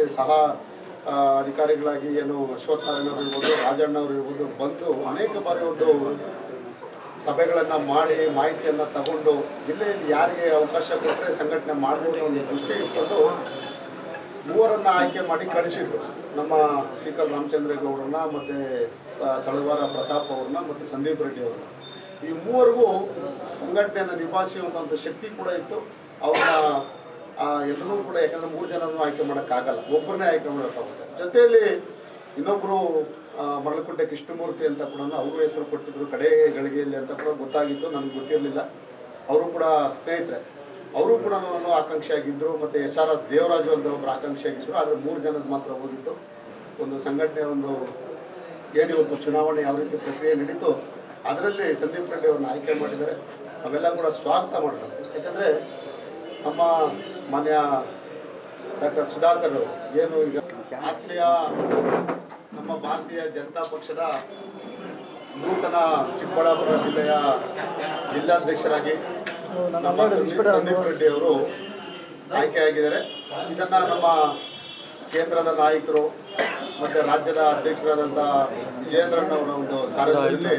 ಮತ್ತು ಸಹ ಅಧಿಕಾರಿಗಳಾಗಿ ಏನು ಅಶ್ವತ್ಥನಾರಾಯಣವರು ಇರ್ಬೋದು, ರಾಜಣ್ಣವರು ಇರ್ಬೋದು ಬಂದು ಅನೇಕ ಬಾರಿ ಒಂದು ಸಭೆಗಳನ್ನು ಮಾಡಿ ಮಾಹಿತಿಯನ್ನು ತಗೊಂಡು ಜಿಲ್ಲೆಯಲ್ಲಿ ಯಾರಿಗೆ ಅವಕಾಶ ಕೊಟ್ಟರೆ ಸಂಘಟನೆ ಮಾಡ್ಬೋದು ಅನ್ನೋ ದೃಷ್ಟಿ ಇಟ್ಕೊಂಡು ಮೂವರನ್ನು ಆಯ್ಕೆ ಮಾಡಿ ಕಳಿಸಿದ್ರು. ನಮ್ಮ ಶ್ರೀಕಲ್ ರಾಮಚಂದ್ರೇಗೌಡರನ್ನ ಮತ್ತು ತಳವಾರ ಪ್ರತಾಪ್ ಅವ್ರನ್ನ ಮತ್ತು ಸಂದೀಪ್ ರೆಡ್ಡಿ ಅವ್ರನ್ನ, ಈ ಮೂವರಿಗೂ ಸಂಘಟನೆಯನ್ನು ನಿಭಾಯಿಸುವಂಥ ಶಕ್ತಿ ಕೂಡ ಇತ್ತು. ಅವ್ರನ್ನ ಎಲ್ಲರೂ ಕೂಡ, ಯಾಕಂದರೆ 3 ಜನರನ್ನು ಆಯ್ಕೆ ಮಾಡೋಕ್ಕಾಗಲ್ಲ, ಒಬ್ಬರನ್ನೇ ಆಯ್ಕೆ ಮಾಡೋಕ್ಕಾಗುತ್ತೆ. ಜೊತೆಯಲ್ಲಿ ಇನ್ನೊಬ್ಬರು ಮರಳಕುಂಟೆ ಕೃಷ್ಣಮೂರ್ತಿ ಅಂತ ಕೂಡ ಅವರು ಹೆಸರು ಕೊಟ್ಟಿದ್ರು ಕಡೆ ಗಳಿಗೆಯಲ್ಲಿ ಅಂತ ಕೂಡ ಗೊತ್ತಾಗಿತ್ತು, ನನಗೆ ಗೊತ್ತಿರಲಿಲ್ಲ. ಅವರು ಕೂಡ ಸ್ನೇಹಿತರೆ, ಅವರು ಕೂಡ ನಾನು ಆಕಾಂಕ್ಷಿಯಾಗಿದ್ದರು. ಮತ್ತು SRS ದೇವರಾಜು ಅಂತ ಒಬ್ಬರು ಆಕಾಂಕ್ಷಿಯಾಗಿದ್ದರು. ಆದರೆ 3 ಜನದ ಮಾತ್ರ ಹೋಗಿತ್ತು. ಒಂದು ಸಂಘಟನೆ ಒಂದು ಏನಿವತ್ತು ಚುನಾವಣೆ ಯಾವ ರೀತಿ ಪ್ರಕ್ರಿಯೆ ನಡೀತು ಅದರಲ್ಲಿ ಸಂದೀಪ್ ರೆಡ್ಡಿ ಅವ್ರನ್ನ ಆಯ್ಕೆ ಮಾಡಿದ್ದಾರೆ. ಅವೆಲ್ಲ ಕೂಡ ಸ್ವಾಗತ ಮಾಡಬೇಕು. ಯಾಕಂದರೆ ನಮ್ಮ ಮಾನ್ಯ ಡಾಕ್ಟರ್ ಸುಧಾಕರ್ ಏನು ಈಗ ಆತ್ಮೀಯ ನಮ್ಮ ಭಾರತೀಯ ಜನತಾ ಪಕ್ಷದ ನೂತನ ಚಿಕ್ಕಬಳ್ಳಾಪುರ ಜಿಲ್ಲೆಯ ಜಿಲ್ಲಾಧ್ಯಕ್ಷರಾಗಿ ನಮ್ಮ ಸಂದೀಪ್ ರೆಡ್ಡಿ ಅವರು ಆಯ್ಕೆಯಾಗಿದ್ದಾರೆ. ಇದನ್ನು ನಮ್ಮ ಕೇಂದ್ರದ ನಾಯಕರು ಮತ್ತು ರಾಜ್ಯದ ಅಧ್ಯಕ್ಷರಾದಂಥ ವಿಜೇಂದ್ರಣ್ಣವರ ಒಂದು ಸಾರಥ್ಯದಲ್ಲಿ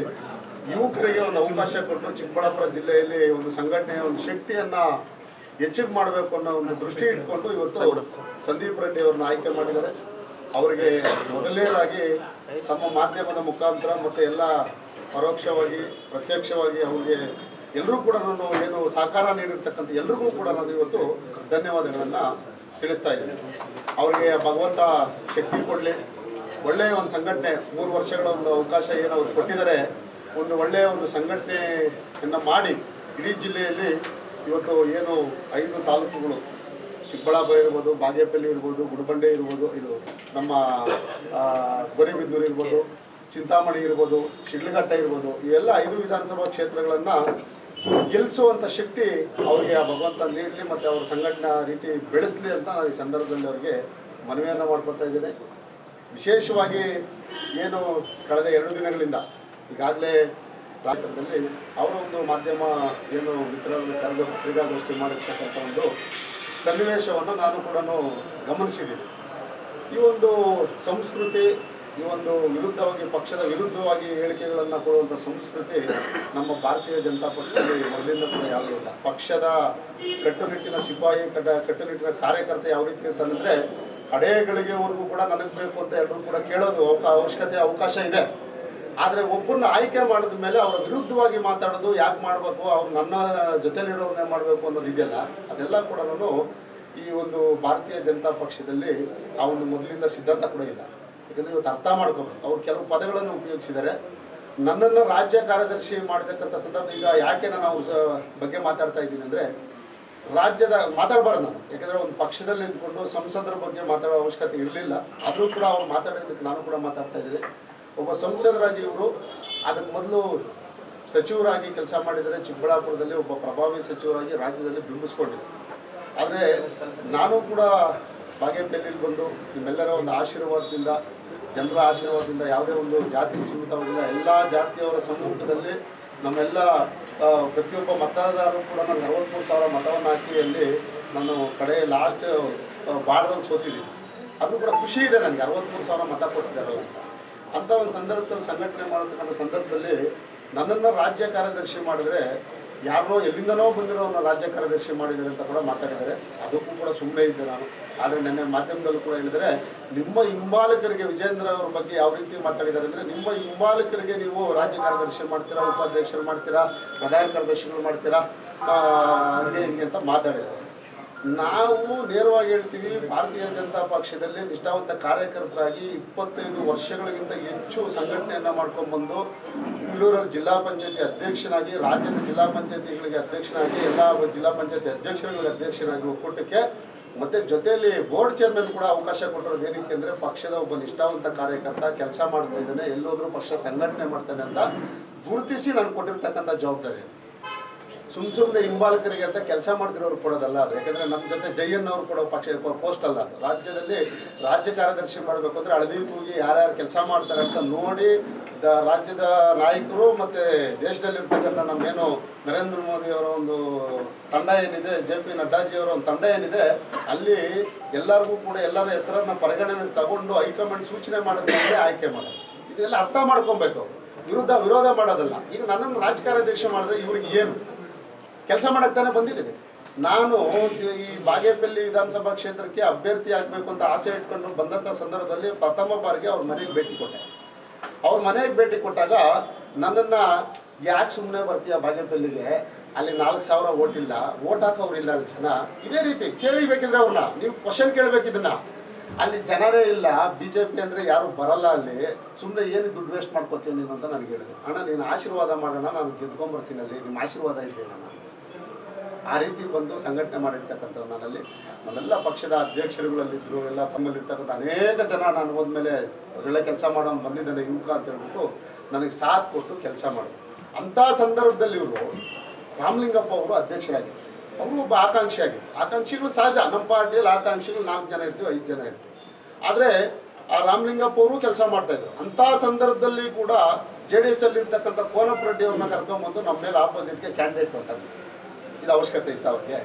ಯುವಕರಿಗೆ ಒಂದು ಅವಕಾಶ ಕೊಟ್ಟು ಚಿಕ್ಕಬಳ್ಳಾಪುರ ಜಿಲ್ಲೆಯಲ್ಲಿ ಒಂದು ಸಂಘಟನೆಯ ಒಂದು ಶಕ್ತಿಯನ್ನು ಹೆಚ್ಚಿಗೆ ಮಾಡಬೇಕು ಅನ್ನೋ ಒಂದು ದೃಷ್ಟಿ ಇಟ್ಕೊಂಡು ಇವತ್ತು ಸಂದೀಪ್ ರೆಡ್ಡಿ ಅವ್ರನ್ನ ಆಯ್ಕೆ ಮಾಡಿದ್ದಾರೆ. ಅವರಿಗೆ ಮೊದಲನೇದಾಗಿ ತಮ್ಮ ಮಾಧ್ಯಮದ ಮುಖಾಂತರ ಮತ್ತು ಎಲ್ಲ ಪರೋಕ್ಷವಾಗಿ ಪ್ರತ್ಯಕ್ಷವಾಗಿ ಅವ್ರಿಗೆ ಎಲ್ಲರೂ ಕೂಡ ನಾನು ಏನು ಸಹಕಾರ ನೀಡಿರ್ತಕ್ಕಂಥ ಎಲ್ರಿಗೂ ಕೂಡ ನಾನು ಇವತ್ತು ಧನ್ಯವಾದಗಳನ್ನು ತಿಳಿಸ್ತಾ ಇದ್ದೀನಿ. ಅವರಿಗೆ ಭಗವಂತ ಶಕ್ತಿ ಕೊಡಲಿ. ಒಳ್ಳೆಯ ಒಂದು ಸಂಘಟನೆ 3 ವರ್ಷಗಳ ಒಂದು ಅವಕಾಶ ಏನು ಅವ್ರು ಕೊಟ್ಟಿದ್ದಾರೆ, ಒಂದು ಒಳ್ಳೆಯ ಒಂದು ಸಂಘಟನೆಯನ್ನು ಮಾಡಿ ಇಡೀ ಜಿಲ್ಲೆಯಲ್ಲಿ ಇವತ್ತು ಏನು 5 ತಾಲೂಕುಗಳು, ಚಿಕ್ಕಬಳ್ಳಾಪುರ ಇರ್ಬೋದು, ಬಾಗೇಪಲ್ಲಿ ಇರ್ಬೋದು, ಗುಡಬಂಡೆ ಇರ್ಬೋದು, ಇದು ನಮ್ಮ ಗೊರೆಬಿದನೂರು ಇರ್ಬೋದು, ಚಿಂತಾಮಣಿ ಇರ್ಬೋದು, ಶಿಡ್ಲಘಟ್ಟ ಇರ್ಬೋದು, ಇವೆಲ್ಲ 5 ವಿಧಾನಸಭಾ ಕ್ಷೇತ್ರಗಳನ್ನು ಗೆಲ್ಲಿಸುವಂಥ ಶಕ್ತಿ ಅವರಿಗೆ ಭಗವಂತ ನೀಡಲಿ ಮತ್ತು ಅವ್ರ ಸಂಘಟನಾ ರೀತಿ ಬೆಳೆಸಲಿ ಅಂತ ನಾನು ಈ ಸಂದರ್ಭದಲ್ಲಿ ಅವರಿಗೆ ಮನವಿಯನ್ನು ಮಾಡ್ಕೊತಾ ಇದ್ದೇನೆ. ವಿಶೇಷವಾಗಿ ಏನು ಕಳೆದ 2 ದಿನಗಳಿಂದ ಈಗಾಗಲೇ ರಾಜ್ಯದಲ್ಲಿ ಅವರ ಒಂದು ಮಾಧ್ಯಮ ಏನು ಮಿತ್ರರನ್ನು ಕರೆದು ಪತ್ರಿಕಾಗೋಷ್ಠಿ ಮಾಡಿರ್ತಕ್ಕಂಥ ಒಂದು ಸನ್ನಿವೇಶವನ್ನು ನಾನು ಕೂಡ ಗಮನಿಸಿದ್ದೀನಿ. ಈ ಒಂದು ಸಂಸ್ಕೃತಿ, ಈ ಒಂದು ವಿರುದ್ಧವಾಗಿ ಪಕ್ಷದ ವಿರುದ್ಧವಾಗಿ ಹೇಳಿಕೆಗಳನ್ನು ಕೊಡುವಂಥ ಸಂಸ್ಕೃತಿ ನಮ್ಮ ಭಾರತೀಯ ಜನತಾ ಪಕ್ಷದಲ್ಲಿ ಮೊದಲಿಂದ ಕೂಡ ಯಾವುದೂ ಇಲ್ಲ. ಪಕ್ಷದ ಕಟ್ಟುನಿಟ್ಟಿನ ಸಿಪಾಯಿ, ಕಟ್ಟುನಿಟ್ಟಿನ ಕಾರ್ಯಕರ್ತ ಯಾವ ರೀತಿ ಅಂತಂದರೆ ಕಡೆಗಳಿಗೆವರೆಗೂ ಕೂಡ ನನಗೆ ಬೇಕು ಅಂತ ಎಲ್ಲರೂ ಕೂಡ ಕೇಳೋದು ಅವಕಾಶ ಇದೆ. ಆದರೆ ಒಬ್ಬರನ್ನ ಆಯ್ಕೆ ಮಾಡಿದ ಮೇಲೆ ಅವರ ವಿರುದ್ಧವಾಗಿ ಮಾತಾಡೋದು ಯಾಕೆ ಮಾಡಬೇಕು, ಅವ್ರು ನನ್ನ ಜೊತೆಲಿರೋರನ್ನೇ ಮಾಡಬೇಕು ಅನ್ನೋದು ಇದೆಯಲ್ಲ, ಅದೆಲ್ಲ ಕೂಡ ನಾನು ಈ ಒಂದು ಭಾರತೀಯ ಜನತಾ ಪಕ್ಷದಲ್ಲಿ ಆ ಒಂದು ಮೊದಲಿಂದ ಸಿದ್ಧಾಂತ ಕೂಡ ಇಲ್ಲ. ಯಾಕಂದರೆ ಇವತ್ತು ಅರ್ಥ ಮಾಡ್ಕೋಬೇಕು. ಅವ್ರು ಕೆಲವು ಪದಗಳನ್ನು ಉಪಯೋಗಿಸಿದ್ದಾರೆ. ನನ್ನನ್ನು ರಾಜ್ಯ ಕಾರ್ಯದರ್ಶಿ ಮಾಡತಕ್ಕಂಥ ಸಂದರ್ಭ, ಈಗ ಯಾಕೆ ನಾನು ಅವ್ರ ಬಗ್ಗೆ ಮಾತಾಡ್ತಾ ಇದ್ದೀನಿ ಅಂದರೆ, ರಾಜ್ಯದ ಮಾತಾಡಬಾರ್ದು ನಾನು, ಯಾಕಂದರೆ ಒಂದು ಪಕ್ಷದಲ್ಲಿ ನಿಂತ್ಕೊಂಡು ಸಂಸದರ ಬಗ್ಗೆ ಮಾತಾಡೋ ಅವಶ್ಯಕತೆ ಇರಲಿಲ್ಲ. ಆದರೂ ಕೂಡ ಅವ್ರು ಮಾತಾಡೋದಕ್ಕೆ ನಾನು ಕೂಡ ಮಾತಾಡ್ತಾ ಇದ್ದೀನಿ. ಒಬ್ಬ ಸಂಸದರಾಗಿ ಇವರು ಅದಕ್ಕೆ ಮೊದಲು ಸಚಿವರಾಗಿ ಕೆಲಸ ಮಾಡಿದರೆ, ಚಿಕ್ಕಬಳ್ಳಾಪುರದಲ್ಲಿ ಒಬ್ಬ ಪ್ರಭಾವಿ ಸಚಿವರಾಗಿ ರಾಜ್ಯದಲ್ಲಿ ಬಿಂಬಿಸ್ಕೊಂಡಿದ್ದೆ. ಆದರೆ ನಾನು ಕೂಡ ಬಾಗೇಪಲ್ಲಿಯಲ್ಲಿ ಬಂದು ನಿಮ್ಮೆಲ್ಲರ ಒಂದು ಆಶೀರ್ವಾದದಿಂದ, ಜನರ ಆಶೀರ್ವಾದದಿಂದ, ಯಾವುದೇ ಒಂದು ಜಾತಿಗೆ ಸೀಮಿತವಾಗಿಲ್ಲ, ಎಲ್ಲ ಜಾತಿಯವರ ಸಮ್ಮುಖದಲ್ಲಿ ನಮ್ಮೆಲ್ಲ ಪ್ರತಿಯೊಬ್ಬ ಮತದಾರರು ಕೂಡ ನಾನು 63,000 ಮತವನ್ನು ಹಾಕಿ ಅಲ್ಲಿ ನಾನು ಕಡೆ ಲಾಸ್ಟ್ ಬಾರ್ಡ್ರಲ್ಲಿ ಸೋತಿದ್ದೀನಿ. ಅದು ಕೂಡ ಖುಷಿ ಇದೆ ನನಗೆ, 63,000 ಮತ ಕೊಟ್ಟಿದ್ದಾರಲ್ಲ ಅಂತ ಒಂದು ಸಂದರ್ಭದಲ್ಲಿ ಸಂಘಟನೆ ಮಾಡತಕ್ಕಂಥ ಸಂದರ್ಭದಲ್ಲಿ ನನ್ನನ್ನು ರಾಜ್ಯ ಕಾರ್ಯದರ್ಶಿ ಮಾಡಿದರೆ ಯಾರನ್ನೋ ಎಲ್ಲಿಂದನೋ ಬಂದಿರೋ ರಾಜ್ಯ ಕಾರ್ಯದರ್ಶಿ ಮಾಡಿದ್ದಾರೆ ಅಂತ ಕೂಡ ಮಾತಾಡಿದ್ದಾರೆ. ಅದಕ್ಕೂ ಕೂಡ ಸುಮ್ಮನೆ ಇದ್ದೆ ನಾನು. ಆದರೆ ನನ್ನ ಮಾಧ್ಯಮದಲ್ಲೂ ಕೂಡ ಹೇಳಿದರೆ, ನಿಮ್ಮ ಹಿಂಬಾಲಕರಿಗೆ ವಿಜೇಂದ್ರ ಅವ್ರ ಬಗ್ಗೆ ಯಾವ ರೀತಿ ಮಾತಾಡಿದ್ದಾರೆ ಅಂದರೆ, ನಿಮ್ಮ ಹಿಂಬಾಲಕರಿಗೆ ನೀವು ರಾಜ್ಯ ಕಾರ್ಯದರ್ಶಿ ಮಾಡ್ತೀರಾ, ಉಪಾಧ್ಯಕ್ಷರು ಮಾಡ್ತೀರಾ, ಪ್ರಧಾನ ಕಾರ್ಯದರ್ಶಿಗಳು ಮಾಡ್ತೀರಾ, ಹಾಗೆ ಹಿಂಗೆ ಅಂತ ಮಾತಾಡಿದ್ದಾರೆ. ನಾವು ನೇರವಾಗಿ ಹೇಳ್ತೀವಿ, ಭಾರತೀಯ ಜನತಾ ಪಕ್ಷದಲ್ಲಿ ನಿಷ್ಠಾವಂತ ಕಾರ್ಯಕರ್ತರಾಗಿ 25 ವರ್ಷಗಳಿಗಿಂತ ಹೆಚ್ಚು ಸಂಘಟನೆಯನ್ನು ಮಾಡ್ಕೊಂಡ್ಬಂದು ಬೆಂಗಳೂರಲ್ಲಿ ಜಿಲ್ಲಾ ಪಂಚಾಯತಿ ಅಧ್ಯಕ್ಷನಾಗಿ, ರಾಜ್ಯದ ಜಿಲ್ಲಾ ಪಂಚಾಯತಿಗಳಿಗೆ ಅಧ್ಯಕ್ಷನಾಗಿ, ಎಲ್ಲ ಜಿಲ್ಲಾ ಪಂಚಾಯತಿ ಅಧ್ಯಕ್ಷರುಗಳಿಗೆ ಅಧ್ಯಕ್ಷನಾಗಿ ಒಕ್ಕೂಟಕ್ಕೆ, ಮತ್ತು ಜೊತೆಯಲ್ಲಿ ಬೋರ್ಡ್ ಚೇರ್ಮನ್ ಕೂಡ ಅವಕಾಶ ಕೊಟ್ಟಿರೋದು ಏನಕ್ಕೆ ಅಂದರೆ, ಪಕ್ಷದ ಒಬ್ಬ ನಿಷ್ಠಾವಂತ ಕಾರ್ಯಕರ್ತ ಕೆಲಸ ಮಾಡ್ತಾ ಇದ್ದಾನೆ, ಎಲ್ಲೋದ್ರೂ ಪಕ್ಷ ಸಂಘಟನೆ ಮಾಡ್ತಾನೆ ಅಂತ ಗುರುತಿಸಿ ನಾನು ಕೊಟ್ಟಿರ್ತಕ್ಕಂಥ ಜವಾಬ್ದಾರಿ. ಸುಮ್ಮನೆ ಹಿಂಬಾಲಕರಿಗೆ ಅಂತ ಕೆಲಸ ಮಾಡ್ತಿರೋರು ಕೊಡೋದಲ್ಲ ಅದು. ಯಾಕಂದರೆ ನಮ್ಮ ಜೊತೆ ಜಯನ್ ಅವರು ಕೊಡೋ ಪೋಸ್ಟ್ ಅಲ್ಲ ಅದು. ರಾಜ್ಯದಲ್ಲಿ ರಾಜ್ಯ ಕಾರ್ಯದರ್ಶಿ ಮಾಡಬೇಕು ಅಂದರೆ ಹಳದಿ ತೂಗಿ ಯಾರ್ಯಾರು ಕೆಲಸ ಮಾಡ್ತಾರೆ ಅಂತ ನೋಡಿ ರಾಜ್ಯದ ನಾಯಕರು ಮತ್ತು ದೇಶದಲ್ಲಿರ್ತಕ್ಕಂಥ ನಮ್ಮೇನು ನರೇಂದ್ರ ಮೋದಿ ಅವರ ಒಂದು ತಂಡ ಏನಿದೆ, JP ನಡ್ಡಾಜಿಯವರ ಒಂದು ತಂಡ ಏನಿದೆ, ಅಲ್ಲಿ ಎಲ್ಲರಿಗೂ ಕೂಡ ಎಲ್ಲರ ಹೆಸರನ್ನು ಪರಿಗಣನೆ ತಗೊಂಡು ಹೈಕಮಾಂಡ್ ಸೂಚನೆ ಮಾಡೋದ್ರಿಂದ ಆಯ್ಕೆ ಮಾಡೋದು. ಇದೆಲ್ಲ ಅರ್ಥ ಮಾಡ್ಕೊಬೇಕು. ವಿರೋಧ ಮಾಡೋದಲ್ಲ. ಈಗ ನನ್ನನ್ನು ರಾಜಕಾರ್ಯಾಧ್ಯಕ್ಷ ಮಾಡಿದ್ರೆ ಇವ್ರಿಗೆ ಏನು ಕೆಲಸ ಮಾಡಕ್ಕೆ ತಾನೇ ಬಂದಿದ್ದೀನಿ. ನಾನು ಈ ಬಾಗೇಪಲ್ಲಿ ವಿಧಾನಸಭಾ ಕ್ಷೇತ್ರಕ್ಕೆ ಅಭ್ಯರ್ಥಿ ಆಗಬೇಕು ಅಂತ ಆಸೆ ಇಟ್ಕೊಂಡು ಬಂದಂಥ ಸಂದರ್ಭದಲ್ಲಿ ಪ್ರಥಮ ಬಾರಿಗೆ ಅವ್ರ ಮನೆಗೆ ಭೇಟಿ ಕೊಟ್ಟೆ. ಅವ್ರ ಮನೆಗೆ ಭೇಟಿ ಕೊಟ್ಟಾಗ ನನ್ನನ್ನು ಯಾಕೆ ಸುಮ್ಮನೆ ಬರ್ತೀಯ ಬಾಗೇಪಲ್ಲಿಗೆ, ಅಲ್ಲಿ 4,000 ಓಟ್ ಇಲ್ಲ, ಓಟ್ ಹಾಕೋರಿಲ್ಲ ಅಲ್ಲಿ ಜನ, ಇದೇ ರೀತಿ ಕೇಳಿಬೇಕಿದ್ರೆ ಅವ್ರನ್ನ ನೀವು ಕ್ವಶನ್ ಕೇಳಬೇಕಿದನ್ನ. ಅಲ್ಲಿ ಜನರೇ ಇಲ್ಲ, BJP ಅಂದರೆ ಯಾರು ಬರಲ್ಲ, ಅಲ್ಲಿ ಸುಮ್ಮನೆ ಏನು ದುಡ್ಡು ವೇಸ್ಟ್ ಮಾಡ್ಕೊತೀನಿ ನೀನು ಅಂತ ನನಗೆ ಹೇಳಿದ್ರು. ಅಣ್ಣ ನೀನು ಆಶೀರ್ವಾದ ಮಾಡೋಣ, ನಾನು ಗೆದ್ಕೊಂಬರ್ತೀನಿ, ಅಲ್ಲಿ ನಿಮ್ಮ ಆಶೀರ್ವಾದ ಇದೆ ಅಣ್ಣ. ಆ ರೀತಿ ಬಂದು ಸಂಘಟನೆ ಮಾಡಿರ್ತಕ್ಕಂಥವ್ರು ನನ್ನಲ್ಲಿ ನಮ್ಮೆಲ್ಲ ಪಕ್ಷದ ಅಧ್ಯಕ್ಷರುಗಳಲ್ಲಿದ್ದರು, ಎಲ್ಲ ತಮ್ಮಲ್ಲಿರ್ತಕ್ಕಂಥ ಅನೇಕ ಜನ ನಾನು ಹೋದ್ಮೇಲೆ ಒಳ್ಳೆ ಕೆಲಸ ಮಾಡೋನು ಬಂದಿದ್ದಾನೆ ಯುವಕ ಅಂತ ಹೇಳ್ಬಿಟ್ಟು ನನಗೆ ಸಾಥ್ ಕೊಟ್ಟು ಕೆಲಸ ಮಾಡಿದ್ರು. ಅಂಥ ಸಂದರ್ಭದಲ್ಲಿ ಇವರು ರಾಮಲಿಂಗಪ್ಪ ಅವರು ಅಧ್ಯಕ್ಷರಾಗಿದ್ದರು. ಅವರು ಒಬ್ಬ ಆಕಾಂಕ್ಷಿಗಳು ಸಹಜ. ನಮ್ಮ ಪಾರ್ಟಿಯಲ್ಲಿ ಆಕಾಂಕ್ಷಿಗಳು 4 ಜನ ಇರ್ತೀವಿ, 5 ಜನ ಇರ್ತೀವಿ. ಆದರೆ ಆ ರಾಮಲಿಂಗಪ್ಪ ಅವರು ಕೆಲಸ ಮಾಡ್ತಾಯಿದ್ರು. ಅಂಥ ಸಂದರ್ಭದಲ್ಲಿ ಕೂಡ JDS ಅಲ್ಲಿರ್ತಕ್ಕಂಥ ಕೋನಪ್ಪ ರೆಡ್ಡಿ ಅವ್ರನ್ನ ಕರ್ಕೊಂಡ್ಬಂದು ನಮ್ಮ ಮೇಲೆ ಆಪೋಸಿಟ್ಗೆ ಕ್ಯಾಂಡಿಡೇಟ್ ಮಾಡ್ತಾರೆ. ಇದು ಅವಶ್ಯಕತೆ ಇತ್ತು ಅವ್ರಿಗೆ.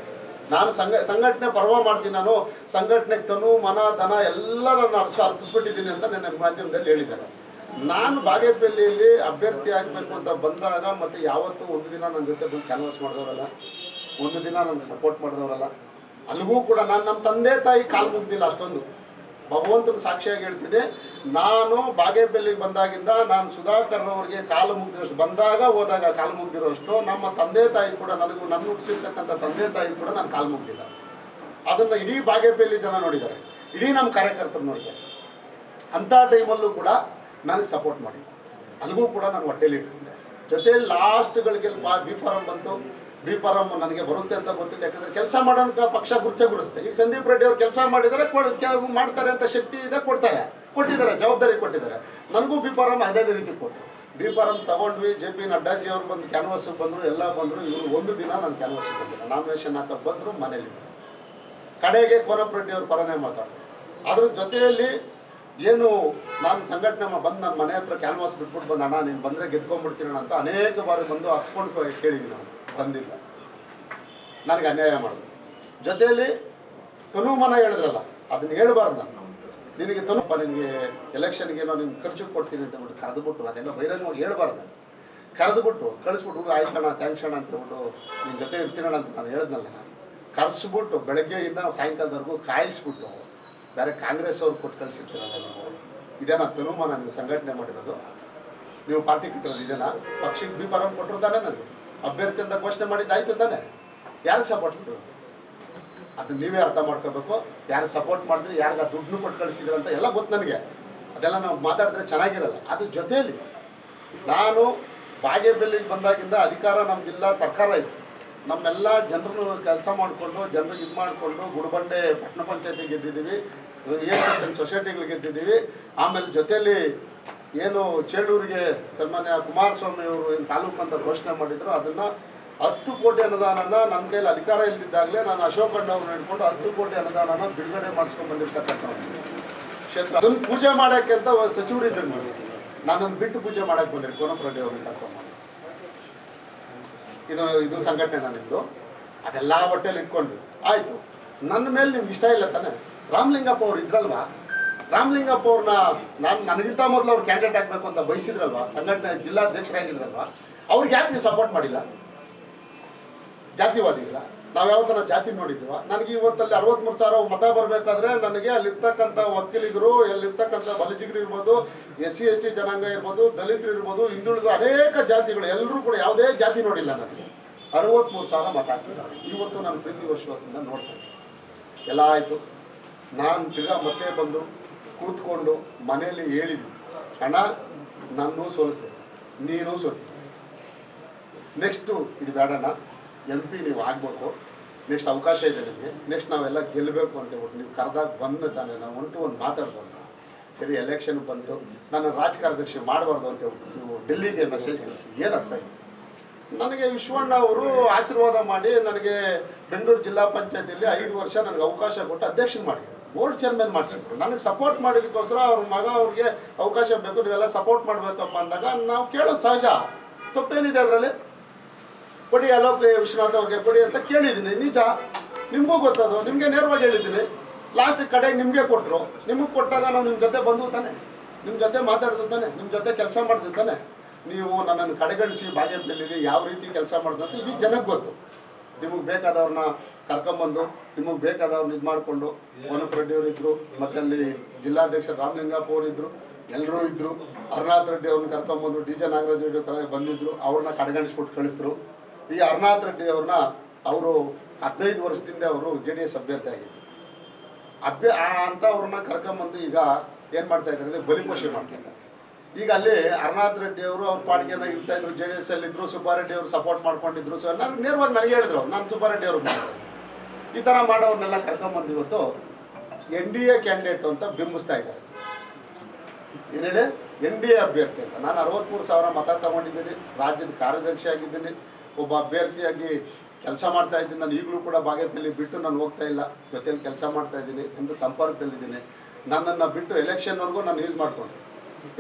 ನಾನು ಸಂಘಟನೆ ಪರ್ವ ಮಾಡ್ತೀನಿ, ನಾನು ಸಂಘಟನೆಗೆ ತನು ಮನ ಧನ ಎಲ್ಲ ನಾನು ಅರ್ಪಿಸ್ಬಿಟ್ಟಿದ್ದೀನಿ ಅಂತ ನನ್ನ ಮಾಧ್ಯಮದಲ್ಲಿ ಹೇಳಿದ್ದಾರೆ. ನಾನು ಬಾಗೇಪಲ್ಲಿಯಲ್ಲಿ ಅಭ್ಯರ್ಥಿ ಆಗಬೇಕು ಅಂತ ಬಂದಾಗ ಮತ್ತು ಯಾವತ್ತೂ ಒಂದು ದಿನ ನನ್ನ ಜೊತೆ ಬಂದು ಕ್ಯಾನ್ವಾಸ್ ಮಾಡಿದವರಲ್ಲ, ಒಂದು ದಿನ ನನಗೆ ಸಪೋರ್ಟ್ ಮಾಡಿದವರಲ್ಲ. ಅಲ್ಲಿಗೂ ಕೂಡ ನಾನು ನಮ್ಮ ತಂದೆ ತಾಯಿ ಕಾಲು ಮುಗ್ದಿಲ್ಲ. ಅಷ್ಟೊಂದು ಭಗವಂತನ ಸಾಕ್ಷಿಯಾಗಿ ಹೇಳ್ತೀನಿ. ನಾನು ಬಾಗೇಪಲ್ಲಿಗೆ ಬಂದಾಗಿಂದ ನಾನು ಸುಧಾಕರ್ ಅವ್ರಿಗೆ ಕಾಲು ಮುಗ್ದಿರೋಷ್ಟು, ಬಂದಾಗ ಹೋದಾಗ ಕಾಲು ಮುಗ್ದಿರೋಷ್ಟು ನಮ್ಮ ತಂದೆ ತಾಯಿ ಕೂಡ, ನನ್ನ ಹುಟ್ಟಿಸಿರ್ತಕ್ಕಂಥ ತಂದೆ ತಾಯಿ ಕೂಡ ನಾನು ಕಾಲು ಮುಗ್ದಿಲ್ಲ. ಅದನ್ನು ಇಡೀ ಬಾಗೇಪಲ್ಲಿ ಜನ ನೋಡಿದ್ದಾರೆ, ಇಡೀ ನಮ್ಮ ಕಾರ್ಯಕರ್ತರು ನೋಡಿದ್ದಾರೆ. ಅಂಥ ಟೈಮಲ್ಲೂ ಕೂಡ ನನಗೆ ಸಪೋರ್ಟ್ ಮಾಡಿ, ಅಲ್ಲಿಗೂ ಕೂಡ ನಾನು ಹೊಟ್ಟೆಲಿ ಇಟ್ಕೊಂಡೆ. ಜೊತೆಯಲ್ಲಿ ಲಾಸ್ಟ್ಗಳಿಗೆ ಬಿ ಫಾರಂ ಬಂತು. ಬಿ ಫಾರಂ ನನಗೆ ಬರುತ್ತೆ ಅಂತ ಗೊತ್ತಿಲ್ಲ, ಯಾಕಂದರೆ ಕೆಲಸ ಮಾಡೋಂಥ ಪಕ್ಷ ಗುರುತಿಸುತ್ತೆ. ಈಗ ಸಂದೀಪ್ ರೆಡ್ಡಿ ಅವ್ರು ಕೆಲಸ ಮಾಡಿದರೆ ಮಾಡ್ತಾರೆ ಅಂತ ಶಕ್ತಿ ಇದೆ, ಕೊಟ್ಟಿದ್ದಾರೆ, ಜವಾಬ್ದಾರಿ ಕೊಟ್ಟಿದ್ದಾರೆ. ನನಗೂ ಬಿ ಫಾರಂ ಅದೇ ರೀತಿ ಕೊಟ್ಟರು. ಬಿ ಫಾರಂ ತೊಗೊಂಡ್ವಿ. JP ನಡ್ಡಾಜಿ ಅವ್ರು ಬಂದು ಕ್ಯಾನ್ವಾಸಿಗೆ ಬಂದರು, ಎಲ್ಲ ಬಂದರು. ಇವರು ಒಂದು ದಿನ ನಾನು ಕ್ಯಾನ್ವಾಸಿಗೆ ಬಂದಿಲ್ಲ, ನಾಮಿನೇಷನ್ ಹಾಕಕ್ಕೆ ಬಂದರು, ಮನೇಲಿ ಕಡೆಗೆ ಕೋನಪ್ಪ ರೆಡ್ಡಿ ಅವ್ರ ಪರನೇ ಮಾತಾಡೋದು. ಅದ್ರ ಜೊತೆಯಲ್ಲಿ ಏನು ನಾನು ಸಂಘಟನೆ ಬಂದು ನನ್ನ ಮನೆ ಹತ್ರ ಕ್ಯಾನ್ವಾಸ್ ಬಿಟ್ಬಿಟ್ಟು ಬಂದು, ಅಣ್ಣ ನೀನು ಬಂದರೆ ಗೆದ್ಕೊಂಡ್ಬಿಡ್ತೀನಿ ಅಂತ ಅನೇಕ ಬಾರಿ ಬಂದು ಹಚ್ಕೊಂಡು ಕೇಳಿದ್ದೀನಿ. ನಾನು ಬಂದಿಲ್ಲ, ನನಗೆ ಅನ್ಯಾಯ ಮಾಡೋದು. ಜೊತೆಯಲ್ಲಿ ತನುಮನ ಹೇಳಿದ್ರಲ್ಲ, ಅದನ್ನು ಹೇಳ್ಬಾರ್ದು. ನಾನು ನಿನಗೆ ತನುಪ್ಪ, ನಿನಗೆ ಎಲೆಕ್ಷನ್ಗೇನೋ ನಿಮ್ಗೆ ಖರ್ಚು ಕೊಡ್ತೀನಿ ಅಂತ ಬಿಟ್ಟು ಕರೆದುಬಿಟ್ಟು, ಅದೆಲ್ಲ ಬಹಿರಂಗವಾಗಿ ಹೇಳ್ಬಾರ್ದು. ಕರೆದುಬಿಟ್ಟು ಕಳಿಸ್ಬಿಟ್ಟು ಆಯ್ತಣ್ಣ ಥ್ಯಾಂಕ್ಸ್ ಅಣ್ಣ ಅಂತ ಹೇಳ್ಬಿಟ್ಟು ನಿನ್ನ ಜೊತೆ ಇರ್ತೀನಣ್ಣ ಅಂತ ನಾನು ಹೇಳಿದ್ನಲ್ಲ, ಕರೆಸ್ಬಿಟ್ಟು ಬೆಳಗ್ಗೆಯಿಂದ ಸಾಯಂಕಾಲದವರೆಗೂ ಕಾಯಿಸ್ಬಿಟ್ಟು ಬೇರೆ ಕಾಂಗ್ರೆಸ್ ಅವ್ರು ಕೊಟ್ಟು ಕಳಿಸಿರ್ತೀರಲ್ಲ ನೀವು. ಇದೇನಾ ತನುಮಾನ ನೀವು ಸಂಘಟನೆ ಮಾಡಿರೋದು? ನೀವು ಪಾರ್ಟಿ ಕಟ್ಟಿರೋದು ಇದೇನಾ? ಪಕ್ಷಕ್ಕೆ ಬಿ ಫಾರಂ ಕೊಟ್ಟರು ತಾನೇ, ನನಗೆ ಅಭ್ಯರ್ಥಿ ಅಂತ ಘೋಷಣೆ ಮಾಡಿದ್ದಾಯ್ತು ತಾನೆ. ಯಾರಿಗೆ ಸಪೋರ್ಟ್ ಕೊಟ್ಟರು ಅದು ನೀವೇ ಅರ್ಥ ಮಾಡ್ಕೋಬೇಕು. ಯಾರಿಗೆ ಸಪೋರ್ಟ್ ಮಾಡಿದ್ರೆ, ಯಾರಿಗೆ ದುಡ್ಡು ಕೊಟ್ಟು ಕಳಿಸಿದ್ರು ಅಂತ ಎಲ್ಲ ಗೊತ್ತು ನನಗೆ. ಅದೆಲ್ಲ ನಾವು ಮಾತಾಡಿದ್ರೆ ಚೆನ್ನಾಗಿರಲ್ಲ. ಅದ್ರ ಜೊತೆಯಲ್ಲಿ ನಾನು ಬಾಗೇಪಲ್ಲಿಗೆ ಬಂದಾಗಿಂದ ಅಧಿಕಾರ ನಮ್ಮದಿಲ್ಲ, ಸರ್ಕಾರ ಇತ್ತು. ನಮ್ಮೆಲ್ಲ ಜನರನ್ನು ಕೆಲಸ ಮಾಡಿಕೊಂಡು, ಜನರಿಗೆ ಇದು ಮಾಡಿಕೊಂಡು, ಗುಡಬಂಡೆ ಪಟ್ಟಣ ಪಂಚಾಯತಿ ಗೆದ್ದಿದ್ದೀವಿ, ASSN ಸೊಸೈಟಿಗಳು ಗೆದ್ದಿದ್ದೀವಿ. ಆಮೇಲೆ ಜೊತೆಯಲ್ಲಿ ಏನು ಚೇಳೂರಿಗೆ ಸನ್ಮಾನ್ಯ ಕುಮಾರಸ್ವಾಮಿ ಅವರು ಏನು ತಾಲೂಕು ಅಂತ ಘೋಷಣೆ ಮಾಡಿದ್ರು, ಅದನ್ನು 10 ಕೋಟಿ ಅನುದಾನನ ನನ್ನ ಕೈಯಲ್ಲಿ ಅಧಿಕಾರ ಇಲ್ದಿದ್ದಾಗಲೇ ನಾನು ಅಶೋಕ್ ಅಣ್ಣವ್ರನ್ನ ಹಿಡ್ಕೊಂಡು 10 ಕೋಟಿ ಅನುದಾನನ ಬಿಡುಗಡೆ ಮಾಡಿಸ್ಕೊಂಡು ಬಂದಿರ್ತಕ್ಕಂಥ ಕ್ಷೇತ್ರ. ಅದನ್ನು ಪೂಜೆ ಮಾಡೋಕ್ಕೆ ಅಂತ ಸಚಿವರು ಇದ್ದರು. ನನ್ನನ್ನು ಬಿಟ್ಟು ಪೂಜೆ ಮಾಡೋಕ್ಕೆ ಬಂದಿರಿ ಕೋನಪ್ಪ ರೆಡ್ಡಿ ಅವ್ರನ್ನ ಕರ್ಕೊಂಡು. ಇದು ಸಂಘಟನೆ ನನ್ನದು. ಅದೆಲ್ಲ ಹೊಟ್ಟೆಲಿ ಇಟ್ಕೊಂಡು ಆಯಿತು. ನನ್ನ ಮೇಲೆ ನಿಮ್ಗೆ ಇಷ್ಟ ಇಲ್ಲ ತಾನೆ? ರಾಮಲಿಂಗಪ್ಪ ಅವ್ರು ಇದ್ರಲ್ವಾ, ರಾಮಲಿಂಗಪ್ಪ ಅವ್ರನ್ನ ನನಗಿಂತ ಮೊದಲು ಅವ್ರು ಕ್ಯಾಂಡಿಡೇಟ್ ಆಗಬೇಕು ಅಂತ ಬಯಸಿದ್ರಲ್ವಾ, ಸಂಘಟನೆ ಜಿಲ್ಲಾಧ್ಯಕ್ಷರಾಗಿದ್ರಲ್ವಾ, ಅವ್ರಿಗೆ ಯಾಕೆ ನೀವು ಸಪೋರ್ಟ್ ಮಾಡಿಲ್ಲ? ಜಾತಿವಾದಿಗಳ ನಾವು ಯಾವತ್ತನ ಜಾತಿ ನೋಡಿದ್ವ? ನನಗೆ ಇವತ್ತಲ್ಲಿ 63,000 ಮತ ಬರಬೇಕಾದ್ರೆ ನನಗೆ ಅಲ್ಲಿರ್ತಕ್ಕಂಥ ವಕೀಲಿಗರು, ಅಲ್ಲಿರ್ತಕ್ಕಂಥ ಬಲಿಜಿಗರು ಇರ್ಬೋದು, SC ST ಜನಾಂಗ ಇರ್ಬೋದು, ದಲಿತರು ಇರ್ಬೋದು, ಹಿಂದುಳಿದ ಅನೇಕ ಜಾತಿಗಳು ಎಲ್ಲರೂ ಕೂಡ ಯಾವುದೇ ಜಾತಿ ನೋಡಿಲ್ಲ. ನನಗೆ 63,000 ಮತ ಹಾಕಿದ್ದಾರೆ. ಇವತ್ತು ನಾನು ಪ್ರೀತಿ ವಿಶ್ವಾಸದಿಂದ ನೋಡ್ತಾ ಇದ್ದೆ. ಎಲ್ಲ ಆಯಿತು. ನಾನು ತಿರ್ಗಾ ಮತ್ತೆ ಬಂದು ಕೂತ್ಕೊಂಡು ಮನೆಯಲ್ಲಿ ಹೇಳಿದ್ವಿ, ಅಣ್ಣ ನನ್ನೂ ಸೋಲಿಸ್ದೆ, ನೀನು ಸೋತಿ, ನೆಕ್ಸ್ಟು ಇದು ಬೇಡಣ್ಣ, MP ನೀವು ಆಗ್ಬೇಕು, ನೆಕ್ಸ್ಟ್ ಅವಕಾಶ ಇದೆ ನಿಮಗೆ, ನೆಕ್ಸ್ಟ್ ನಾವೆಲ್ಲ ಗೆಲ್ಲಬೇಕು ಅಂತ ಹೇಳ್ಬಿಟ್ಟು ನೀವು ಕರೆದಾಗ ಬಂದ ತಾನೆ ನಾವು ಒಂದು ಮಾತಾಡ್ಬೋದು. ಸರಿ, ಎಲೆಕ್ಷನ್ ಬಂತು, ನಾನು ರಾಜಕಾರ್ಯದರ್ಶಿ ಮಾಡಬಾರ್ದು ಅಂತ ಹೇಳ್ಬಿಟ್ಟು ನೀವು ಡೆಲ್ಲಿಗೆ ಮೆಸೇಜ್ ಕಳಿಸಿ. ಏನರ್ಥ ಇದೆ? ನನಗೆ ವಿಶ್ವಣ್ಣ ಅವರು ಆಶೀರ್ವಾದ ಮಾಡಿ ನನಗೆ ಬೆಂಗಳೂರು ಜಿಲ್ಲಾ ಪಂಚಾಯತಿಯಲ್ಲಿ 5 ವರ್ಷ ನನಗೆ ಅವಕಾಶ ಕೊಟ್ಟು ಅಧ್ಯಕ್ಷನ ಮಾಡಿದ್ರು, ಬೋರ್ಡ್ ಚೇರ್ಮನ್ ಮಾಡಿಸಿದ್ರು. ನನಗೆ ಸಪೋರ್ಟ್ ಮಾಡಿದಕ್ಕೋಸ್ಕರ ಅವ್ರ ಮಗ ಅವ್ರಿಗೆ ಅವಕಾಶ ಬೇಕು, ನೀವೆಲ್ಲ ಸಪೋರ್ಟ್ ಮಾಡಬೇಕಪ್ಪ ಅಂದಾಗ ನಾವು ಕೇಳೋದು ಸಹಜ, ತಪ್ಪೇನಿದೆ ಅದರಲ್ಲಿ. ಕೊಡಿ ಅಲೋಕ್ ವಿಶ್ವನಾಥ್ ಅವ್ರಿಗೆ ಕೊಡಿ ಅಂತ ಕೇಳಿದ್ದೀನಿ, ನಿಜ, ನಿಮಗೂ ಗೊತ್ತದು, ನಿಮಗೆ ನೇರವಾಗಿ ಹೇಳಿದ್ದೀನಿ. ಲಾಸ್ಟ್ ಕಡೆಗೆ ನಿಮಗೆ ಕೊಟ್ಟರು, ನಿಮಗೆ ಕೊಟ್ಟಾಗ ನಾವು ನಿಮ್ಮ ಜೊತೆ ಬಂದು ತಾನೆ, ನಿಮ್ಮ ಜೊತೆ ಮಾತಾಡ್ದು ತಾನೆ, ನಿಮ್ಮ ಜೊತೆ ಕೆಲಸ ಮಾಡಿದ್ದು ತಾನೆ. ನೀವು ನನ್ನನ್ನು ಕಡೆಗಣಿಸಿ ಬಾಗೇಪಲ್ಲಿಲಿ ಯಾವ ರೀತಿ ಕೆಲಸ ಮಾಡಿದ್ರು ಅಂತ ಇಡೀ ಜನಕ್ಕೆ ಗೊತ್ತು. ನಿಮಗೆ ಬೇಕಾದವ್ರನ್ನ ಕರ್ಕೊಂಬಂದು, ನಿಮಗೆ ಬೇಕಾದವ್ರನ್ನ ಇದು ಮಾಡಿಕೊಂಡು, ವನಪ್ ರೆಡ್ಡಿ ಅವರು ಇದ್ದರು, ಮತ್ತು ಅಲ್ಲಿ ಜಿಲ್ಲಾಧ್ಯಕ್ಷ ರಾಮಲಿಂಗಪ್ಪ ಅವರು ಇದ್ದರು, ಎಲ್ಲರೂ ಇದ್ದರು. ಹರನಾಥ್ ರೆಡ್ಡಿ ಅವ್ರನ್ನ ಕರ್ಕೊಂಬಂದು, DJ ನಾಗರಾಜ್ ರೆಡ್ಡಿ ತರ ಬಂದಿದ್ದರು, ಅವ್ರನ್ನ ಕಡೆಗಣಿಸ್ಬಿಟ್ಟು ಕಳಿಸಿದ್ರು. ಈ ಹರನಾಥ್ ರೆಡ್ಡಿ ಅವ್ರನ್ನ ಅವರು 15 ವರ್ಷದಿಂದ ಅವರು JDS ಅಭ್ಯರ್ಥಿ ಆಗಿದ್ರು. ಅಂಥವ್ರನ್ನ ಕರ್ಕೊಂಬಂದು ಈಗ ಏನು ಮಾಡ್ತಾ ಇದ್ದಾರೆ, ಬಲಿಪೋಷೆ ಮಾಡ್ತಾ ಇದ್ದಾರೆ. ಈಗ ಅಲ್ಲಿ ಹರನಾಥ್ ರೆಡ್ಡಿ ಅವರು ಅವ್ರ ಪಾರ್ಟಿಗೆಲ್ಲ ಇರ್ತಾ ಇದ್ರು, JDS ಅಲ್ಲಿ ಇದ್ರು, ಸುಬ್ಬಾರೆಡ್ಡಿ ಅವರು ಸಪೋರ್ಟ್ ಮಾಡ್ಕೊಂಡಿದ್ರು. ಸೊ ನಾನು ನೇರವಾಗಿ ನನಗೆ ಹೇಳಿದ್ರು, ನಾನು ಸುಬ್ಬಾರೆಡ್ಡಿ ಅವ್ರಿಗೆ ಮಾಡಿದ್ರು. ಈ ಥರ ಮಾಡೋರ್ನೆಲ್ಲ ಕರ್ಕೊಂಬಂದು ಇವತ್ತು NDA ಕ್ಯಾಂಡಿಡೇಟ್ ಅಂತ ಬಿಂಬಿಸ್ತಾ ಇದ್ದಾರೆ. ಏನೇಳಿ NDA ಅಭ್ಯರ್ಥಿ ಅಂತ. ನಾನು 63,000 ಮತ ತಗೊಂಡಿದ್ದೀನಿ, ರಾಜ್ಯದ ಕಾರ್ಯದರ್ಶಿ ಆಗಿದ್ದೀನಿ, ಒಬ್ಬ ಅಭ್ಯರ್ಥಿಯಾಗಿ ಕೆಲಸ ಮಾಡ್ತಾ ಇದ್ದೀನಿ. ನಾನು ಈಗಲೂ ಕೂಡ ಬಾಗೇಪಲ್ಲಿ ಬಿಟ್ಟು ನಾನು ಹೋಗ್ತಾ ಇಲ್ಲ, ಜೊತೆಯಲ್ಲಿ ಕೆಲಸ ಮಾಡ್ತಾ ಇದ್ದೀನಿ, ಜನರ ಸಂಪರ್ಕದಲ್ಲಿದ್ದೀನಿ. ನನ್ನನ್ನು ಬಿಟ್ಟು ಎಲೆಕ್ಷನ್ವರೆಗೂ ನಾನು ಯೂಸ್ ಮಾಡಿಕೊಂಡೆ.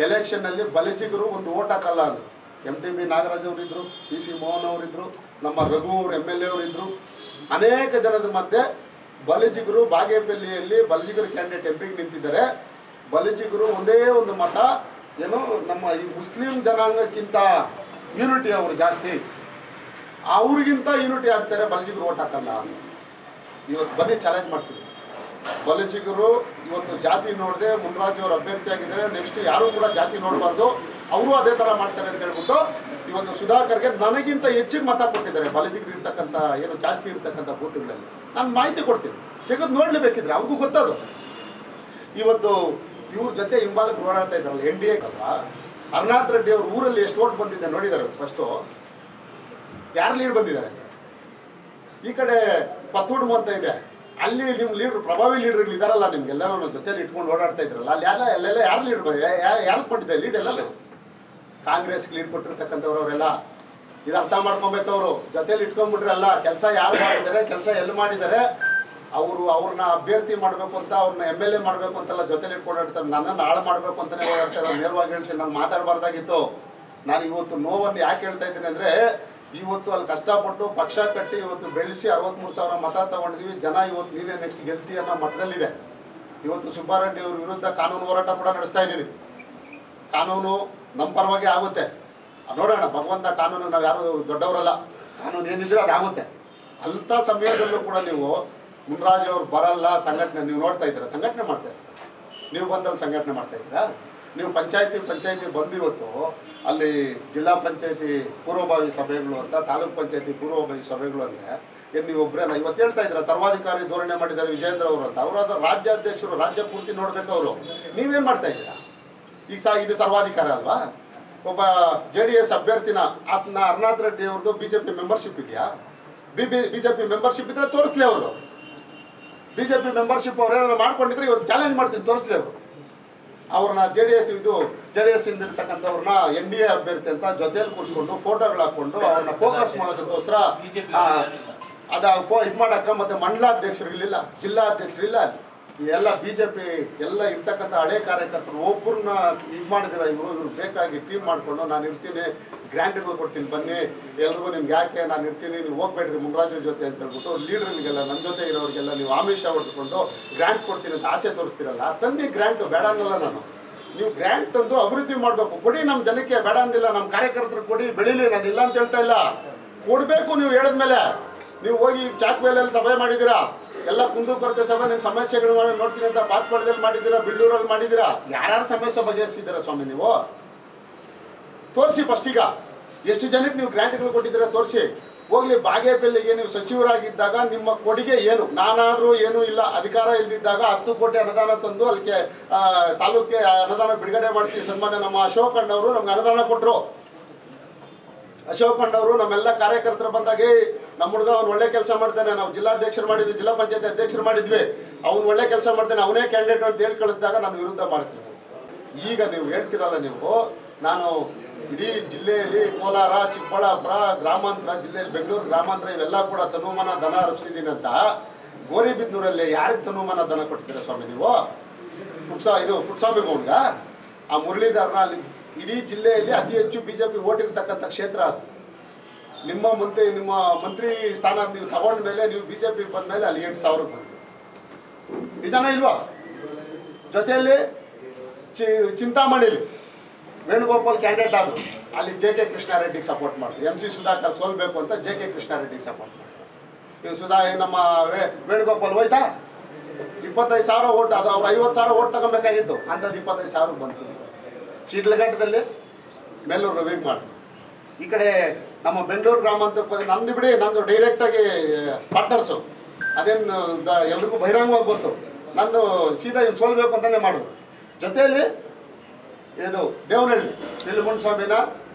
ಎಲೆಕ್ಷನ್ನಲ್ಲಿ ಬಲಿಜಿಗರು ಒಂದು ಓಟ್ ಹಾಕಲ್ಲ ಅಂದರು. MTB ನಾಗರಾಜ್ ಅವರಿದ್ದರು, PC ಮೋಹನ್ ಅವರಿದ್ದರು, ನಮ್ಮ ರಘು ಅವರು MLA ಅವರಿದ್ದರು. ಅನೇಕ ಜನದ ಮಧ್ಯೆ ಬಲಿಜಿಗರು ಬಾಗೇಪಲ್ಲಿಯಲ್ಲಿ ಬಲಿಜಿಗರು ಕ್ಯಾಂಡಿಡೇಟ್ MP ನಿಂತಿದ್ದಾರೆ. ಬಲಿಜಿಗರು ಒಂದೇ ಒಂದು ಮತ, ಏನು ನಮ್ಮ ಈ ಮುಸ್ಲಿಂ ಜನಾಂಗಕ್ಕಿಂತ ಯೂನಿಟಿ ಅವರು ಜಾಸ್ತಿ, ಅವ್ರಿಗಿಂತ ಯೂನಿಟಿ ಆಗ್ತಾರೆ, ಬಲಿಜಿಗರು ಓಟ್ ಹಾಕಲ್ಲ ಅಂತ. ಇವತ್ತು ಬನ್ನಿ ಚಾಲೆಂಜ್ ಮಾಡ್ತೀವಿ. ಬಲಿಜಿಗರು ಇವತ್ತು ಜಾತಿ ನೋಡದೆ ಮುನ್ರಾಜು ಅವರು ಅಭ್ಯರ್ಥಿ ಆಗಿದ್ದಾರೆ, ನೆಕ್ಸ್ಟ್ ಯಾರು ಕೂಡ ಜಾತಿ ನೋಡಬಾರ್ದು, ಅವರು ಅದೇ ಥರ ಮಾಡ್ತಾರೆ ಅಂತ ಹೇಳ್ಬಿಟ್ಟು ಇವತ್ತು ಸುಧಾಕರ್ಗೆ ನನಗಿಂತ ಹೆಚ್ಚಿಗೆ ಮತ ಕೊಟ್ಟಿದ್ದಾರೆ. ಬಲಿಜಿಗರು ಇರ್ತಕ್ಕಂಥ ಏನು ಜಾಸ್ತಿ ಇರ್ತಕ್ಕಂಥ ಬೂತ್ಗಳಲ್ಲಿ ನಾನು ಮಾಹಿತಿ ಕೊಡ್ತೀನಿ, ತೆಗೆದು ನೋಡ್ಲೇಬೇಕಿದ್ರೆ ಅವ್ರಿಗೂ ಗೊತ್ತದು. ಇವತ್ತು ಇವ್ರ ಜೊತೆ ಹಿಂಬಾಲಕ್ಕೆ ಓಡಾಡ್ತಾ ಇದ್ದಾರಲ್ಲ NDA ಅಲ್ವ, ಹರನಾಥ್ ರೆಡ್ಡಿ ಅವ್ರ ಊರಲ್ಲಿ ಎಷ್ಟು ಓಟ್ ಬಂದಿದೆ ನೋಡಿದ್ದಾರೆ. ಫಸ್ಟು ಯಾರು ಲೀಡ್ ಬಂದಿದ್ದಾರೆ, ಈ ಕಡೆ ಪತ್ತೂಡ್ಮು ಅಂತ ಇದೆ, ಅಲ್ಲಿ ನಿಮ್ಮ ಲೀಡ್ರು ಪ್ರಭಾವಿ ಲೀಡರ್ಗಳು ಇದ್ದಾರಲ್ಲ, ನಿಮ್ಗೆಲ್ಲ ನನ್ನ ಜೊತೆಲಿ ಇಟ್ಕೊಂಡು ಓಡಾಡ್ತಾ ಇದ್ರಲ್ಲ, ಅಲ್ಲಿ ಅಲ್ಲೆಲ್ಲ ಯಾರು ಲೀಡ್ ಯಾರು ಕೊಟ್ಟಿದ್ದೆ ಲೀಡ್ ಎಲ್ಲ ಕಾಂಗ್ರೆಸ್ಗೆ ಲೀಡ್ ಕೊಟ್ಟಿರ್ತಕ್ಕಂಥವ್ರು ಅವರೆಲ್ಲ. ಇದು ಅರ್ಥ ಮಾಡ್ಕೊಬೇಕು, ಅವರು ಜೊತೆಲಿ ಇಟ್ಕೊಂಡ್ಬಿಟ್ರಲ್ಲ, ಕೆಲಸ ಯಾರು ಮಾಡಿದ್ದಾರೆ, ಕೆಲಸ ಎಲ್ಲಿ ಮಾಡಿದ್ದಾರೆ, ಅವ್ರನ್ನ ಅಭ್ಯರ್ಥಿ ಮಾಡಬೇಕು ಅಂತ, ಅವ್ರನ್ನ MLA ಮಾಡಬೇಕು ಅಂತೆಲ್ಲ ಜೊತೆಲಿ ಇಟ್ಕೊಂಡು ಓಡಾಡ್ತಾರೆ. ನನ್ನನ್ನು ಹಾಳು ಮಾಡಬೇಕು ಅಂತಲೇ ಓಡಾಡ್ತಾರೆ. ನೇರವಾಗಿ ಹೇಳ್ತೀನಿ, ನಾನು ಮಾತಾಡಬಾರ್ದಾಗಿತ್ತು. ನಾನು ಇವತ್ತು ನೋವನ್ನು ಯಾಕೆ ಹೇಳ್ತಾ ಇದ್ದೀನಿ ಅಂದರೆ, ಇವತ್ತು ಅಲ್ಲಿ ಕಷ್ಟಪಟ್ಟು ಪಕ್ಷ ಕಟ್ಟಿ ಇವತ್ತು ಬೆಳೆಸಿ 63,000 ಮತ ತಗೊಂಡಿದ್ವಿ. ಜನ ಇವತ್ತು ನೀವೇ ನೆಕ್ಸ್ಟ್ ಗೆಲ್ತಿ ಅನ್ನೋ ಮಟ್ಟದಲ್ಲಿದೆ. ಇವತ್ತು ಸುಬ್ಬಾರೆಡ್ಡಿ ಅವ್ರ ವಿರುದ್ಧ ಕಾನೂನು ಹೋರಾಟ ಕೂಡ ನಡೆಸ್ತಾ ಇದ್ದೀನಿ. ಕಾನೂನು ನಮ್ಮ ಪರವಾಗಿ ಆಗುತ್ತೆ, ನೋಡೋಣ, ಭಗವಂತ ಕಾನೂನು, ನಾವು ಯಾರು ದೊಡ್ಡವರಲ್ಲ, ಕಾನೂನು ಏನಿದ್ರೆ ಅದಾಗುತ್ತೆ. ಅಂಥ ಸಮಯದಲ್ಲೂ ಕೂಡ ನೀವು ಮುನ್ರಾಜ್ ಅವ್ರು ಬರಲ್ಲ, ಸಂಘಟನೆ ನೀವು ನೋಡ್ತಾ ಇದ್ದೀರಾ, ಸಂಘಟನೆ ಮಾಡ್ತಾ ಇದ್ದೀರಾ, ನೀವು ಬಂದಲ್ಲಿ ಸಂಘಟನೆ ಮಾಡ್ತಾ ಇದ್ದೀರಾ. ನೀವು ಪಂಚಾಯತಿ ಬಂದು ಇವತ್ತು ಅಲ್ಲಿ ಜಿಲ್ಲಾ ಪಂಚಾಯತಿ ಪೂರ್ವಭಾವಿ ಸಭೆಗಳು ಅಂತ, ತಾಲೂಕ್ ಪಂಚಾಯತಿ ಪೂರ್ವಭಾವಿ ಸಭೆಗಳು ಅಂದರೆ ಏನು ನೀವು ಒಬ್ಬರೇನ ಇವತ್ತು ಹೇಳ್ತಾ ಇದ್ದೀರಾ, ಸರ್ವಾಧಿಕಾರಿ ಧೋರಣೆ ಮಾಡಿದ್ದಾರೆ ವಿಜೇಂದ್ರ ಅವರು ಅಂತ. ಅವರಾದ ರಾಜ್ಯಾಧ್ಯಕ್ಷರು, ರಾಜ್ಯ ಪೂರ್ತಿ ನೋಡ್ಬೇಕು ಅವರು. ನೀವೇನು ಮಾಡ್ತಾ ಇದ್ದೀರಾ ಈಗ? ಇದು ಸರ್ವಾಧಿಕಾರ ಅಲ್ವಾ? ಒಬ್ಬ JDS ಅಭ್ಯರ್ಥಿನ ಆತನ ಹರನಾಥ್ ರೆಡ್ಡಿ ಅವ್ರದ್ದು BJP ಮೆಂಬರ್ಶಿಪ್ ಇದೆಯಾ? BJP ಮೆಂಬರ್ಶಿಪ್ ಇದ್ರೆ ತೋರಿಸ್ಲಿ ಅವರು. BJP ಮೆಂಬರ್ಶಿಪ್ ಅವ್ರೇನಾದ್ರು ಮಾಡ್ಕೊಂಡಿದ್ರೆ ಇವತ್ತು ಚಾಲೆಂಜ್ ಮಾಡ್ತೀನಿ, ತೋರಿಸ್ಲಿ ಅವರು. ಅವ್ರನ್ನ JDS ಇಂದ ಇರ್ತಕ್ಕಂಥವ್ರನ್ನ NDA ಅಭ್ಯರ್ಥಿ ಅಂತ ಜೊತೆಯಲ್ಲಿ ಕೂರಿಸ್ಕೊಂಡು ಫೋಟೋಗಳು ಹಾಕ್ಕೊಂಡು ಅವ್ರನ್ನ ಫೋಕಸ್ ಮಾಡೋದಕ್ಕೋಸ್ಕರ ಇದು ಮಾಡಕ್ಕ, ಮತ್ತೆ ಮಂಡಲಾಧ್ಯಕ್ಷರಿರಲಿಲ್ಲ, ಜಿಲ್ಲಾಧ್ಯಕ್ಷರಿಲ್ಲ, ಎಲ್ಲ BJP ಎಲ್ಲ ಇರ್ತಕ್ಕಂಥ ಹಳೆ ಕಾರ್ಯಕರ್ತರು ಒಬ್ಬರನ್ನ ಇದು ಮಾಡಿದಿರ. ಇವರು ಬೇಕಾಗಿ ಟೀಮ್ ಮಾಡಿಕೊಂಡು, ನಾನು ಇರ್ತೀನಿ, ಗ್ರ್ಯಾಂಟ್ಗಳು ಕೊಡ್ತೀನಿ, ಬನ್ನಿ ಎಲ್ರಿಗೂ, ನಿಮ್ಗೆ ಯಾಕೆ ನಾನು ಇರ್ತೀನಿ, ನೀವು ಹೋಗ್ಬೇಡ್ರಿ ಮುನ್ರಾಜು ಜೊತೆ ಅಂತ ಹೇಳ್ಬಿಟ್ಟು ಲೀಡರ್ಗಳಿಗೆಲ್ಲ, ನನ್ನ ಜೊತೆ ಇರೋರಿಗೆಲ್ಲ ನೀವು ಆಮಿಷ ಹೊಡೆದುಕೊಂಡು ಗ್ರ್ಯಾಂಟ್ ಕೊಡ್ತೀನಿ ಅಂತ ಆಸೆ ತೋರಿಸ್ತೀರಲ್ಲ, ತನ್ನಿ ಗ್ರ್ಯಾಂಟು, ಬೇಡ ಅನ್ನಲ್ಲ ನಾನು. ನೀವು ಗ್ರ್ಯಾಂಟ್ ತಂದು ಅಭಿವೃದ್ಧಿ ಮಾಡಬೇಕು, ಕೊಡಿ ನಮ್ಮ ಜನಕ್ಕೆ, ಬೇಡ ಅಂದಿಲ್ಲ, ನಮ್ಮ ಕಾರ್ಯಕರ್ತರು ಕೊಡಿ, ಬೆಳೀಲಿ, ನಾನು ಇಲ್ಲ ಅಂತ ಹೇಳ್ತಾ ಇಲ್ಲ, ಕೊಡಬೇಕು. ನೀವು ಹೇಳಿದ್ಮೇಲೆ ನೀವು ಹೋಗಿ ಚಾಕ್ಬೇಲಲ್ಲಿ ಸಭೆ ಮಾಡಿದ್ದೀರಾ, ಎಲ್ಲ ಕುಂದುಕೊರತೆ ಸಭೆ, ನಿಮ್ಮ ಸಮಸ್ಯೆಗಳು ನೋಡ್ತೀನಿ ಅಂತ ಪಾತ್ಪಾಳ್ಯದಲ್ಲಿ ಮಾಡಿದ್ದೀರಾ, ಬಿಳ್ಳೂರಲ್ಲಿ ಮಾಡಿದ್ದೀರಾ. ಯಾರ್ಯಾರು ಸಮಸ್ಯೆ ಬಗೆಹರಿಸಿದ್ದೀರಾ ಸ್ವಾಮಿ ನೀವು? ತೋರಿಸಿ ಫಸ್ಟ್. ಈಗ ಎಷ್ಟು ಜನಕ್ಕೆ ನೀವು ಗ್ರ್ಯಾಂಟ್ಗಳು ಕೊಟ್ಟಿದ್ದೀರಾ ತೋರಿಸಿ. ಹೋಗ್ಲಿ, ಬಾಗೇಪಲ್ಲಿಗೆ ನೀವು ಸಚಿವರಾಗಿದ್ದಾಗ ನಿಮ್ಮ ಕೊಡುಗೆ ಏನು? ನಾನಾದರೂ ಏನೂ ಇಲ್ಲ, ಅಧಿಕಾರ ಇಲ್ದಿದ್ದಾಗ 10 ಕೋಟಿ ಅನುದಾನ ತಂದು ಅಲ್ಲಿಗೆ ತಾಲೂಕಿಗೆ ಅನುದಾನ ಬಿಡುಗಡೆ ಮಾಡಿಸಿ ಸನ್ಮಾನ್ಯ ನಮ್ಮ ಅಶೋಕ್ ಅಣ್ಣವರು ನಮ್ಗೆ ಅನುದಾನ ಕೊಟ್ಟರು. ಅಶೋಕ್ ಅಣ್ಣವರು ನಮ್ಮೆಲ್ಲ ಕಾರ್ಯಕರ್ತರು ಬಂದಾಗ, ನಮ್ಮ ಹುಡುಗ ಅವ್ನು ಒಳ್ಳೆ ಕೆಲಸ ಮಾಡ್ತಾನೆ, ನಾವು ಜಿಲ್ಲಾಧ್ಯಕ್ಷರು ಮಾಡಿದ್ವಿ, ಜಿಲ್ಲಾ ಪಂಚಾಯತ್ ಅಧ್ಯಕ್ಷರು ಮಾಡಿದ್ವಿ, ಅವ್ನು ಒಳ್ಳೆ ಕೆಲಸ ಮಾಡ್ತಾನೆ, ಅವನೇ ಕ್ಯಾಂಡಿಡೇಟ್ ಅಂತ ಹೇಳಿ ಕಳಿಸಿದಾಗ ನಾನು ವಿರುದ್ಧ ಮಾಡ್ತೀನಿ. ಈಗ ನೀವು ಹೇಳ್ತಿರಲ್ಲ, ನೀವು ನಾನು ಇಡೀ ಜಿಲ್ಲೆಯಲ್ಲಿ ಕೋಲಾರ, ಚಿಕ್ಕಬಳ್ಳಾಪುರ, ಗ್ರಾಮಾಂತರ ಜಿಲ್ಲೆಯಲ್ಲಿ ಬೆಂಗಳೂರು ಗ್ರಾಮಾಂತರ ಇವೆಲ್ಲ ಕೂಡ ತನುಮಾನ ದನ ಹರಪಿಸಿದ್ದೀನಿ ಅಂತ ಗೋರಿಬಿದ್ನೂರಲ್ಲಿ ಯಾರಿಗೆ ತನುಮಾನ ದನ ಕೊಡ್ತೀರಾ ಸ್ವಾಮಿ ನೀವು? ಇದು ಪುಟ್ಟಸ್ವಾಮಿ ಗೌಡ್ಗ ಆ ಮುರಳೀಧರನ ಅಲ್ಲಿ ಇಡೀ ಜಿಲ್ಲೆಯಲ್ಲಿ ಅತಿ ಹೆಚ್ಚು ಬಿಜೆಪಿ ಓಟ್ ಇರ್ತಕ್ಕಂಥ ಕ್ಷೇತ್ರ ಅದು. ನಿಮ್ಮ ಮಂತ್ರಿ ಸ್ಥಾನ ನೀವು ತಗೊಂಡ ಮೇಲೆ ನೀವು ಬಿಜೆಪಿ ಬಂದ ಮೇಲೆ ಅಲ್ಲಿ 8,000 ಬಂತು. ನಿಜಾನ ಇಲ್ವಾ? ಜೊತೆಯಲ್ಲಿ ಚಿಂತಾಮಣಿಲಿ ವೇಣುಗೋಪಾಲ್ ಕ್ಯಾಂಡಿಡೇಟ್ ಆದರು, ಅಲ್ಲಿ JK ಕೃಷ್ಣಾರೆಡ್ಡಿಗೆ ಸಪೋರ್ಟ್ ಮಾಡಿದ್ರು. MC ಸುಧಾಕರ್ ಸೋಲ್ಬೇಕು ಅಂತ JK ಕೃಷ್ಣಾರೆಡ್ಡಿಗೆ ಸಪೋರ್ಟ್ ಮಾಡಿದ್ರು. ನೀವು ನಮ್ಮ ವೇಣುಗೋಪಾಲ್ ಹೋಯ್ತಾ? 25,000 ಓಟ್, ಅದು ಅವ್ರು 50,000 ಓಟ್ ತಗೋಬೇಕಾಗಿತ್ತು, ಅಂಥದ್ದು 25,000 ಬಂತು. ಶಿಡ್ಲಘಟ್ಟದಲ್ಲಿ ಮೇಲೂರು ರವಿಗೆ ಮಾಡಿದ್ರು. ಈ ಕಡೆ ನಮ್ಮ ಬೆಂಗಳೂರು ಗ್ರಾಮಾಂತರ ನಂದು ಬಿಡಿ, ನಂದು ಡೈರೆಕ್ಟಾಗಿ ಪಾರ್ಟ್ನರ್ಸು, ಅದೇನು ಎಲ್ರಿಗೂ ಬಹಿರಂಗವಾಗಿ ಗೊತ್ತು. ನಂದು ಸೀದಾ ಇವ್ನು ಸೋಲ್ಬೇಕು ಅಂತಲೇ ಮಾಡಿದ್ರು. ಜೊತೆಯಲ್ಲಿ ಇದು ದೇವನಹಳ್ಳಿ ನಿಲ್ಲಮುಂಡಸ್ವಾಮಿನ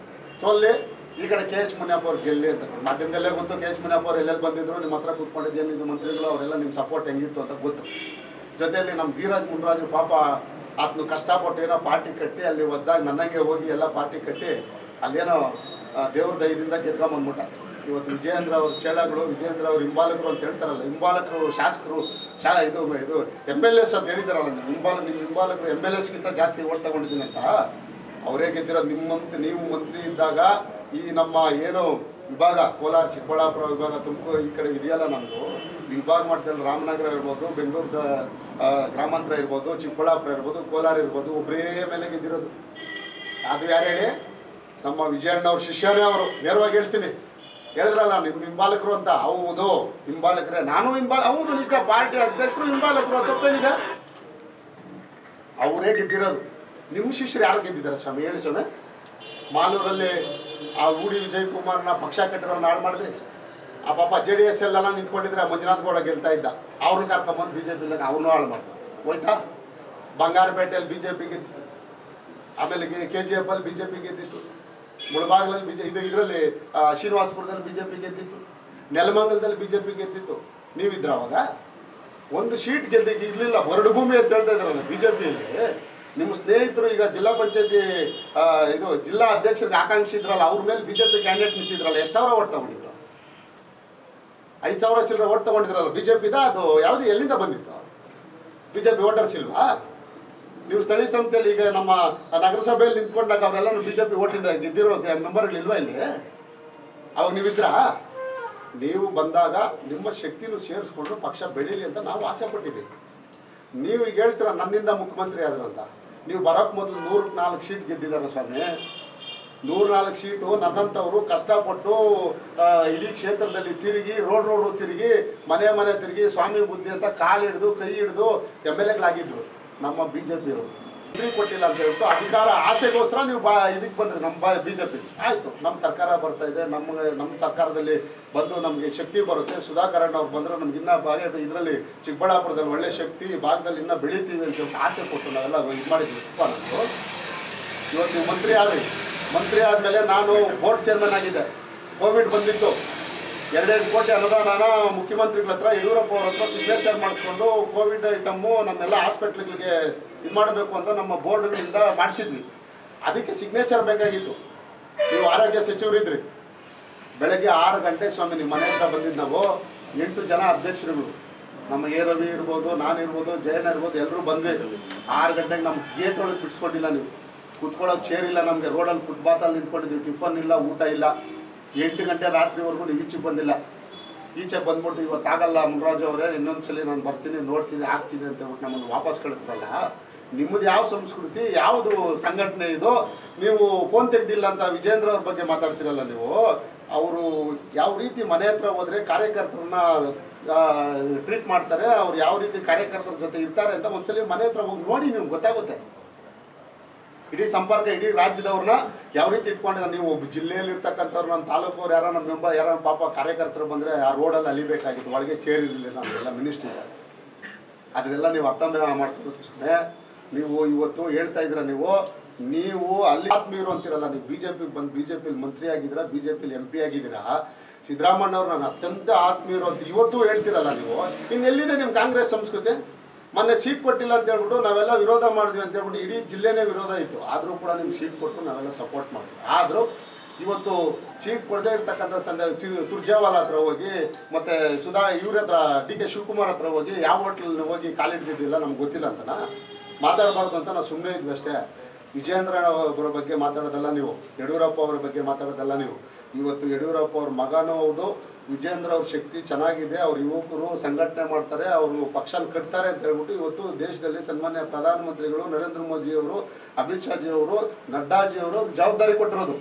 ಸೋಲ್ಲಿ ಈ ಕಡೆ KH ಮುನಿಯಪ್ಪ ಅವ್ರು ಗೆಲ್ಲಿ ಅಂತ ಮಾಧ್ಯಮದಲ್ಲೇ ಗೊತ್ತು. KH ಮುನಿಯಪ್ಪ ಅವ್ರು ಎಲ್ಲೆಲ್ಲಿ ಬಂದಿದ್ರು, ನಿಮ್ಮ ಹತ್ರ ಕೂತ್ಕೊಂಡಿದ್ದೇನಿದ್ದು ಮಂತ್ರಿಗಳು, ಅವರೆಲ್ಲ ನಿಮ್ಮ ಸಪೋರ್ಟ್ ಹೆಂಗಿತ್ತು ಅಂತ ಗೊತ್ತು. ಜೊತೆಯಲ್ಲಿ ನಮ್ಮ ಧೀರಾಜ್ ಮುನ್ರಾಜು ಪಾಪ ಆತನು ಕಷ್ಟಪಟ್ಟು ಏನೋ ಪಾರ್ಟಿ ಕಟ್ಟಿ ಅಲ್ಲಿ ಹೊಸದಾಗಿ ನನಗೆ ಹೋಗಿ ಎಲ್ಲ ಪಾರ್ಟಿ ಕಟ್ಟಿ ಅಲ್ಲೇನೋ ದೇವ್ರ ದಯದಿಂದ ಗೆದ್ಕೊಂಬಂದ್ಬಿಟ್ಟ. ಇವತ್ತು ವಿಜಯೇಂದ್ರ ಅವ್ರ ಚೇಳಗಳು, ವಿಜಯೇಂದ್ರ ಅವ್ರ ಹಿಂಬಾಲಕರು ಅಂತ ಹೇಳ್ತಾರಲ್ಲ, ಹಿಂಬಾಲಕರು ಶಾಸಕರು ಇದು MLAs ಅಂತ ಹೇಳಿದಾರಲ್ಲ, ನಿಮ್ಮ ಹಿಂಬಾಲಕರು MLAsಗಿಂತ ಜಾಸ್ತಿ ಓಟ್ ತಗೊಂಡಿದ್ದೀನಿ ಅಂತ ಅವರೇ ಗೆದ್ದಿರೋದು. ನೀವು ಮಂತ್ರಿ ಇದ್ದಾಗ ಈ ನಮ್ಮ ಏನು ವಿಭಾಗ ಕೋಲಾರ, ಚಿಕ್ಕಬಳ್ಳಾಪುರ ವಿಭಾಗ, ತುಮಕೂರು ಈ ಕಡೆ ಇದೆಯಲ್ಲ ನಮ್ಮದು ವಿಭಾಗ ಮಟ್ಟದಲ್ಲಿ ರಾಮನಗರ ಇರ್ಬೋದು, ಬೆಂಗಳೂರು ಗ್ರಾಮಾಂತರ ಇರ್ಬೋದು, ಚಿಕ್ಕಬಳ್ಳಾಪುರ ಇರ್ಬೋದು, ಕೋಲಾರ ಇರ್ಬೋದು, ಒಬ್ಬರೇ ಮೇಲೆ ಗೆದ್ದಿರೋದು. ಅದು ಯಾರು ಹೇಳಿ? ನಮ್ಮ ವಿಜಯಣ್ಣ ಅವ್ರ ಶಿಷ್ಯನೇ ಅವರು. ನೇರವಾಗಿ ಹೇಳ್ತೀನಿ, ಹೇಳಿದ್ರಲ್ಲ ನಿಮ್ಮ ಹಿಂಬಾಲಕರು ಅಂತ. ಹೌದು, ಹಿಂಬಾಲಕರೇ, ನಾನು ಹೌದು ನಿಜ, ಪಾರ್ಟಿ ಅಧ್ಯಕ್ಷರು ಹಿಂಬಾಲಕರು, ತಪ್ಪೇನಿದೆ? ಅವರೇ ಗೆದ್ದಿರೋದು. ನಿಮ್ಮ ಶಿಷ್ಯರು ಯಾರು ಗೆದ್ದಿದ್ದಾರೆ ಸ್ವಾಮಿ? ಹೇಳಿ ಸ್ವಾಮಿ. ಮಾಲೂರಲ್ಲಿ ಆ ಊಡಿ ವಿಜಯ್ ಕುಮಾರ್ನ ಪಕ್ಷ ಕಟ್ಟಿರೋನ್ನ ಹಾಳು ಮಾಡಿದ್ರಿ. ಆ ಪಾಪ JDS ಎಲ್ಲ ನಿಂತ್ಕೊಂಡಿದ್ರೆ ಮಂಜುನಾಥ್ ಗೌಡ ಗೆಲ್ತಾ ಇದ್ದ, ಅವ್ರನ್ನ ಕರ್ಕೊಂಬಂದು BJP ಅವ್ರನ್ನೂ ಹಾಳು ಮಾಡ್ತಾರೆ. ಹೋಯ್ತಾ? ಬಂಗಾರಪೇಟೆಯಲ್ಲಿ BJP ಗೆದ್ದಿತ್ತು, ಆಮೇಲೆ KGF ಅಲ್ಲಿ BJP ಗೆದ್ದಿತ್ತು, ಮುಳಬಾಗಿಲಲ್ಲಿ ಇದರಲ್ಲಿ ಶ್ರೀನಿವಾಸಪುರದಲ್ಲಿ BJP ಗೆದ್ದಿತ್ತು, ನೆಲಮಂಗಲದಲ್ಲಿ BJP ಗೆದ್ದಿತ್ತು. ನೀವಿದ್ರ ಅವಾಗ? ಒಂದು ಸೀಟ್ ಗೆದ್ದಿಗೆ ಇರಲಿಲ್ಲ. ಹೊರಡು ಭೂಮಿ ಅಂತ ಹೇಳ್ತಾ ಇದ್ರಲ್ಲ BJPಯಲ್ಲಿ. ನಿಮ್ಮ ಸ್ನೇಹಿತರು ಈಗ ಜಿಲ್ಲಾ ಪಂಚಾಯತಿ ಇದು ಜಿಲ್ಲಾ ಅಧ್ಯಕ್ಷರಿಗೆ ಆಕಾಂಕ್ಷಿ ಇದ್ರಲ್ಲ, ಅವ್ರ ಮೇಲೆ BJP ಕ್ಯಾಂಡಿಡೇಟ್ ನಿಂತಿದ್ರಲ್ಲ, ಎಷ್ಟು ಸಾವಿರ ಓಟ್ ತಗೊಂಡಿದ್ರು? 5,000 ಚಿಲ್ಲರೆ ಓಟ್ ತಗೊಂಡಿದ್ರಲ್ಲ. BJPದ ಅದು ಯಾವುದು, ಎಲ್ಲಿಂದ ಬಂದಿತ್ತು? BJP ವೋಟರ್ಸ್ ಇಲ್ವಾ? ನೀವು ಸ್ಥಳೀಯ ಸಂಸ್ಥೆಯಲ್ಲಿ ಈಗ ನಮ್ಮ ನಗರಸಭೆಯಲ್ಲಿ ನಿಂತ್ಕೊಂಡಾಗ ಅವರೆಲ್ಲ BJP ಓಟಿಂದ ಗೆದ್ದಿರೋ ಮೆಂಬರ್ಗಳು ಇಲ್ವಾ ಇಲ್ಲಿ? ಅವಾಗ ನೀವಿದ್ರ? ನೀವು ಬಂದಾಗ ನಿಮ್ಮ ಶಕ್ತಿನೂ ಸೇರಿಸ್ಕೊಂಡು ಪಕ್ಷ ಬೆಳೀಲಿ ಅಂತ ನಾವು ಆಸೆ ಪಟ್ಟಿದ್ದೀವಿ. ನೀವು ಈಗ ಹೇಳ್ತೀರ ನನ್ನಿಂದ ಮುಖ್ಯಮಂತ್ರಿ ಆದ್ರು ಅಂತ. ನೀವು ಬರೋಕ್ಕೆ ಮೊದಲು 104 ಸೀಟ್ ಗೆದ್ದಿದ್ದಾರೆ ಸ್ವಾಮಿ. 104 ಸೀಟು ನನ್ನಂಥವರು ಕಷ್ಟಪಟ್ಟು ಇಡೀ ಕ್ಷೇತ್ರದಲ್ಲಿ ತಿರುಗಿ, ರೋಡು ತಿರುಗಿ, ಮನೆ ತಿರುಗಿ, ಸ್ವಾಮಿ ಬುದ್ಧಿ ಅಂತ ಕಾಲು ಹಿಡಿದು ಕೈ ಹಿಡಿದು MLAಗಳಾಗಿದ್ರು ನಮ್ಮ BJPಯವರು. ಮಂತ್ರಿ ಕೊಟ್ಟಿಲ್ಲ ಅಂತ ಹೇಳ್ಬಿಟ್ಟು ಅಧಿಕಾರ ಆಸೆಗೋಸ್ಕರ ನೀವು ಇದಕ್ಕೆ ಬಂದ್ರಿ ನಮ್ಮ BJP. ಆಯಿತು, ನಮ್ಮ ಸರ್ಕಾರ ಬರ್ತಾ ಇದೆ, ನಮ್ಮ ಸರ್ಕಾರದಲ್ಲಿ ಬಂದು ನಮಗೆ ಶಕ್ತಿ ಬರುತ್ತೆ, ಸುಧಾಕರ್ ಅವ್ರು ಬಂದರೆ ನಮ್ಗೆ ಇನ್ನೂ ಇದರಲ್ಲಿ ಚಿಕ್ಕಬಳ್ಳಾಪುರದಲ್ಲಿ ಒಳ್ಳೆ ಶಕ್ತಿ, ಭಾಗದಲ್ಲಿ ಇನ್ನೂ ಬೆಳಿತೀವಿ ಅಂತ ಹೇಳ್ಬಿಟ್ಟು ಆಸೆ ಕೊಟ್ಟು ನಾವೆಲ್ಲ ಇದು ಮಾಡಿದ್ವಿ. ನಮ್ಮದು ಇವತ್ತು ನೀವು ಮಂತ್ರಿ ಆದಮೇಲೆ ನಾನು ಬೋರ್ಡ್ ಚೇರ್ಮನ್ ಆಗಿದ್ದೆ. ಕೋವಿಡ್ ಬಂದಿತ್ತು, 2 ಕೋಟಿ ಅನುದಾನ ಮುಖ್ಯಮಂತ್ರಿಗಳ ಹತ್ರ, ಯಡಿಯೂರಪ್ಪ ಅವ್ರ ಹತ್ರ ಸಿಗ್ನೇಚರ್ ಮಾಡಿಸ್ಕೊಂಡು ಕೋವಿಡ್ ಐಟಮ್ಮು ನಮ್ಮೆಲ್ಲ ಹಾಸ್ಪಿಟ್ಲ್ಗಳಿಗೆ ಇದು ಮಾಡಬೇಕು ಅಂತ ನಮ್ಮ ಬೋರ್ಡ್ಗಳಿಂದ ಮಾಡಿಸಿದ್ವಿ. ಅದಕ್ಕೆ ಸಿಗ್ನೇಚರ್ ಬೇಕಾಗಿತ್ತು. ನೀವು ಆರೋಗ್ಯ ಸಚಿವರಿದ್ರಿ. ಬೆಳಗ್ಗೆ 6 ಗಂಟೆಗೆ ಸ್ವಾಮಿ ನಿಮ್ಮ ಮನೆ ಹತ್ರ ಬಂದಿದ್ದು ನಾವು 8 ಜನ ಅಧ್ಯಕ್ಷರುಗಳು, ನಮ್ಮ ರವಿ ಇರ್ಬೋದು, ನಾನಿರ್ಬೋದು, ಜಯಣ್ಣ ಇರ್ಬೋದು, ಎಲ್ಲರೂ ಬಂದ್ವಿ. 6 ಗಂಟೆಗೆ ನಮ್ಮ ಗೇಟ್ ಒಳಗೆ ಬಿಡಿಸ್ಕೊಂಡಿಲ್ಲ. ನೀವು ಕೂತ್ಕೊಳ್ಳೋಕೆ ಚೇರ್ ಇಲ್ಲ ನಮಗೆ, ರೋಡಲ್ಲಿ ಫುಟ್ಪಾತಲ್ಲಿ ನಿಂತ್ಕೊಂಡಿದ್ದೀವಿ, ಟಿಫನ್ ಇಲ್ಲ, ಊಟ ಇಲ್ಲ. 8 ಗಂಟೆ ರಾತ್ರಿವರೆಗೂ ನೀವು ಈಚೆಗೆ ಬಂದಿಲ್ಲ. ಈಚೆ ಬಂದ್ಬಿಟ್ಟು ಇವತ್ತಾಗಲ್ಲ ಮುನ್ರಾಜು ಅವರೇ, ಇನ್ನೊಂದ್ಸಲಿ ನಾನು ಬರ್ತೀನಿ, ನೋಡ್ತೀನಿ, ಆಗ್ತೀನಿ ಅಂತ ಹೇಳ್ಬಿಟ್ಟು ನಮ್ಮನ್ನು ವಾಪಸ್ ಕಳಿಸ್ರಲ್ಲ. ನಿಮ್ಮದು ಯಾವ ಸಂಸ್ಕೃತಿ, ಯಾವುದು ಸಂಘಟನೆ ಇದು? ನೀವು ಫೋನ್ ತೆಗ್ದಿಲ್ಲ ಅಂತ ವಿಜೇಂದ್ರ ಅವ್ರ ಬಗ್ಗೆ ಮಾತಾಡ್ತಿರಲ್ಲ ನೀವು. ಅವರು ಯಾವ ರೀತಿ ಮನೆ ಹತ್ರ ಹೋದರೆ ಕಾರ್ಯಕರ್ತರನ್ನ ಟ್ರೀಟ್ ಮಾಡ್ತಾರೆ, ಅವ್ರು ಯಾವ ರೀತಿ ಕಾರ್ಯಕರ್ತರ ಜೊತೆ ಇರ್ತಾರೆ ಅಂತ ಒಂದ್ಸಲಿ ಮನೆ ಹತ್ರ ಹೋಗಿ ನೋಡಿ, ನಿಮ್ಗೆ ಗೊತ್ತಾಗುತ್ತೆ. ಇಡೀ ಸಂಪರ್ಕ, ಇಡೀ ರಾಜ್ಯದವ್ರನ್ನ ಯಾವ ರೀತಿ ಇಟ್ಕೊಂಡಿದ್ದಾರೆ. ನೀವು ಒಬ್ಬ ಜಿಲ್ಲೆಯಲ್ಲಿ ಇರ್ತಕ್ಕಂಥವ್ರು, ನಮ್ಮ ತಾಲೂಕವ್ರು ಯಾರೋ ನಮ್ಮ ಮೆಂಬರ್ ಯಾರೋ ಪಾಪ ಕಾರ್ಯಕರ್ತರು ಬಂದರೆ ಆ ರೋಡಲ್ಲಿ ಅಲಿಬೇಕಾಗಿತ್ತು, ಒಳಗೆ ಚೇರ್ ಇರಲಿಲ್ಲ. ನಮಗೆಲ್ಲ ಮಿನಿಸ್ಟ್ರಿ ಇದ್ದಾರೆ, ಅದನ್ನೆಲ್ಲ ನೀವು ಅರ್ಥ ಮಾಡ್ಕೊಳ್ತೇ. ನೀವು ಇವತ್ತು ಹೇಳ್ತಾ ಇದ್ದೀರ, ನೀವು ಅಲ್ಲಿ ಆತ್ಮೀಯರು ಅಂತಿರಲ್ಲ. ನೀವು BJPಗೆ ಬಂದು BJPಲಿ ಮಂತ್ರಿ ಆಗಿದ್ದೀರಾ, BJPಲಿ MP ಆಗಿದ್ದೀರಾ. ಸಿದ್ದರಾಮಯ್ಯವ್ರು ನಾನು ಅತ್ಯಂತ ಆತ್ಮೀಯರು ಅಂತ ಇವತ್ತು ಹೇಳ್ತಿರಲ್ಲ ನೀವು. ಇನ್ನೆಲ್ಲಿದೆ ನಿಮ್ಮ ಕಾಂಗ್ರೆಸ್ ಸಂಸ್ಕೃತಿ? ಮೊನ್ನೆ ಸೀಟ್ ಕೊಟ್ಟಿಲ್ಲ ಅಂತ ಹೇಳ್ಬಿಟ್ಟು ನಾವೆಲ್ಲ ವಿರೋಧ ಮಾಡಿದ್ವಿ ಅಂತ ಹೇಳ್ಬಿಟ್ಟು ಇಡೀ ಜಿಲ್ಲೆನೇ ವಿರೋಧ ಇತ್ತು. ಆದರೂ ಕೂಡ ನಿಮ್ಗೆ ಸೀಟ್ ಕೊಟ್ಟು ನಾವೆಲ್ಲ ಸಪೋರ್ಟ್ ಮಾಡಿದ್ವಿ. ಆದರೂ ಇವತ್ತು ಸೀಟ್ ಕೊಡದೇ ಇರ್ತಕ್ಕಂಥ ಸುರ್ಜೇವಾಲಾ ಹತ್ರ ಹೋಗಿ ಮತ್ತು ಇವ್ರ ಹತ್ರ ಡಿ ಕೆ ಶಿವಕುಮಾರ್ ಹತ್ರ ಹೋಗಿ ಯಾವ ಹೋಟ್ಲಲ್ಲಿ ಹೋಗಿ ಕಾಲಿಡ್ದಿದ್ದಿಲ್ಲ ನಮ್ಗೆ ಗೊತ್ತಿಲ್ಲ ಅಂತನಾ ಮಾತಾಡಬಾರ್ದು ಅಂತ ನಾವು ಸುಮ್ಮನೆ ಇದ್ವಿ ಅಷ್ಟೇ. ವಿಜೇಂದ್ರ ಅವರ ಬಗ್ಗೆ ಮಾತಾಡೋದಲ್ಲ ನೀವು, ಯಡಿಯೂರಪ್ಪ ಅವರ ಬಗ್ಗೆ ಮಾತಾಡೋದಲ್ಲ ನೀವು. ಇವತ್ತು ಯಡಿಯೂರಪ್ಪ ಅವ್ರ ಮಗನೂ ಹೌದು, ವಿಜೇಂದ್ರ ಅವ್ರ ಶಕ್ತಿ ಚೆನ್ನಾಗಿದೆ, ಅವ್ರ ಯುವಕರು ಸಂಘಟನೆ ಮಾಡ್ತಾರೆ, ಅವರು ಪಕ್ಷನ ಕಟ್ತಾರೆ ಅಂತ ಹೇಳ್ಬಿಟ್ಟು ಇವತ್ತು ದೇಶದಲ್ಲಿ ಸನ್ಮಾನ್ಯ ಪ್ರಧಾನಮಂತ್ರಿಗಳು ನರೇಂದ್ರ ಮೋದಿಯವರು, ಅಮಿತ್ ಶಾಜಿಯವರು, ನಡ್ಡಾಜಿಯವರು ಜವಾಬ್ದಾರಿ ಕೊಟ್ಟಿರೋದು,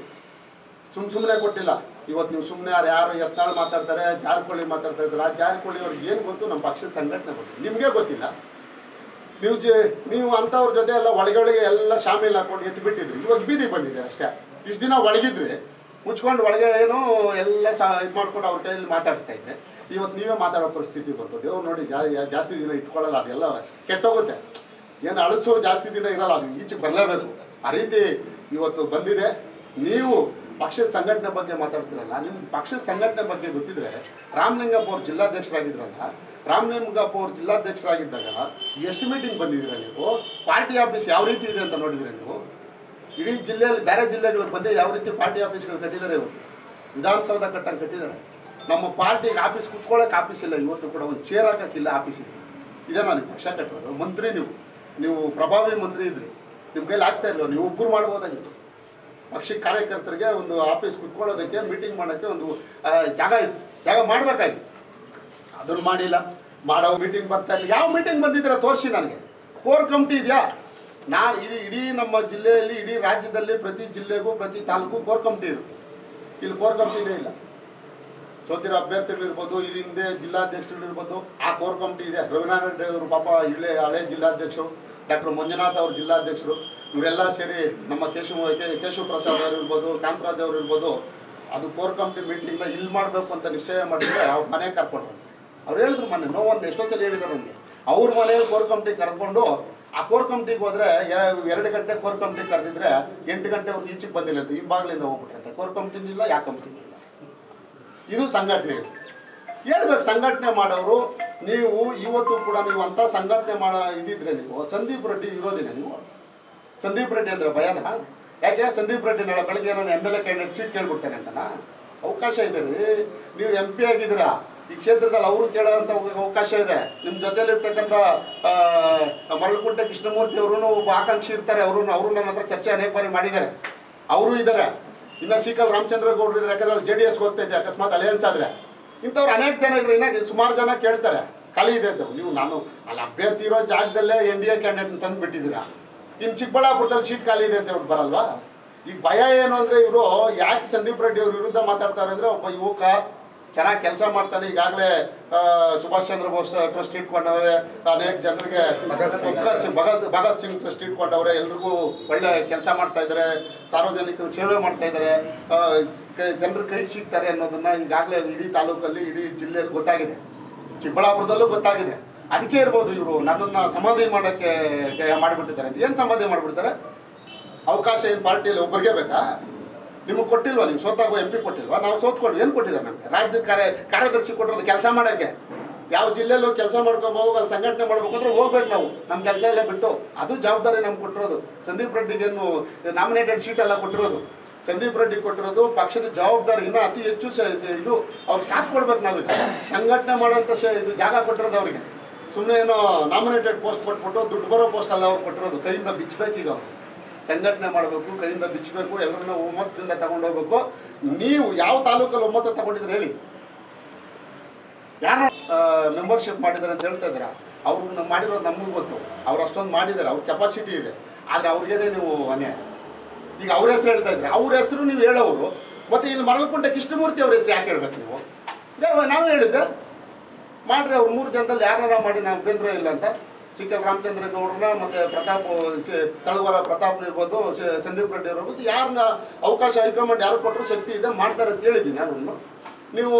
ಸುಮ್ಮನೆ ಕೊಟ್ಟಿಲ್ಲ. ಇವತ್ತು ನೀವು ಸುಮ್ಮನೆ ಯಾರು ಯತ್ನಾಳ್ ಮಾತಾಡ್ತಾರೆ, ಜಾರಕಿಹೊಳಿ ಮಾತಾಡ್ತಾ ಇದ್ದಾರೆ. ಆ ಜಾರಕಿಹೊಳಿ ಅವ್ರಿಗೆ ಏನು ಗೊತ್ತು? ನಮ್ಮ ಪಕ್ಷದ ಸಂಘಟನೆ ಗೊತ್ತು, ನಿಮಗೆ ಗೊತ್ತಿಲ್ಲ. ನೀವು ಅಂಥವ್ರ ಜೊತೆ ಎಲ್ಲ ಒಳಗೊಳಗೆ ಎಲ್ಲ ಶಾಮೀಲ್ ಹಾಕೊಂಡು ಎತ್ತು ಬಿಟ್ಟಿದ್ರಿ. ಇವಾಗ ಬೀದಿ ಬಂದಿದ್ದಾರೆ ಅಷ್ಟೇ. ಇಷ್ಟು ದಿನ ಒಳಗಿದ್ರಿ, ಮುಚ್ಕೊಂಡು ಒಳಗೆ ಏನೋ ಎಲ್ಲ ಇದು ಮಾಡ್ಕೊಂಡು ಅವ್ರ ಕೈಯಲ್ಲಿ ಮಾತಾಡಿಸ್ತಾ ಇದ್ರೆ ಇವತ್ತು ನೀವೇ ಮಾತಾಡೋ ಪರಿಸ್ಥಿತಿ ಬರ್ತದೆ. ದೇವ್ರು ನೋಡಿ ಜಾಸ್ತಿ ದಿನ ಇಟ್ಕೊಳ್ಳಲ್ಲ, ಅದೆಲ್ಲ ಕೆಟ್ಟೋಗುತ್ತೆ. ಏನು ಅಳಿಸೋ ಜಾಸ್ತಿ ದಿನ ಇರಲ್ಲ, ಅದು ಈಚೆ ಬರಲೇಬೇಕು. ಆ ರೀತಿ ಇವತ್ತು ಬಂದಿದೆ. ನೀವು ಪಕ್ಷದ ಸಂಘಟನೆ ಬಗ್ಗೆ ಮಾತಾಡ್ತಿರಲ್ಲ, ನಿಮ್ಗೆ ಪಕ್ಷದ ಸಂಘಟನೆ ಬಗ್ಗೆ ಗೊತ್ತಿದ್ರೆ ರಾಮಲಿಂಗಪ್ಪ ಅವ್ರು ಜಿಲ್ಲಾಧ್ಯಕ್ಷರಾಗಿದ್ರಲ್ಲ, ರಾಮಲಿಂಗಪ್ಪ ಅವ್ರು ಜಿಲ್ಲಾಧ್ಯಕ್ಷರಾಗಿದ್ದಾಗ ಎಷ್ಟು ಮೀಟಿಂಗ್ ಬಂದಿದ್ದೀರಾ ನೀವು? ಪಾರ್ಟಿ ಆಫೀಸ್ ಯಾವ ರೀತಿ ಇದೆ ಅಂತ ನೋಡಿದ್ರೆ ನೀವು? ಇಡೀ ಜಿಲ್ಲೆಯಲ್ಲಿ ಬೇರೆ ಜಿಲ್ಲೆಗಳಿಗೆ ಬಂದು ಯಾವ ರೀತಿ ಪಾರ್ಟಿ ಆಫೀಸ್ಗಳು ಕಟ್ಟಿದ್ದಾರೆ. ಇವತ್ತು ವಿಧಾನಸೌಧ ಕಟ್ಟಂಗೆ ಕಟ್ಟಿದ್ದಾರೆ. ನಮ್ಮ ಪಾರ್ಟಿಗೆ ಆಫೀಸ್ ಕುತ್ಕೊಳ್ಳೋಕೆ ಆಫೀಸ್ ಇಲ್ಲ. ಇವತ್ತು ಕೂಡ ಒಂದು ಚೇರ್ ಹಾಕೋಕ್ಕಿಲ್ಲ ಆಫೀಸ್ ಇದೆ. ಇದೇ ನಾನು ಪಕ್ಷ ಕಟ್ಟೋದು. ಮಂತ್ರಿ ನೀವು ಪ್ರಭಾವಿ ಮಂತ್ರಿ ಇದ್ರಿ, ನಿಮ್ಮ ಕೈಲಿ ಆಗ್ತಾ ಇಲ್ಲ. ನೀವು ಒಬ್ಬರು ಮಾಡ್ಬೋದಾಗಿತ್ತು. ಪಕ್ಷದ ಕಾರ್ಯಕರ್ತರಿಗೆ ಒಂದು ಆಫೀಸ್ ಕುತ್ಕೊಳ್ಳೋದಕ್ಕೆ, ಮೀಟಿಂಗ್ ಮಾಡೋಕ್ಕೆ ಒಂದು ಜಾಗ ಇತ್ತು, ಜಾಗ ಮಾಡಬೇಕಾಗಿತ್ತು. ಅದನ್ನು ಮಾಡಿಲ್ಲ. ಮಾಡೋ ಮೀಟಿಂಗ್ ಬರ್ತಾ ಇಲ್ಲ. ಯಾವ ಮೀಟಿಂಗ್ ಬಂದಿದ್ದೀರಾ ತೋರಿಸಿ ನನಗೆ. ಕೋರ್ ಕಮಿಟಿ ಇದೆಯಾ? ನಾನು ಇಡೀ ನಮ್ಮ ಜಿಲ್ಲೆಯಲ್ಲಿ, ಇಡೀ ರಾಜ್ಯದಲ್ಲಿ ಪ್ರತಿ ಜಿಲ್ಲೆಗೂ ಪ್ರತಿ ತಾಲೂಕು ಕೋರ್ ಕಮಿಟಿ ಇರುತ್ತೆ. ಇಲ್ಲಿ ಕೋರ್ ಕಮಿಟಿನೇ ಇಲ್ಲ. ಸೋತಿರೋ ಅಭ್ಯರ್ಥಿಗಳಿರ್ಬೋದು, ಇಲ್ಲಿ ಹಿಂದೆ ಜಿಲ್ಲಾಧ್ಯಕ್ಷರುಗಳಿರ್ಬೋದು, ಆ ಕೋರ್ ಕಮಿಟಿ ಇದೆ. ರವಿನಾರಾಯಣ ರೆಡ್ಡಿ ಅವರು ಪಾಪ ಇಲ್ಲೇ ಹಳೆ ಜಿಲ್ಲಾಧ್ಯಕ್ಷರು, ಡಾಕ್ಟರ್ ಮಂಜುನಾಥ್ ಅವ್ರ ಜಿಲ್ಲಾಧ್ಯಕ್ಷರು, ಇವರೆಲ್ಲ ಸೇರಿ ನಮ್ಮ ಕೇಶವ ಪ್ರಸಾದ್ ಅವರು ಇರ್ಬೋದು, ಕಾಂತರಾಜ್ ಅವರು ಇರ್ಬೋದು, ಅದು ಕೋರ್ ಕಮಿಟಿ ಮೀಟಿಂಗ್ನ ಇಲ್ಲಿ ಮಾಡಬೇಕು ಅಂತ ನಿಶ್ಚಯ ಮಾಡಿದ್ರೆ ಅವ್ರ ಮನೆಗೆ ಕರ್ಕೊಂಡ್ರು. ಅವ್ರು ಹೇಳಿದ್ರು ಮೊನ್ನೆ, ನೋವನ್ನು ಎಷ್ಟೋ ಸಲ ಹೇಳಿದ್ದಾರೆ ನನಗೆ. ಅವ್ರ ಮನೆಗೆ ಕೋರ್ ಕಮಿಟಿ ಕರ್ಕೊಂಡು, ಆ ಕೋರ್ ಕಮಿಟಿಗೆ ಹೋದರೆ 2 ಗಂಟೆ ಕೋರ್ ಕಮಿಟಿ ಕರೆದಿದ್ರೆ 8 ಗಂಟೆ ಅವ್ರಿಗೆ ಈಚೆಗೆ ಬಂದಿಲ್ಲ ಅಂತ ಹಿಂಬಾಗ್ಲಿಂದ ಹೋಗ್ಬಿಟ್ಟಿರುತ್ತೆ. ಕೋರ್ ಕಮಿಟಿನೂ ಇಲ್ಲ, ಯಾವ ಕಮಿಟಿನೂ ಇಲ್ಲ. ಇದು ಸಂಘಟನೆ. ಹೇಳ್ಬೇಕು ಸಂಘಟನೆ ಮಾಡೋರು ನೀವು. ಇವತ್ತು ಕೂಡ ನೀವು ಅಂಥ ಸಂಘಟನೆ ಇದ್ದಿದ್ರೆ ನೀವು ಸಂದೀಪ್ ರೆಡ್ಡಿ ವಿರೋಧಿನ. ನೀವು ಸಂದೀಪ್ ರೆಡ್ಡಿ ಅಂದರೆ ಭಯನ? ಯಾಕೆ ಸಂದೀಪ್ ರೆಡ್ಡಿ ನಾಳೆ ಬೆಳಗ್ಗೆ ನಾನು MLA ಕ್ಯಾಂಡಿಡೇಟ್ ಸೀಟ್ ಕೇಳ್ಬಿಡ್ತೇನೆ ಅಂತನಾ? ಅವಕಾಶ ಇದೆ ರೀ. ನೀವು MP ಆಗಿದ್ದೀರಾ, ಈ ಕ್ಷೇತ್ರದಲ್ಲಿ ಅವರು ಕೇಳೋಂಥ ಅವಕಾಶ ಇದೆ. ನಿಮ್ಮ ಜೊತೆಲಿರ್ತಕ್ಕಂಥ ಮರಳುಕುಂಟೆ ಕೃಷ್ಣಮೂರ್ತಿ ಅವರು ಒಬ್ಬ ಆಕಾಂಕ್ಷಿ ಇರ್ತಾರೆ. ಅವರು ನನ್ನ ಹತ್ರ ಚರ್ಚೆ ಅನೇಕ ಬಾರಿ ಮಾಡಿದ್ದಾರೆ. ಅವರು ಇದ್ದಾರೆ. ಇನ್ನು ಸಿಕಲ್ ರಾಮಚಂದ್ರಗೌಡರು ಇದ್ದಾರೆ. ಯಾಕಂದ್ರೆ JDS ಹೋಗ್ತಾ ಇದೆ, ಅಕಸ್ಮಾತ್ ಅಲಯನ್ಸ್ ಆದರೆ. ಇಂಥವ್ರು ಅನೇಕ ಜನ ಇದ್ರು. ಇನ್ನು ಸುಮಾರು ಜನ ಕೇಳ್ತಾರೆ ಖಾಲಿ ಇದೆ ಅಂತ. ನೀವು ನಾನು ಅಲ್ಲಿ ಅಭ್ಯರ್ಥಿ ಇರೋ ಜಾಗದಲ್ಲೇ NDA ಕ್ಯಾಂಡಿಡೇಟ್ ತಂದು ಬಿಟ್ಟಿದ್ದೀರಾ. ಇನ್ನು ಚಿಕ್ಕಬಳ್ಳಾಪುರದಲ್ಲಿ ಸೀಟ್ ಖಾಲಿ ಇದೆ ಅಂತ ಹೇಳ್ಬಿಟ್ಟು ಬರಲ್ವಾ? ಈಗ ಭಯ ಏನು ಅಂದರೆ, ಇವರು ಯಾಕೆ ಸಂದೀಪ್ ರೆಡ್ಡಿ ಅವ್ರ ವಿರುದ್ಧ ಮಾತಾಡ್ತಾರೆ ಅಂದರೆ, ಒಬ್ಬ ಯುವಕ ಚೆನ್ನಾಗಿ ಕೆಲಸ ಮಾಡ್ತಾನೆ. ಈಗಾಗಲೇ ಸುಭಾಷ್ ಚಂದ್ರ ಬೋಸ್ ಟ್ರಸ್ಟ್ ಇಟ್ಕೊಂಡವ್ರೆ, ಅನೇಕ ಜನರಿಗೆ ಭಗತ್ ಸಿಂಗ್ ಟ್ರಸ್ಟ್ ಇಟ್ಕೊಂಡವ್ರೆ, ಎಲ್ರಿಗೂ ಒಳ್ಳೆ ಕೆಲಸ ಮಾಡ್ತಾ ಇದ್ದಾರೆ, ಸಾರ್ವಜನಿಕರು ಸೇವೆ ಮಾಡ್ತಾ ಇದ್ದಾರೆ, ಜನರ ಕೈ ಸಿಗ್ತಾರೆ ಅನ್ನೋದನ್ನ ಈಗಾಗಲೇ ಇಡೀ ತಾಲೂಕಲ್ಲಿ, ಇಡೀ ಜಿಲ್ಲೆಯಲ್ಲಿ ಗೊತ್ತಾಗಿದೆ. ಚಿಕ್ಕಬಳ್ಳಾಪುರದಲ್ಲೂ ಗೊತ್ತಾಗಿದೆ. ಅದಕ್ಕೆ ಇರ್ಬೋದು ಇವರು ನನ್ನನ್ನು ಸಮಾಧಿ ಮಾಡೋಕ್ಕೆ ಮಾಡಿಬಿಟ್ಟಿದ್ದಾರೆ. ಏನು ಸಮಾಧಿ ಮಾಡಿಬಿಡ್ತಾರೆ? ಅವಕಾಶ ಏನು ಪಾರ್ಟಿಯಲ್ಲಿ ಒಬ್ಬರಿಗೆ ಬೇಕಾ? ನಿಮಗೆ ಕೊಟ್ಟಿಲ್ವಾ? ನೀವು ಸೋತಾಗೋ MP ಕೊಟ್ಟಿಲ್ವಾ? ನಾವು ಸೋತ್ಕೊಂಡು ಏನು ಕೊಟ್ಟಿದ್ದಾರೆ ನಮಗೆ? ರಾಜ್ಯ ಕಾರ್ಯದರ್ಶಿ ಕೊಟ್ಟಿರೋದು ಕೆಲಸ ಮಾಡೋಕ್ಕೆ. ಯಾವ ಜಿಲ್ಲೆಯಲ್ಲೂ ಕೆಲಸ ಮಾಡ್ಕೊಬೋದು, ಅಲ್ಲಿ ಸಂಘಟನೆ ಮಾಡ್ಬೇಕು ಅಂದ್ರೆ ಹೋಗ್ಬೇಕು ನಾವು. ನಮ್ಮ ಕೆಲಸ ಎಲ್ಲ ಬಿಟ್ಟು ಅದು ಜವಾಬ್ದಾರಿ ನಮ್ಗೆ ಕೊಟ್ಟಿರೋದು. ಸಂದೀಪ್ ರೆಡ್ಡಿಗೇನು ನಾಮಿನೇಟೆಡ್ ಸೀಟ್ ಎಲ್ಲ ಕೊಟ್ಟಿರೋದು ಸಂದೀಪ್ ರೆಡ್ಡಿ ಕೊಟ್ಟಿರೋದು ಪಕ್ಷದ ಜವಾಬ್ದಾರಿ. ಇನ್ನೂ ಅತಿ ಹೆಚ್ಚು ಇದು ಅವ್ರಿಗೆ ಸಾಥ್ ಕೊಡ್ಬೇಕು. ನಾವೀಗ ಸಂಘಟನೆ ಮಾಡೋಂಥ ಇದು ಜಾಗ ಕೊಟ್ಟಿರೋದು ಅವರಿಗೆ. ಸುಮ್ಮನೆ ಏನೋ ನಾಮಿನೇಟೆಡ್ ಪೋಸ್ಟ್ ಕೊಟ್ಬಿಟ್ಟು ದುಡ್ಡು ಬರೋ ಪೋಸ್ಟ್ ಅಲ್ಲ ಅವ್ರು ಕೊಟ್ಟಿರೋದು. ಕೈಯಿಂದ ಬಿಚ್ಚಬೇಕು. ಈಗ ಅವರು ಸಂಘಟನೆ ಮಾಡಬೇಕು, ಕೈಯಿಂದ ಬಿಚ್ಚಬೇಕು, ಎಲ್ಲರನ್ನ ಒಮ್ಮತದಿಂದ ತಗೊಂಡು ಹೋಗ್ಬೇಕು. ನೀವು ಯಾವ ತಾಲೂಕಲ್ಲಿ ಒಮ್ಮತ ತಗೊಂಡಿದ್ರೆ ಹೇಳಿ? ಯಾರು ಮೆಂಬರ್ಶಿಪ್ ಮಾಡಿದ್ದಾರೆ ಅಂತ ಹೇಳ್ತಾ ಇದ್ದೀರಾ? ಅವ್ರನ್ನ ಮಾಡಿರೋದು ನಮಗೂ ಗೊತ್ತು. ಅವ್ರು ಅಷ್ಟೊಂದು ಮಾಡಿದ್ದಾರೆ, ಅವ್ರ ಕೆಪಾಸಿಟಿ ಇದೆ. ಆದರೆ ಅವ್ರಿಗೇನೆ ನೀವು ಅನ್ಯಾಯ. ಈಗ ಅವ್ರ ಹೆಸರು ಹೇಳ್ತಾ ಇದ್ರೆ, ಅವ್ರ ಹೆಸರು ನೀವು ಹೇಳೋರು. ಮತ್ತು ಇಲ್ಲಿ ಮರಳುಕುಂಟೆ ಕೃಷ್ಣಮೂರ್ತಿ ಅವ್ರ ಹೆಸರು ಯಾಕೆ ಹೇಳ್ಬೇಕು ನೀವು? ನಾವು ಹೇಳಿದ್ದೆ ಮಾಡ್ರಿ. ಅವ್ರು 3 ಜನದಲ್ಲಿ ಯಾರು ಮಾಡಿ ನಾವು ಅಭ್ಯಂತರ ಇಲ್ಲ ಅಂತ. ಸಿಕಲ್ ರಾಮಚಂದ್ರಗೌಡ್ರನ್ನ ಮತ್ತು ತಳವಾರ ಪ್ರತಾಪ್ ಇರ್ಬೋದು, ಸಂದೀಪ್ ರೆಡ್ಡಿ ಇರ್ಬೋದು, ಯಾರನ್ನ ಅವಕಾಶ ಹೈಕಮಾಂಡ್ ಯಾರು ಕೊಟ್ಟರು ಶಕ್ತಿ ಇದೆ ಮಾಡ್ತಾರೆ ಅಂತ ಹೇಳಿದ್ದೀನಿ ನಾನು. ನೀವು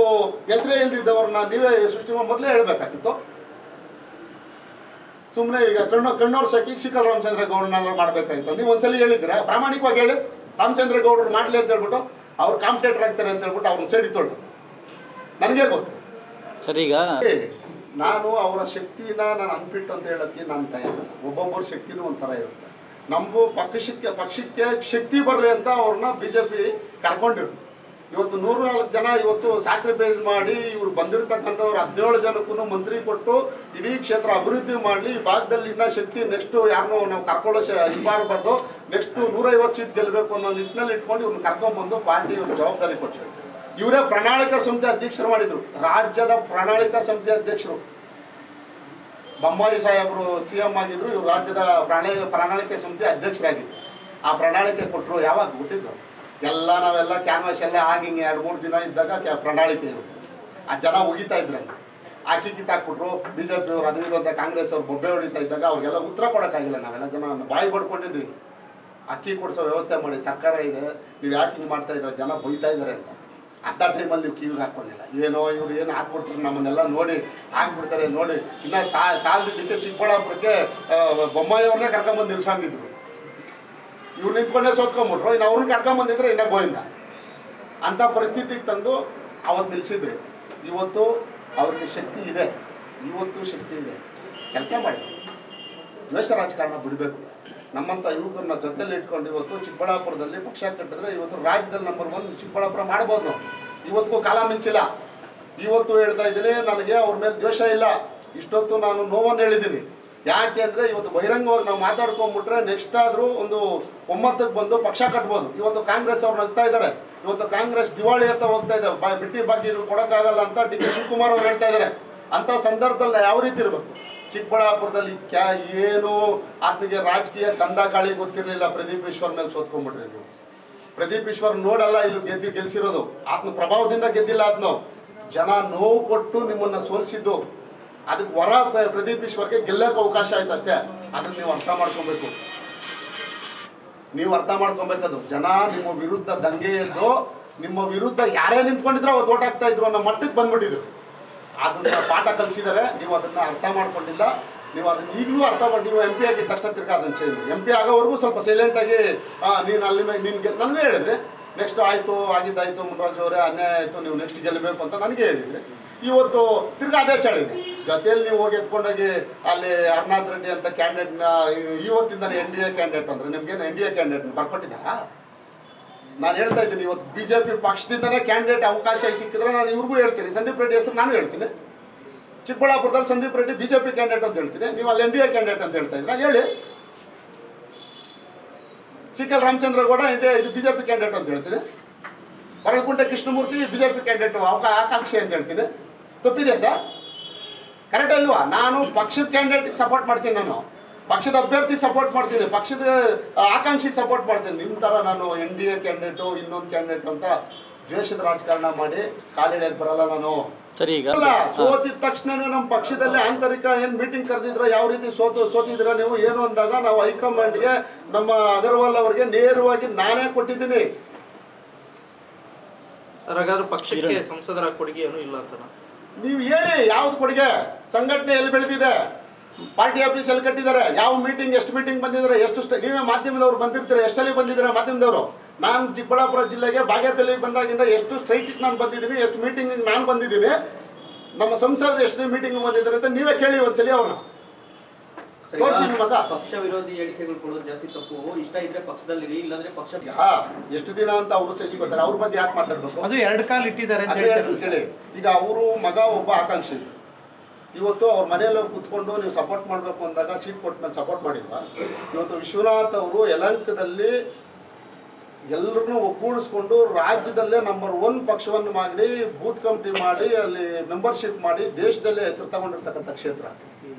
ಹೆಸರೇ ಇಲ್ದಿದ್ದವ್ರನ್ನ ನೀವೇ ಸೃಷ್ಟಿ ಮೊದಲೇ ಹೇಳ್ಬೇಕಾಗಿತ್ತು. ಸುಮ್ಮನೆ ಈಗ ಕಣ್ಣವ್ರ ಸಖಿಗೆ ಸಿಕಲ್ ರಾಮಚಂದ್ರಗೌಡರನ್ನ ಮಾಡಬೇಕಾಗಿತ್ತು. ನೀವು ಒಂದ್ಸಲಿ ಹೇಳಿದ್ದೀರಾ? ಪ್ರಾಮಾಣಿಕವಾಗಿ ಹೇಳಿ. ರಾಮಚಂದ್ರಗೌಡರು ಮಾಡಲಿ ಅಂತ ಹೇಳ್ಬಿಟ್ಟು ಅವ್ರು ಕಾಂಪಿಟೇಟರ್ ಆಗ್ತಾರೆ ಅಂತ ಹೇಳ್ಬಿಟ್ಟು ಅವ್ರನ್ನ ಸೈಡ್ ತೊಳ್ದು ನನಗೆ ಗೊತ್ತು. ಸರ್, ಈಗ ನಾನು ಅವರ ಶಕ್ತಿನ ನಾನು ಅನ್ಬಿಟ್ಟು ಅಂತ ಹೇಳೋಕ್ಕೆ ನಾನು ತಯಾರಿಲ್ಲ. ಒಬ್ಬೊಬ್ಬರ ಶಕ್ತಿನೂ ಒಂಥರ ಇರುತ್ತೆ. ನಮಗೂ ಪಕ್ಷಕ್ಕೆ ಶಕ್ತಿ ಬರಲಿ ಅಂತ ಅವ್ರನ್ನ BJP ಕರ್ಕೊಂಡಿರೋದು. ಇವತ್ತು 104 ಜನ ಇವತ್ತು ಸ್ಯಾಕ್ರಿಫೈಸ್ ಮಾಡಿ ಇವ್ರು ಬಂದಿರತಕ್ಕಂಥವ್ರು 17 ಜನಕ್ಕೂ ಮಂತ್ರಿ ಕೊಟ್ಟು ಇಡೀ ಕ್ಷೇತ್ರ ಅಭಿವೃದ್ಧಿ ಮಾಡಲಿ. ಈ ಭಾಗದಲ್ಲಿ ಇನ್ನೂ ಶಕ್ತಿ ನೆಕ್ಸ್ಟು ಯಾರನ್ನೋ ನಾವು ಕರ್ಕೊಳ್ಳೋ ಇರಬಾರ್ದು, ನೆಕ್ಸ್ಟು 150 ಸೀಟ್ ಗೆಲ್ಲಬೇಕು ಅನ್ನೋ ನಿಟ್ಟಿನಲ್ಲಿ ಇಟ್ಕೊಂಡು ಇವ್ರನ್ನ ಕರ್ಕೊಂಡ್ಬಂದು ಪಾರ್ಟಿ ಇವ್ರ ಜವಾಬ್ದಾರಿ ಕೊಟ್ಟರು. ಇವರೇ ಪ್ರಣಾಳಿಕಾ ಸಮಿತಿ ಅಧ್ಯಕ್ಷರು ಮಾಡಿದ್ರು. ರಾಜ್ಯದ ಪ್ರಣಾಳಿಕಾ ಸಮಿತಿ ಅಧ್ಯಕ್ಷರು ಬೊಮ್ಮಾಯಿ ಸಾಹೇಬರು CM ಆಗಿದ್ರು. ಇವರು ರಾಜ್ಯದ ಪ್ರಣಾಳಿಕೆ ಸಮಿತಿ ಅಧ್ಯಕ್ಷರಾಗಿದ್ರು. ಆ ಪ್ರಣಾಳಿಕೆ ಕೊಟ್ಟರು. ಯಾವಾಗ ಹುಟ್ಟಿದ್ದು ಎಲ್ಲ ನಾವೆಲ್ಲ ಕ್ಯಾನ್ವಾಸ್ ಎಲ್ಲ ಆಗಿ ಹಿಂಗೆ 2-3 ದಿನ ಇದ್ದಾಗ ಪ್ರಣಾಳಿಕೆ ಇವರು ಆ ಜನ ಉಗಿತಾ ಇದ್ರೆ ಅಕ್ಕಿ ಕಿತ್ತಾಕ್ಬಿಟ್ರು. BJP ಅವರು ಅದು ಅಂತ ಕಾಂಗ್ರೆಸ್ ಅವ್ರು ಬೊಬ್ಬೆ ಹೊಡಿತಾ ಇದ್ದಾಗ ಅವ್ರಿಗೆಲ್ಲ ಉತ್ತರ ಕೊಡೋಕ್ಕಾಗಿಲ್ಲ. ನಾವೆಲ್ಲ ಜನ ಬಾಯಿ ಬಡ್ಕೊಂಡಿದ್ವಿ. ಅಕ್ಕಿ ಕೊಡಿಸೋ ವ್ಯವಸ್ಥೆ ಮಾಡಿ ಸರ್ಕಾರ ಇದೆ, ನೀವು ಯಾಕೆ ಹಿಂಗೆ ಮಾಡ್ತಾ ಇದ್ರೆ ಜನ ಬೈತಾ ಇದ್ದಾರೆ ಅಂತ. ಅಂಥ ಟೈಮಲ್ಲಿ ನೀವು ಕಿವಿಗೆ ಹಾಕ್ಕೊಂಡಿಲ್ಲ. ಏನೋ ಇವ್ರು ಏನು ಹಾಕ್ಬಿಡ್ತಾರೆ ನಮ್ಮನ್ನೆಲ್ಲ ನೋಡಿ ಹಾಕ್ಬಿಡ್ತಾರೆ ನೋಡಿ. ಇನ್ನು ಸಾಲದಿದ್ದಕ್ಕೆ ಚಿಕ್ಕಬಳ್ಳಾಪುರಕ್ಕೆ ಬೊಮ್ಮಾಯಿ ಅವ್ರನ್ನೇ ಕರ್ಕೊಂಬಂದು ನಿಲ್ಸಂಗಿದ್ರು. ಇವ್ರು ನಿಂತ್ಕೊಂಡೇ ಸೋತ್ಕೊಂಡ್ಬಿಟ್ರು. ಇನ್ನು ಅವ್ರನ್ನ ಕರ್ಕೊಂಬಂದಿದ್ರೆ ಇನ್ನೂ ಗೋಯಿಂದ ಅಂಥ ಪರಿಸ್ಥಿತಿಗೆ ತಂದು ಅವತ್ತು ನಿಲ್ಲಿಸಿದ್ರು. ಇವತ್ತು ಅವ್ರಿಗೆ ಶಕ್ತಿ ಇದೆ, ಇವತ್ತು ಶಕ್ತಿ ಇದೆ. ಕೆಲಸ ಮಾಡಿ ದ್ವೇಷ ರಾಜಕಾರಣ ಬಿಡಬೇಕು. ನಮ್ಮಂಥ ಯುವಕರನ್ನ ಜೊತೆಲಿ ಇಟ್ಕೊಂಡು ಇವತ್ತು ಚಿಕ್ಕಬಳ್ಳಾಪುರದಲ್ಲಿ ಪಕ್ಷ ಕಟ್ಟಿದ್ರೆ ಇವತ್ತು ರಾಜ್ಯದಲ್ಲಿ ನಂಬರ್ 1 ಚಿಕ್ಕಬಳ್ಳಾಪುರ ಮಾಡ್ಬೋದು ನಾವು. ಇವತ್ತಿಗೂ ಕಾಲ ಮಿಂಚಿಲ್ಲ. ಇವತ್ತು ಹೇಳ್ತಾ ಇದ್ದೀನಿ, ನನಗೆ ಅವ್ರ ಮೇಲೆ ದ್ವೇಷ ಇಲ್ಲ. ಇಷ್ಟೊತ್ತು ನಾನು ನೋವನ್ನು ಹೇಳಿದ್ದೀನಿ. ಯಾಕೆ ಅಂದರೆ ಇವತ್ತು ಬಹಿರಂಗವಾಗಿ ನಾವು ಮಾತಾಡ್ಕೊಂಡ್ಬಿಟ್ರೆ ನೆಕ್ಸ್ಟ್ ಆದರೂ ಒಂದು ಒಮ್ಮತಕ್ಕೆ ಬಂದು ಪಕ್ಷ ಕಟ್ಬೋದು. ಇವತ್ತು ಕಾಂಗ್ರೆಸ್ ಅವ್ರು ನಗ್ತಾ ಇದ್ದಾರೆ. ಇವತ್ತು ಕಾಂಗ್ರೆಸ್ ದಿವಾಳಿ ಅಂತ ಹೋಗ್ತಾ ಇದೆ. ಬಿಟ್ಟಿ ಬಾಕಿಗಳು ಕೊಡೋಕ್ಕಾಗಲ್ಲ ಅಂತ DK ಶಿವಕುಮಾರ್ ಅವ್ರು ಹೇಳ್ತಾ ಇದ್ದಾರೆ. ಅಂಥ ಸಂದರ್ಭದಲ್ಲಿ ಯಾವ ರೀತಿ ಇರಬೇಕು? ಚಿಕ್ಕಬಳ್ಳಾಪುರದಲ್ಲಿ ಏನು ಆತನಿಗೆ ರಾಜಕೀಯ ಕಂದಾಕಾಳಿ ಗೊತ್ತಿರಲಿಲ್ಲ. ಪ್ರದೀಪ್ ಈಶ್ವರ್ ಮೇಲೆ ಸೋತ್ಕೊಂಡ್ಬಿಟ್ರಿ ನೀವು. ಪ್ರದೀಪ್ ಈಶ್ವರ್ ನೋಡಲ್ಲ ಇಲ್ಲಿ ಗೆಲ್ಸಿರೋದು. ಆತನ ಪ್ರಭಾವದಿಂದ ಗೆದ್ದಿಲ್ಲ. ಆತನು ಜನ ನೋವು ಕೊಟ್ಟು ನಿಮ್ಮನ್ನ ಸೋಲಿಸಿದ್ದು. ಅದಕ್ಕೆ ಹೊರ ಪ್ರದೀಪ್ ಈಶ್ವರ್ಗೆ ಗೆಲ್ಲಕ್ಕೆ ಅವಕಾಶ ಆಯ್ತು ಅಷ್ಟೇ. ಅದನ್ನ ನೀವು ಅರ್ಥ ಮಾಡ್ಕೊಬೇಕು. ನೀವು ಅರ್ಥ ಮಾಡ್ಕೊಬೇಕದು. ಜನ ನಿಮ್ಮ ವಿರುದ್ಧ ದಂಗೆ ಎದ್ದು ನಿಮ್ಮ ವಿರುದ್ಧ ಯಾರೇ ನಿಂತ್ಕೊಂಡಿದ್ರು ಅವತ್ತು ಓಟ್ ಹಾಕ್ತಾ ಇದ್ರು ಅನ್ನೋ ಮಟ್ಟಕ್ಕೆ ಬಂದ್ಬಿಟ್ಟಿದ್ರು. ಅದನ್ನ ಪಾಠ ಕಲಿಸಿದರೆ ನೀವು ಅದನ್ನ ಅರ್ಥ ಮಾಡ್ಕೊಂಡಿಲ್ಲ. ನೀವು ಅದನ್ನ ಈಗಲೂ ಅರ್ಥ ಮಾಡಿ. ನೀವು MP ಆಗಿದ್ದ ತಕ್ಷಣ ತಿರ್ಗಾ ಅದನ್ನು ಚೇಂಜ್ MP ಆಗೋವರೆಗೂ ಸ್ವಲ್ಪ ಸೈಲೆಂಟಾಗಿ ನೀನು ಅಲ್ಲಿ ನಿನ್ಗೆ ನನಗೆ ಹೇಳಿದ್ರೆ ನೆಕ್ಸ್ಟ್ ಆಯಿತು ಆಗಿದ್ದಾಯಿತು ಮುನ್ರಾಜ್ ಅವರೇ ಅನ್ಯಾಯ ಆಯಿತು, ನೀವು ನೆಕ್ಸ್ಟ್ ಗೆಲ್ಲಬೇಕು ಅಂತ ನನಗೆ ಹೇಳಿದರೆ ಇವತ್ತು ತಿರ್ಗಾ ಅದೇ ಚಾಳಿದೆ. ಜೊತೆಯಲ್ಲಿ ನೀವು ಹೋಗಿ ಎತ್ಕೊಂಡೋಗಿ ಅಲ್ಲಿ ಹರ್ನಾಥ್ ರೆಡ್ಡಿ ಅಂತ ಕ್ಯಾಂಡಿಡೇಟ್ನ ಇವತ್ತಿಂದ NDA ಕ್ಯಾಂಡಿಡೇಟ್ ಅಂದರೆ ನಿಮ್ಗೇನು NDA ಕ್ಯಾಂಡಿಡೇಟ್ ಬರ್ಕೊಟ್ಟಿದ್ದಾರಾ? ನಾನು ಹೇಳ್ತಾ ಇದ್ದೀನಿ. ಇವತ್ತು BJP ಪಕ್ಷದಿಂದನೇ ಕ್ಯಾಂಡಿಡೇಟ್ ಅವಕಾಶ ಸಿಕ್ಕಿದ್ರೆ ನಾನು ಇವ್ರಿಗೂ ಹೇಳ್ತೀನಿ. ಸಂದೀಪ್ ರೆಡ್ಡಿ ಹೆಸರು ನಾನು ಹೇಳ್ತೀನಿ. ಚಿಕ್ಕಬಳ್ಳಾಪುರದಲ್ಲಿ ಸಂದೀಪ್ ರೆಡ್ಡಿ BJP ಕ್ಯಾಂಡಿಡೇಟ್ ಅಂತ ಹೇಳ್ತೀನಿ. ನೀವು ಅಲ್ಲಿ NDA ಕ್ಯಾಂಡಿಡೇಟ್ ಅಂತ ಹೇಳ್ತಾ ಇದ್ದೀರಾ, ಹೇಳಿ. CK ರಾಮಚಂದ್ರಗೌಡ ಇದು BJP ಕ್ಯಾಂಡಿಡೇಟ್ ಅಂತ ಹೇಳ್ತೀನಿ. ಹೊರಗುಂಟೆ ಕೃಷ್ಣಮೂರ್ತಿ BJP ಕ್ಯಾಂಡಿಡೇಟ್ ಆಕಾಂಕ್ಷಿ ಅಂತ ಹೇಳ್ತೀನಿ. ತಪ್ಪಿದೆ ಸರ್? ಕರೆಕ್ಟ್ ಅಲ್ವಾ? ನಾನು ಪಕ್ಷದ ಕ್ಯಾಂಡಿಡೇಟ್ಗೆ ಸಪೋರ್ಟ್ ಮಾಡ್ತೀನಿ. ನಾನು ಪಕ್ಷದ ಅಭ್ಯರ್ಥಿಗೆ ಸಪೋರ್ಟ್ ಮಾಡ್ತೀನಿ. ಪಕ್ಷದ ಆಕಾಂಕ್ಷಿಗೆ ಸಪೋರ್ಟ್ ಮಾಡ್ತೀನಿ. ನಿಮ್ಮ ಥರ ನಾನು NDA ಕ್ಯಾಂಡಿಡೇಟು ಇನ್ನೊಂದು ಕ್ಯಾಂಡಿಡೇಟ್ ಅಂತ ದ್ವೇಷದ ರಾಜಕಾರಣ ಮಾಡಿ ಕಾಲಿಡಕ್ಕೆ ಬರಲ್ಲ ನಾನು. ಸರಿ, ಈಗ ಸೋತಿದ ತಕ್ಷಣನೇ ನಮ್ಮ ಪಕ್ಷದಲ್ಲಿ ಆಂತರಿಕ ಏನು ಮೀಟಿಂಗ್ ಕರೆದಿದ್ರೆ ಯಾವ ರೀತಿ ಸೋತಿದ್ರ ನೀವು ಏನು ಅಂದಾಗ ನಾವು ಹೈಕಮಾಂಡ್ಗೆ ನಮ್ಮ ಅಗರ್ವಾಲ್ ಅವರಿಗೆ ನೇರವಾಗಿ ನಾನೇ ಕೊಟ್ಟಿದ್ದೀನಿ. ಸರ್, ಹಾಗಾದ್ರೆ ಪಕ್ಷಕ್ಕೆ ಸಂಸದರ ಕೊಡುಗೆ ಏನೂ ಇಲ್ಲ ಅಂತ ನೀವು ಹೇಳಿ. ಯಾವ್ದು ಕೊಡುಗೆ? ಸಂಘಟನೆ ಎಲ್ಲಿ ಬೆಳೆದಿದೆ? ಪಾರ್ಟಿ ಆಫೀಸ್ ಎಲ್ಲಿ ಕಟ್ಟಿದ್ದಾರೆ? ಯಾವ ಮೀಟಿಂಗ್, ಎಷ್ಟು ಮೀಟಿಂಗ್ ಬಂದಿದ್ದಾರೆ? ಎಷ್ಟು ನೀವೇ ಮಾಧ್ಯಮದವ್ರು ಬಂದಿರ್ತೀರ, ಎಷ್ಟಲ್ಲಿ ಬಂದಿದ್ದೀರಾ ಮಾಧ್ಯಮದವರು? ನಾನು ಚಿಕ್ಕಬಳ್ಳಾಪುರ ಜಿಲ್ಲೆಗೆ ಬಾಗೇಪಲ್ಲಿಗೆ ಬಂದಾಗಿಂದ ಎಷ್ಟು ಸ್ಟ್ರೈಕಿಗೆ ನಾನು ಬಂದಿದ್ದೀನಿ, ಎಷ್ಟು ಮೀಟಿಂಗಿಗೆ ನಾನು ಬಂದಿದ್ದೀನಿ, ನಮ್ಮ ಸಂಸದರು ಎಷ್ಟು ಮೀಟಿಂಗ್ ಬಂದಿದ್ದಾರೆ ಅಂತ ನೀವೇ ಕೇಳಿ ಒಂದ್ಸಲಿ ಅವ್ರನ್ನ ತೋರಿಸಿ. ನಿಮಗ ಪಕ್ಷ ವಿರೋಧಿ ಹೇಳಿಕೆಗಳು ಕೊಡೋದು ಜಾಸ್ತಿ ತಪ್ಪು. ಇಷ್ಟ ಇದ್ರೆ ಪಕ್ಷದಲ್ಲಿ ಇಲ್ಲಾಂದ್ರೆ ಪಕ್ಷ ಎಷ್ಟು ದಿನ ಅಂತ ಅವರು ಸಹಿಸ್ಕೊತಾರೆ. ಅವ್ರ ಬಗ್ಗೆ ಯಾಕೆ ಮಾತಾಡ್ಬೇಕು? ಅದು 2 ಕಾಲು ಇಟ್ಟಿದ್ದಾರೆ ಅಂತ ಹೇಳಿ. ಈಗ ಅವರು ಮಗ ಒಬ್ಬ ಆಕಾಂಕ್ಷಿ. ಇವತ್ತು ಅವ್ರ ಮನೆಯಲ್ಲಿ ಕೂತ್ಕೊಂಡು ನೀವು ಸಪೋರ್ಟ್ ಮಾಡಬೇಕು ಅಂದಾಗ ಸೀಟ್ ಕೊಟ್ಟ ಮೇಲೆ ಸಪೋರ್ಟ್ ಮಾಡಿಲ್ವಾ? ಇವತ್ತು ವಿಶ್ವನಾಥ್ ಅವರು ಯಲಹಂಕದಲ್ಲಿ ಎಲ್ಲರನ್ನೂ ಒಗ್ಗೂಡಿಸ್ಕೊಂಡು ರಾಜ್ಯದಲ್ಲೇ ನಂಬರ್ 1 ಪಕ್ಷವನ್ನು ಮಾಡಿ ಬೂತ್ ಕಮಿಟಿ ಮಾಡಿ ಅಲ್ಲಿ ಮೆಂಬರ್ಶಿಪ್ ಮಾಡಿ ದೇಶದಲ್ಲೇ ಹೆಸರು ತಗೊಂಡಿರ್ತಕ್ಕಂಥ ಕ್ಷೇತ್ರ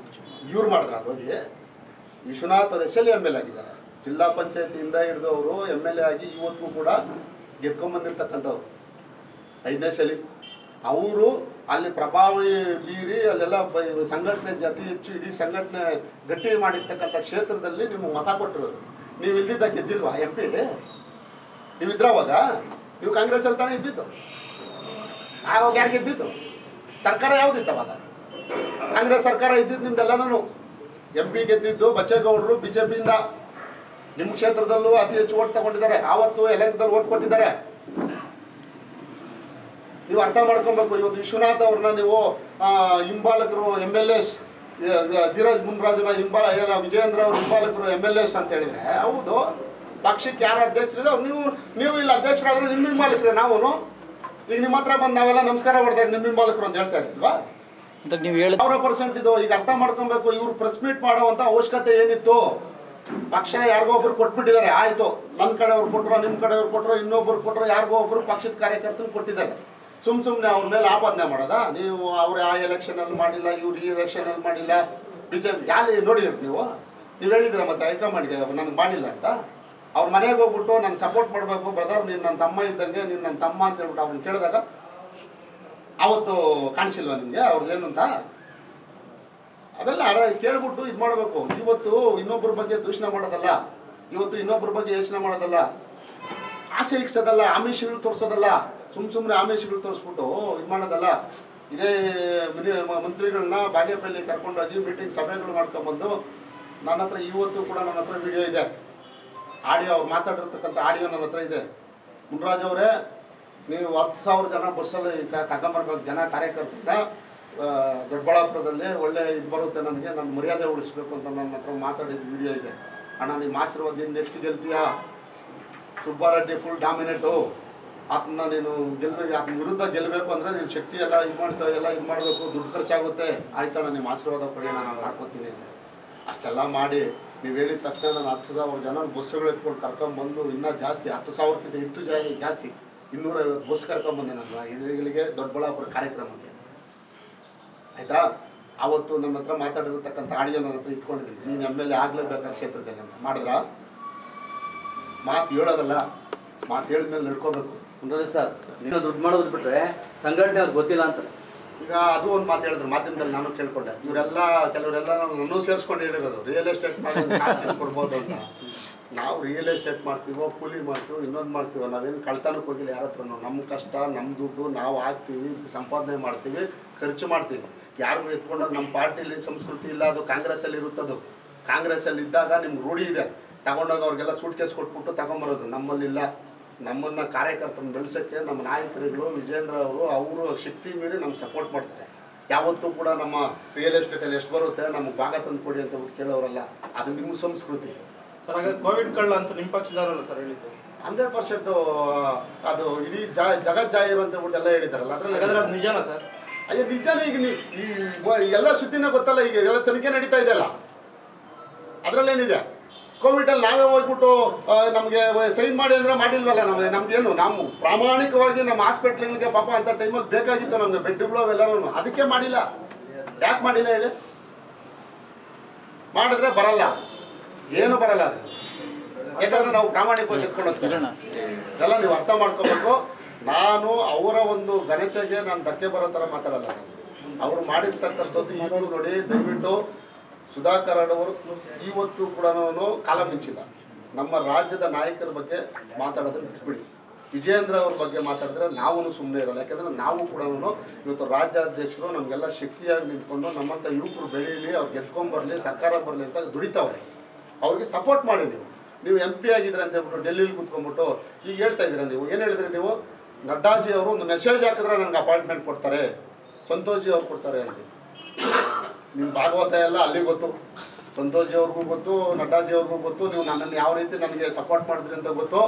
ಇವ್ರು ಮಾಡಿದ್ರ. ಹೋಗಿ ವಿಶ್ವನಾಥ್ ಅವರು SLA MLA ಆಗಿದ್ದಾರೆ. ಜಿಲ್ಲಾ ಪಂಚಾಯತಿಯಿಂದ ಹಿಡಿದು ಅವರು MLA ಆಗಿ ಇವತ್ತಿಗೂ ಕೂಡ ಗೆದ್ಕೊಂಡ್ಬಂದಿರ್ತಕ್ಕಂಥವ್ರು 5ನೇ ಸಲಿ. ಅವರು ಅಲ್ಲಿ ಪ್ರಭಾವಿ ಬೀರಿ ಅಲ್ಲೆಲ್ಲ ಸಂಘಟನೆ ಅತಿ ಹೆಚ್ಚು ಇಡೀ ಸಂಘಟನೆ ಗಟ್ಟಿ ಮಾಡಿರ್ತಕ್ಕಂಥ ಕ್ಷೇತ್ರದಲ್ಲಿ ನೀವು ಮತ ಕೊಟ್ಟಿರೋದು. ನೀವು ಇಲ್ದಿದ್ದಾಗ ಗೆದ್ದಿಲ್ವಾ MP? ನೀವು ಇದ್ರವಾಗ ನೀವು ಕಾಂಗ್ರೆಸ್ ಅಲ್ಲಿ ತಾನೇ ಇದ್ದಿದ್ದು. ಆವಾಗ ಯಾರು ಗೆದ್ದಿತ್ತು? ಸರ್ಕಾರ ಯಾವುದಿತ್ತು ಅವಾಗ? ಕಾಂಗ್ರೆಸ್ ಸರ್ಕಾರ ಇದ್ದಿದ್ದು ನಿಮ್ದೆಲ್ಲನೂ. MP ಗೆದ್ದಿದ್ದು ಬಚ್ಚೇಗೌಡರು BJPಯಿಂದ. ನಿಮ್ಮ ಕ್ಷೇತ್ರದಲ್ಲೂ ಅತಿ ಹೆಚ್ಚು ಓಟ್ ತಗೊಂಡಿದ್ದಾರೆ. ಆವತ್ತು ಯಲಹಂಕದಲ್ಲಿ ಓಟ್ ಕೊಟ್ಟಿದ್ದಾರೆ. ನೀವು ಅರ್ಥ ಮಾಡ್ಕೊಬೇಕು. ಇವತ್ತು ವಿಶ್ವನಾಥ್ ಅವ್ರನ್ನ ನೀವು ಹಿಂಬಾಲಕರು MLAs, ಧೀರಜ್ ಮುನ್ರಾಜುನ ವಿಜಯೇಂದ್ರ ಅವ್ರ ಹಿಂಬಾಲಕರು MLAs ಅಂತ ಹೇಳಿದ್ರೆ, ಹೌದು, ಪಕ್ಷಕ್ಕೆ ಯಾರು ಅಧ್ಯಕ್ಷರಿದೆ ನೀವು ಇಲ್ಲಿ ಅಧ್ಯಕ್ಷರಾದ್ರೆ ನಿಮ್ಮ ಹಿಂಬಾಲಕರೇ. ನಾವು ಈಗ ನಿಮ್ಮ ಹತ್ರ ಬಂದು ನಾವೆಲ್ಲ ನಮಸ್ಕಾರ ಹೊಡೆದಾಗ ನಿಮ್ಮ ಹಿಂಬಾಲಕರು ಅಂತ ಹೇಳ್ತಾ ಇರ್ಲಿಲ್ವಾ? ನೀವು ಹೇಳಿ 100% ಇದು ಈಗ ಅರ್ಥ ಮಾಡ್ಕೊಬೇಕು. ಇವ್ರು ಪ್ರೆಸ್ ಮೀಟ್ ಮಾಡುವಂತ ಅವಶ್ಯಕತೆ ಏನಿತ್ತು? ಪಕ್ಷ ಯಾರಿಗೋ ಒಬ್ರು ಕೊಟ್ಬಿಟ್ಟಿದ್ದಾರೆ, ಆಯ್ತು. ನನ್ನ ಕಡೆಯವ್ರು ಕೊಟ್ಟರು, ನಿಮ್ಮ ಕಡೆಯವ್ರು ಕೊಟ್ಟರು, ಇನ್ನೊಬ್ರು ಕೊಟ್ಟರು, ಯಾರಿಗೋ ಒಬ್ರು ಪಕ್ಷದ ಕಾರ್ಯಕರ್ತನ ಕೊಟ್ಟಿದ್ದಾರೆ. ಸುಮ್ಮನೆ ಅವ್ರ ಮೇಲೆ ಆಪಾದನೆ ಮಾಡೋದಾ? ನೀವು ಅವ್ರು ಆ ಎಲೆಕ್ಷನಲ್ಲಿ ಮಾಡಿಲ್ಲ, ಇವ್ರು ಈ ಎಲೆಕ್ಷನಲ್ಲಿ ಮಾಡಿಲ್ಲ, BJP ಯಾರು ನೋಡಿದ್ರಿ ನೀವು ಹೇಳಿದ್ರ ಮತ್ತೆ ಹೈಕಮಾಂಡ್ಗೆ ನನಗೆ ಮಾಡಿಲ್ಲ ಅಂತ? ಅವ್ರ ಮನೆಗೆ ಹೋಗ್ಬಿಟ್ಟು ನಾನು ಸಪೋರ್ಟ್ ಮಾಡಬೇಕು ಬ್ರದರ್, ನೀನು ನನ್ನ ತಮ್ಮ ಇದ್ದಂಗೆ, ನೀನು ನನ್ನ ತಮ್ಮ ಅಂತ ಹೇಳ್ಬಿಟ್ಟು ಅವ್ರನ್ನ ಕೇಳಿದಾಗ ಅವತ್ತು ಕಾಣಿಸಿಲ್ವ ನಿಮಗೆ ಅವ್ರದ್ದೇನು ಅಂತ? ಅವೆಲ್ಲ ಕೇಳ್ಬಿಟ್ಟು ಇದು ಮಾಡಬೇಕು. ಇವತ್ತು ಇನ್ನೊಬ್ಬರ ಬಗ್ಗೆ ದೂಷಣೆ ಮಾಡೋದಲ್ಲ, ಇವತ್ತು ಇನ್ನೊಬ್ಬರ ಬಗ್ಗೆ ಯೋಚನೆ ಮಾಡೋದಲ್ಲ, ಆಸೆ ಇಕ್ಸೋದಲ್ಲ, ಆಮಿಷಗಳು ತೋರಿಸೋದಲ್ಲ, ಸುಮ್ಮನೆ ಆಮಿಷಗಳು ತೋರಿಸ್ಬಿಟ್ಟು ಇದು ಮಾಡೋದಲ್ಲ. ಇದೇ ಮಂತ್ರಿಗಳನ್ನ ಬಾಗೇಪಲ್ಲಿ ಕರ್ಕೊಂಡೋಗಿ ಮೀಟಿಂಗ್ ಸಭೆಗಳು ಮಾಡ್ಕೊಂಬಂದು ನನ್ನ ಹತ್ರ ಇವತ್ತು ಕೂಡ ನನ್ನ ಹತ್ರ ವಿಡಿಯೋ ಇದೆ, ಆಡಿಯೋ, ಅವ್ರು ಮಾತಾಡಿರ್ತಕ್ಕಂಥ ಆಡಿಯೋ ನನ್ನ ಹತ್ರ ಇದೆ. ಮುನ್ರಾಜ್ ಅವರೇ, ನೀವು 10,000 ಜನ ಬಸ್ಸಲ್ಲಿ ಕರ್ಕೊಂಬರ್ಬೇಕು ಜನ ಕಾರ್ಯಕರ್ತರನ್ನ ದೊಡ್ಡಬಳ್ಳಾಪುರದಲ್ಲಿ ಒಳ್ಳೆ ಇದು ಬರುತ್ತೆ, ನನಗೆ ನನ್ನ ಮರ್ಯಾದೆ ಉಳಿಸ್ಬೇಕು ಅಂತ ನನ್ನ ಹತ್ರ ಮಾತಾಡಿದ ವಿಡಿಯೋ ಇದೆ. ಅಣ್ಣ ನಿಮ್ಮ ಆಶೀರ್ವಾದ, ನೀನು ನೆಕ್ಸ್ಟ್ ಗೆಲ್ತೀಯಾ? ಸುಬ್ಬಾರೆಡ್ಡಿ ಫುಲ್ ಡಾಮಿನೇಟು, ಅದನ್ನ ನೀನು ಗೆಲ್ಬೇಕು, ಅದನ್ನ ವಿರುದ್ಧ ಗೆಲ್ಲಬೇಕು ಅಂದರೆ ನೀನು ಶಕ್ತಿ ಎಲ್ಲ ಇದು ಮಾಡ್ತಾ ಎಲ್ಲ ಇದು ಮಾಡಬೇಕು, ದುಡ್ಡು ಖರ್ಚಾಗುತ್ತೆ, ಆಯ್ತಣ್ಣ ನಿಮ್ಮ ಆಶೀರ್ವಾದ ಕೊಡಿ, ನಾನು ಮಾಡ್ಕೊತೀನಿ ಅಂತ. ಅಷ್ಟೆಲ್ಲ ಮಾಡಿ ನೀವು ಹೇಳಿದ ತಕ್ಷಣ ನಾನು 10,000 ಜನ ಬಸ್ಸುಗಳು ಎತ್ಕೊಂಡು ಕರ್ಕೊಂಬಂದು, ಇನ್ನೂ ಜಾಸ್ತಿ 10,000ಕ್ಕಿಂತ ಹೆಚ್ಚು ಜಾಸ್ತಿ 250 ಬಸ್ ಕರ್ಕೊಂಬಂದೆ ನಾನು ಇಲ್ಲಿಗೆ ದೊಡ್ಡಬಳ್ಳಾಪುರ ಕಾರ್ಯಕ್ರಮಕ್ಕೆ. ಆಯಿತಾ? ಆವತ್ತು ನನ್ನ ಹತ್ರ ಮಾತಾಡಿರ್ತಕ್ಕಂಥ ಆಡಿಯೋ ನನ್ನ ಹತ್ರ ಇಟ್ಕೊಂಡಿದ್ದೀನಿ. ನೀನು MLA ಆಗಲೇಬೇಕಾದ ಕ್ಷೇತ್ರದಲ್ಲಿ ಅಂತ ಮಾಡಿದ್ರ? ಮಾತು ಹೇಳೋದಲ್ಲ, ಮಾತು ಹೇಳಿದ್ಮೇಲೆ ನಡ್ಕೋಬೇಕು. ಸರ್, ನೀವು ದುಡ್ಡು ಮಾಡೋದು ಬಿಟ್ರೆ ಸಂಘಟನೆ ಅವ್ರಿಗೆ ಗೊತ್ತಿಲ್ಲ ಅಂತ. ಈಗ ಅದು ಒಂದು ಮಾತು ಹೇಳಿದ್ರು ಮಾಧ್ಯಮದಲ್ಲಿ, ನಾನು ಕೇಳ್ಕೊಂಡೆ. ಇವರೆಲ್ಲ ಕೆಲವರೆಲ್ಲ ನನ್ನೂ ಸೇರಿಸ್ಕೊಂಡು ಹೇಳಿರೋದು ರಿಯಲ್ ಎಸ್ಟೇಟ್ ಮಾಡಿ ಕೊಡ್ಬೋದು ಅಂತ. ನಾವು ರಿಯಲ್ ಎಸ್ಟೇಟ್ ಮಾಡ್ತೀವೋ, ಕೂಲಿ ಮಾಡ್ತೀವೋ, ಇನ್ನೊಂದು ಮಾಡ್ತೀವೋ, ನಾವೇನು ಕಳ್ತನಕ್ಕೆ ಹೋಗಿಲ್ಲ ಯಾರ ಹತ್ರ. ನಮ್ಮ ಕಷ್ಟ, ನಮ್ಮ ದುಡ್ಡು ನಾವು ಹಾಕ್ತೀವಿ, ಸಂಪಾದನೆ ಮಾಡ್ತೀವಿ, ಖರ್ಚು ಮಾಡ್ತೀವಿ. ಯಾರಿಗೂ ಎತ್ಕೊಂಡೋಗಿ ನಮ್ಮ ಪಾರ್ಟಿಲಿ ಸಂಸ್ಕೃತಿ ಇಲ್ಲ, ಅದು ಕಾಂಗ್ರೆಸ್ಸಲ್ಲಿ ಇರುತ್ತದು. ಕಾಂಗ್ರೆಸ್ಸಲ್ಲಿ ಇದ್ದಾಗ ನಿಮ್ಗೆ ರೂಢಿ ಇದೆ, ತಗೊಂಡೋಗಿ ಅವ್ರಿಗೆಲ್ಲ ಸೂಟ್ ಕೇಸ್ ಕೊಟ್ಬಿಟ್ಟು ತಗೊಂಬರೋದು. ನಮ್ಮಲ್ಲಿಲ್ಲ. ನಮ್ಮನ್ನು ಕಾರ್ಯಕರ್ತನ ಬೆಳೆಸೋಕ್ಕೆ ನಮ್ಮ ನಾಯಕರುಗಳು ವಿಜೇಂದ್ರ ಅವರು ಶಕ್ತಿ ಮೀರಿ ನಮ್ಗೆ ಸಪೋರ್ಟ್ ಮಾಡ್ತಾರೆ. ಯಾವತ್ತೂ ಕೂಡ ನಮ್ಮ ರಿಯಲ್ ಎಸ್ಟೇಟಲ್ಲಿ ಎಷ್ಟು ಬರುತ್ತೆ ನಮಗೆ ಭಾಗ ತಂದು ಕೊಡಿ ಅಂತ ಬಿಟ್ಟು ಕೇಳೋರಲ್ಲ. ಅದು ನಿಮ್ಮ ಸಂಸ್ಕೃತಿ. ಸರ್, ಹಾಗಾದ್ರೆ ಕೋವಿಡ್ ಕಳ್ಳ ಅಂತ ನಿಮ್ಮ ಪಕ್ಷದವರಲ್ಲ ಸರ್ ಹೇಳಿದ್ದು? 100% ಅದು ಇಡೀ ಜಗಜ್ಜಾಹಿರು ಅಂತ ಬಿಟ್ಟು ಎಲ್ಲ ಹೇಳಿದಾರಲ್ಲ, ಹಾಗಾದ್ರೆ ಅದ್ರಲ್ಲಿ ಅದು ನಿಜಾನ ಸರ್? ಅಯ್ಯೋ ನಿಜಾನೇ. ಈಗ ಈ ಎಲ್ಲ ಸುದ್ದಿನೇ ಗೊತ್ತಲ್ಲ, ಈಗ ಎಲ್ಲ ತನಿಖೆ ನಡೀತಾ ಇದೆಯಲ್ಲ, ಅದರಲ್ಲೇನಿದೆ? ಕೋವಿಡಲ್ಲಿ ನಾವೇ ಹೋಗ್ಬಿಟ್ಟು ನಮಗೆ ಸೈನ್ ಮಾಡಿ ಅಂದರೆ ಮಾಡಿಲ್ವಲ್ಲ. ನಮ್ಗೇನು, ನಾವು ಪ್ರಾಮಾಣಿಕವಾಗಿ ನಮ್ಮ ಹಾಸ್ಪಿಟ್ಲಿಗೆ ಪಾಪ ಅಂತ ಟೈಮಲ್ಲಿ ಬೇಕಾಗಿತ್ತು ನಮಗೆ ಬೆಡ್ಗಳು ಅವೆಲ್ಲನೂ, ಅದಕ್ಕೆ ಮಾಡಿಲ್ಲ. ಯಾಕೆ ಮಾಡಿಲ್ಲ ಹೇಳಿ? ಮಾಡಿದ್ರೆ ಬರಲ್ಲ, ಏನು ಬರಲ್ಲ ಅದು. ಯಾಕಂದ್ರೆ ನಾವು ಪ್ರಾಮಾಣಿಕವಾಗಿ ಎತ್ಕೊಂಡು ಹೋಗ್ತೀವಿ. ಎಲ್ಲ ನೀವು ಅರ್ಥ ಮಾಡ್ಕೋಬೇಕು. ನಾನು ಅವರ ಒಂದು ಘನತೆಗೆ ನಾನು ಧಕ್ಕೆ ಬರೋ ಥರ ಮಾತಾಡಲ್ಲ. ಅವರು ಮಾಡಿರ್ತಕ್ಕಂಥದ್ದು ಈಗಲೂ ನೋಡಿ, ದಯವಿಟ್ಟು ಸುಧಾಕರ್ ಅವರು ಇವತ್ತು ಕೂಡ ಕಾಲ ಮಿಂಚಿಲ್ಲ. ನಮ್ಮ ರಾಜ್ಯದ ನಾಯಕರ ಬಗ್ಗೆ ಮಾತಾಡೋದನ್ನು ಬಿಟ್ಬಿಡಿ. ವಿಜೇಂದ್ರ ಅವ್ರ ಬಗ್ಗೆ ಮಾತಾಡಿದ್ರೆ ನಾವು ಸುಮ್ಮನೆ ಇರಲ್ಲ. ಯಾಕಂದರೆ ನಾವು ಕೂಡ ಇವತ್ತು ರಾಜ್ಯಾಧ್ಯಕ್ಷರು ನಮಗೆಲ್ಲ ಶಕ್ತಿಯಾಗಿ ನಿಂತ್ಕೊಂಡು ನಮ್ಮಂಥ ಯುವಕರು ಬೆಳೀಲಿ, ಅವ್ರು ಗೆದ್ಕೊಂಬರಲಿ, ಸರ್ಕಾರ ಬರಲಿ ಅಂತ ದುಡಿತಾವ್ರೆ. ಅವ್ರಿಗೆ ಸಪೋರ್ಟ್ ಮಾಡಿ. ನೀವು MP ಆಗಿದ್ರೆ ಅಂತ ಹೇಳ್ಬಿಟ್ಟು ಡೆಲ್ಲಿಲಿ ಕೂತ್ಕೊಂಡ್ಬಿಟ್ಟು ಈಗ ಹೇಳ್ತಾ ಇದ್ದೀರಾ. ನೀವು ಏನು ಹೇಳಿದ್ರಿ? ನೀವು ನಡ್ಡಾಜಿ ಅವರು ಒಂದು ಮೆಸೇಜ್ ಹಾಕಿದ್ರೆ ನನಗೆ ಅಪಾಯಿಂಟ್ಮೆಂಟ್ ಕೊಡ್ತಾರೆ, ಸಂತೋಷ್ ಅವ್ರು ಕೊಡ್ತಾರೆ ಅಂತ. ನಿಮ್ಮ ಭಾಗವತ ಎಲ್ಲ ಅಲ್ಲಿ ಗೊತ್ತು, ಸಂತೋಷ್ ಅವ್ರಿಗೂ ಗೊತ್ತು, ನಡ್ಡಾಜಿ ಅವ್ರಿಗೂ ಗೊತ್ತು. ನೀವು ನನ್ನನ್ನು ಯಾವ ರೀತಿ ನನಗೆ ಸಪೋರ್ಟ್ ಮಾಡಿದ್ರಿ ಅಂತ ಗೊತ್ತು.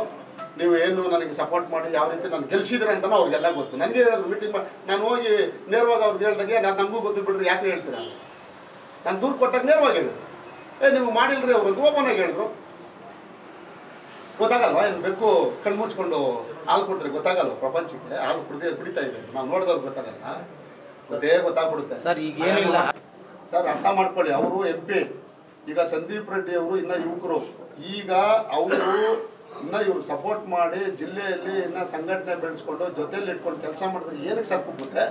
ನೀವು ಏನು ನನಗೆ ಸಪೋರ್ಟ್ ಮಾಡಿ ಯಾವ ರೀತಿ ನಾನು ಗೆಲ್ಸಿದ್ರೆ ಅಂತಲೂ ಅವ್ರಿಗೆಲ್ಲ ಗೊತ್ತು. ನನಗೆ ಹೇಳಿದ್ರು ಮೀಟಿಂಗ್ ಮಾಡಿ, ನಾನು ಹೋಗಿ ನೇರವಾಗಿ ಅವ್ರಿಗೆ ಹೇಳ್ದಂಗೆ ನಮಗೂ ಗೊತ್ತು ಬಿಡ್ರಿ, ಯಾಕೆ ಹೇಳ್ತೀರಾ? ನಾನು ದೂರು ಕೊಟ್ಟಾಗ ನೇರವಾಗಿ ಹೇಳಿದ್ರು, ನೀವು ಮಾಡಿಲ್ರಿ ಅವರು ಅಂತ ಓಪನ್ ಆಗಿ ಹೇಳಿದ್ರು. ಗೊತ್ತಾಗಲ್ವಾ? ಏನು ಬೇಕು ಕಣ್ಣು ಮುಚ್ಕೊಂಡು ಹಾಲು ಕೊಡ್ತಾರೆ ಗೊತ್ತಾಗಲ್ವ? ಪ್ರಪಂಚಕ್ಕೆ ಹಾಲು ಕುಡಿತಾ ಇದೆ, ನಾವು ನೋಡಿದವ್ರು ಗೊತ್ತಾಗಲ್ಲ, ಅದೇ ಗೊತ್ತಾಗ್ಬಿಡುತ್ತೆ ಸರ್. ಈಗ ಏನಿಲ್ಲ ಸರ್, ಅರ್ಥ ಮಾಡ್ಕೊಳ್ಳಿ. ಅವರು MP, ಈಗ ಸಂದೀಪ್ ರೆಡ್ಡಿ ಅವರು ಇನ್ನೂ ಯುವಕರು, ಈಗ ಅವರು ಇನ್ನೂ ಇವ್ರು ಸಪೋರ್ಟ್ ಮಾಡಿ ಜಿಲ್ಲೆಯಲ್ಲಿ ಇನ್ನೂ ಸಂಘಟನೆ ಬೆಳೆಸ್ಕೊಂಡು ಜೊತೆಯಲ್ಲಿ ಇಟ್ಕೊಂಡು ಕೆಲಸ ಮಾಡಿದ್ರೆ ಏನಕ್ಕೆ ಸರ್ ಕುಗ್ಗುತ್ತೆ?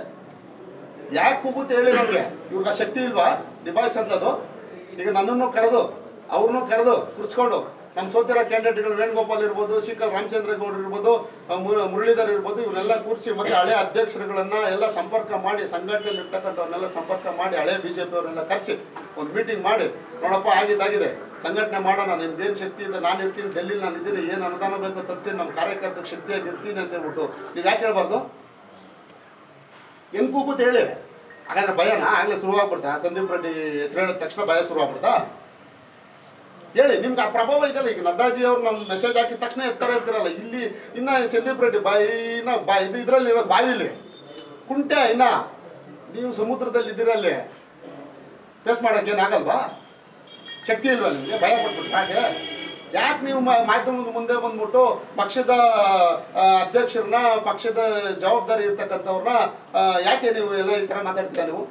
ಯಾಕೆ ಕುಗ್ಗುತ್ತೆ ಹೇಳಿ ನನಗೆ? ಇವ್ರಿಗೆ ಆ ಶಕ್ತಿ ಇಲ್ವಾ ನಿಭಾಯಿಸೋಂಥದ್ದು? ಈಗ ನನ್ನನ್ನು ಕರೆದು ಅವ್ರನ್ನೂ ಕರೆದು ಕೂರಿಸ್ಕೊಂಡು ನಮ್ಮ ಸೋತಿರೋ ಕ್ಯಾಂಡಿಡೇಟ್ಗಳು ವೇಣುಗೋಪಾಲ್ ಇರ್ಬೋದು, ಸಿಕಲ್ ರಾಮಚಂದ್ರೇಗೌಡರು ಇರ್ಬೋದು, ಮುರಳೀಧರ್ ಇರ್ಬೋದು, ಇವನ್ನೆಲ್ಲ ಕೂರಿಸಿ ಮತ್ತೆ ಹಳೆ ಅಧ್ಯಕ್ಷರುಗಳನ್ನ ಎಲ್ಲ ಸಂಪರ್ಕ ಮಾಡಿ, ಸಂಘಟನೆಯಲ್ಲಿ ಇರ್ತಕ್ಕಂಥವ್ರನ್ನೆಲ್ಲ ಸಂಪರ್ಕ ಮಾಡಿ, ಹಳೆ BJP ಅವ್ರನ್ನೆಲ್ಲ ಕರೆಸಿ ಒಂದು ಮೀಟಿಂಗ್ ಮಾಡಿ, ನೋಡಪ್ಪ ಆಗಿದ್ದಾಗಿದೆ, ಸಂಘಟನೆ ಮಾಡೋಣ, ನಿಮ್ಗೇನು ಶಕ್ತಿ ಇದೆ, ನಾನು ಇರ್ತೀನಿ ಡೆಲ್ಲಿಲಿ, ನಾನು ಇದ್ದೀನಿ, ಏನು ಅನುದಾನ ಬೇಕೋ ತರ್ತೀನಿ, ನಮ್ಮ ಕಾರ್ಯಕರ್ತರ ಶಕ್ತಿಯಾಗಿ ಇರ್ತೀನಿ ಅಂತ ಹೇಳ್ಬಿಟ್ಟು ನೀವು ಯಾಕೆ ಹೇಳ್ಬಾರ್ದು? ಹೆಂಗ್ ಕೂಗುತ್ತೆ ಹೇಳಿ. ಹಾಗಾದ್ರೆ ಭಯನಾ? ಆಗಲೇ ಶುರುವಾಗ್ಬಿಡ್ತಾ? ಸಂದೀಪ್ ರೆಡ್ಡಿ ಹೆಸರು ಹೇಳಿದ ತಕ್ಷಣ ಭಯ ಶುರುವಾಗ್ಬಿಡ್ತಾ? ಹೇಳಿ, ನಿಮ್ಗೆ ಆ ಪ್ರಭಾವ ಇದೆಯಲ್ಲ. ಈಗ ನಡ್ಡಾಜಿ ಅವ್ರು ನಮ್ಮ ಮೆಸೇಜ್ ಹಾಕಿದ ತಕ್ಷಣ ಎತ್ತರ ಇರ್ತಿರಲ್ಲ. ಇಲ್ಲಿ ಇನ್ನ ಸಂದೀಪ್ ರೆಡ್ಡಿ ಇದು ಇದರಲ್ಲಿ ಇರೋದು ಬಾವಿಲಿ ಕುಂಟೆ. ಇನ್ನ ನೀವು ಸಮುದ್ರದಲ್ಲಿ ಇದ್ದೀರಲ್ಲಿ ಫೇಸ್ ಮಾಡೋಕೆ ಏನಾಗಲ್ವಾ? ಶಕ್ತಿ ಇಲ್ವಾ ನಿಮಗೆ? ಭಯ ಪಟ್ಬಿಟ್ರೆ ಹಾಗೆ ಯಾಕೆ ನೀವು ಮಾಧ್ಯಮದ ಮುಂದೆ ಬಂದ್ಬಿಟ್ಟು ಪಕ್ಷದ ಅಧ್ಯಕ್ಷರನ್ನ, ಪಕ್ಷದ ಜವಾಬ್ದಾರಿ ಇರ್ತಕ್ಕಂಥವ್ರನ್ನ ಯಾಕೆ ನೀವು ಎಲ್ಲ ಈ ಥರ ಮಾತಾಡ್ತೀರಾ ನೀವು?